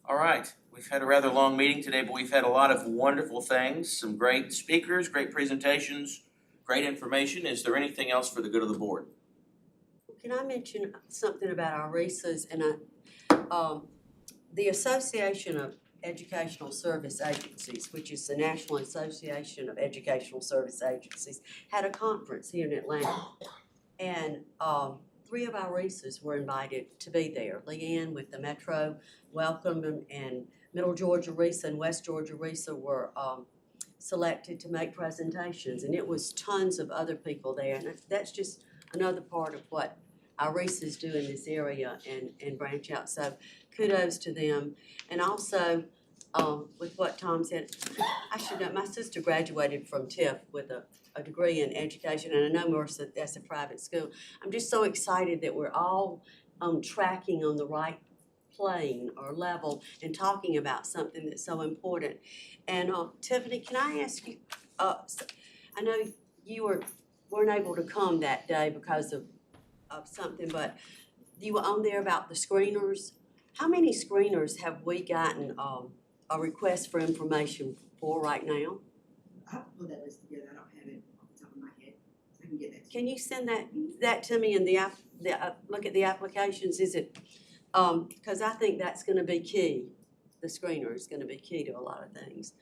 All right, we've had a rather long meeting today, but we've had a lot of wonderful things, some great speakers, great presentations, great information. Is there anything else for the good of the board? Can I mention something about our RESAs and the Association of Educational Service Agencies, which is the National Association of Educational Service Agencies, had a conference here in Atlanta. And 3 of our RESAs were invited to be there. Leanne with the Metro Welcome and Middle Georgia RESA and West Georgia RESA were selected to make presentations. And it was tons of other people there. And that's just another part of what our RESAs do in this area and branch out. So kudos to them. And also, with what Tom said, I should know, my sister graduated from TIFF with a degree in education, and I know Mercer, that's a private school. I'm just so excited that we're all tracking on the right plane or level and talking about something that's so important. And Tiffany, can I ask you, I know you weren't able to come that day because of something, but you were on there about the screeners. How many screeners have we gotten a request for information for right now? I'll pull that list together. I don't have it off the top of my head. I can get that. Can you send that to me and look at the applications? Is it, because I think that's gonna be key. The screener is gonna be key to a lot of things.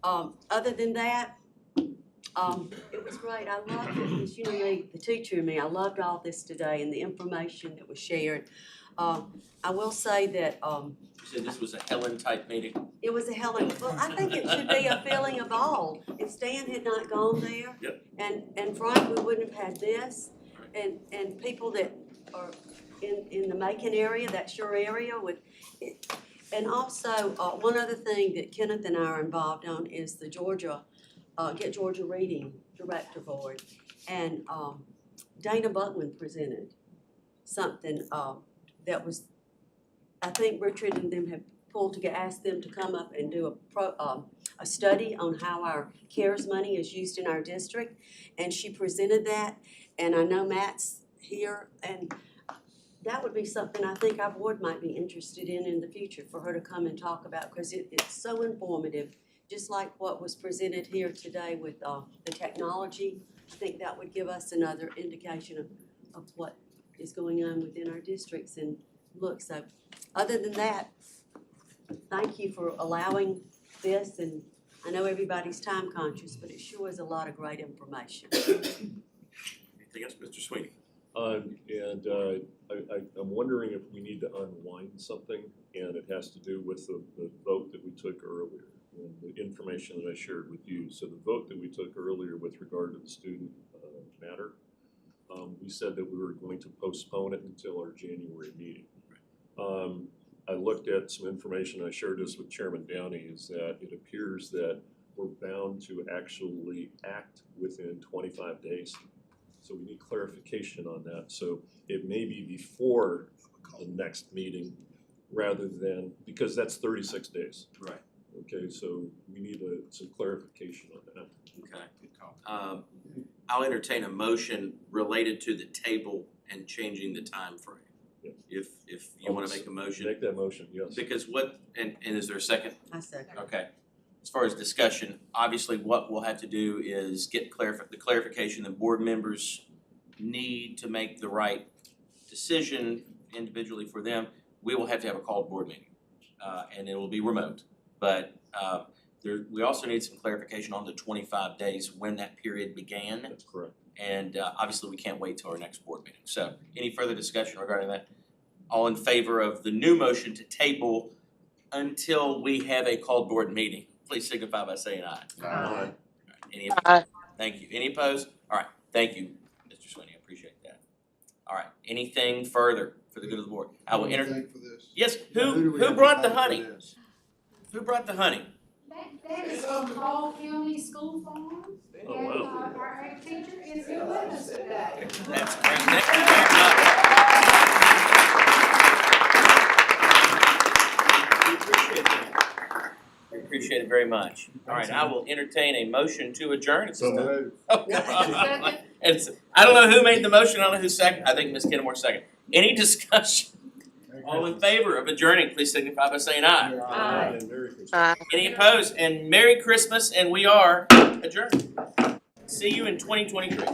Other than that, it was great. I loved it, because you know me, the teacher in me, I loved all this today and the information that was shared. I will say that You said this was a Helen type meeting? It was a hell of, well, I think it should be a feeling of awe. If Stan had not gone there, Yep. and Frank, we wouldn't have had this, and people that are in the Macon area, that's your area, and also, one other thing that Kenneth and I are involved on is the Georgia, Get Georgia Reading Director Board. And, Dana Buckman presented something, that was, I think Richard and them have pulled together, asked them to come up and do a study on how our CARES money is used in our district. And she presented that, and I know Matt's here, and that would be something I think our board might be interested in the future, for her to come and talk about, because it's so informative, just like what was presented here today with the technology. I think that would give us another indication of what is going on within our districts and look. So other than that, thank you for allowing this, and I know everybody's time conscious, but it sure is a lot of great information. Anything else, Mr. Sweeney? I'm wondering if we need to unwind something, and it has to do with the vote that we took earlier and the information that I shared with you. So the vote that we took earlier with regard to the student matter, we said that we were going to postpone it until our January meeting. I looked at some information, I shared this with Chairman Downey, is that it appears that we're bound to actually act within 25 days. So we need clarification on that. So it may be before the next meeting rather than, because that's 36 days. Right. Okay, so we need some clarification on that. Okay. Good call. I'll entertain a motion related to the table and changing the time frame. Yeah. If you want to make a motion. Make that motion, yes. Because and is there a second? I second. Okay. As far as discussion, obviously what we'll have to do is get the clarification that board members need to make the right decision individually for them. We will have to have a called board meeting, and it will be remote. But we also need some clarification on the 25 days, when that period began. That's correct. And obviously, we can't wait till our next board meeting. So any further discussion regarding that? All in favor of the new motion to table until we have a called board meeting, please signify by saying aye. Aye. Any opposed? Thank you. Any opposed? All right, thank you, Mr. Sweeney, I appreciate that. All right, anything further for the good of the board? I will enter. Yes, who brought the honey? Who brought the honey? That is from Hall County School Farm, and our ag teacher is here with us today. That's great. Thank you very much. We appreciate it very much. All right, I will entertain a motion to adjourn. At this time. I don't know who made the motion. I don't know who seconded. I think Ms. Kenmore seconded. Any discussion? All in favor of adjourning, please signify by saying aye. Aye. Any opposed? And Merry Christmas, and we are adjourned. See you in 2023.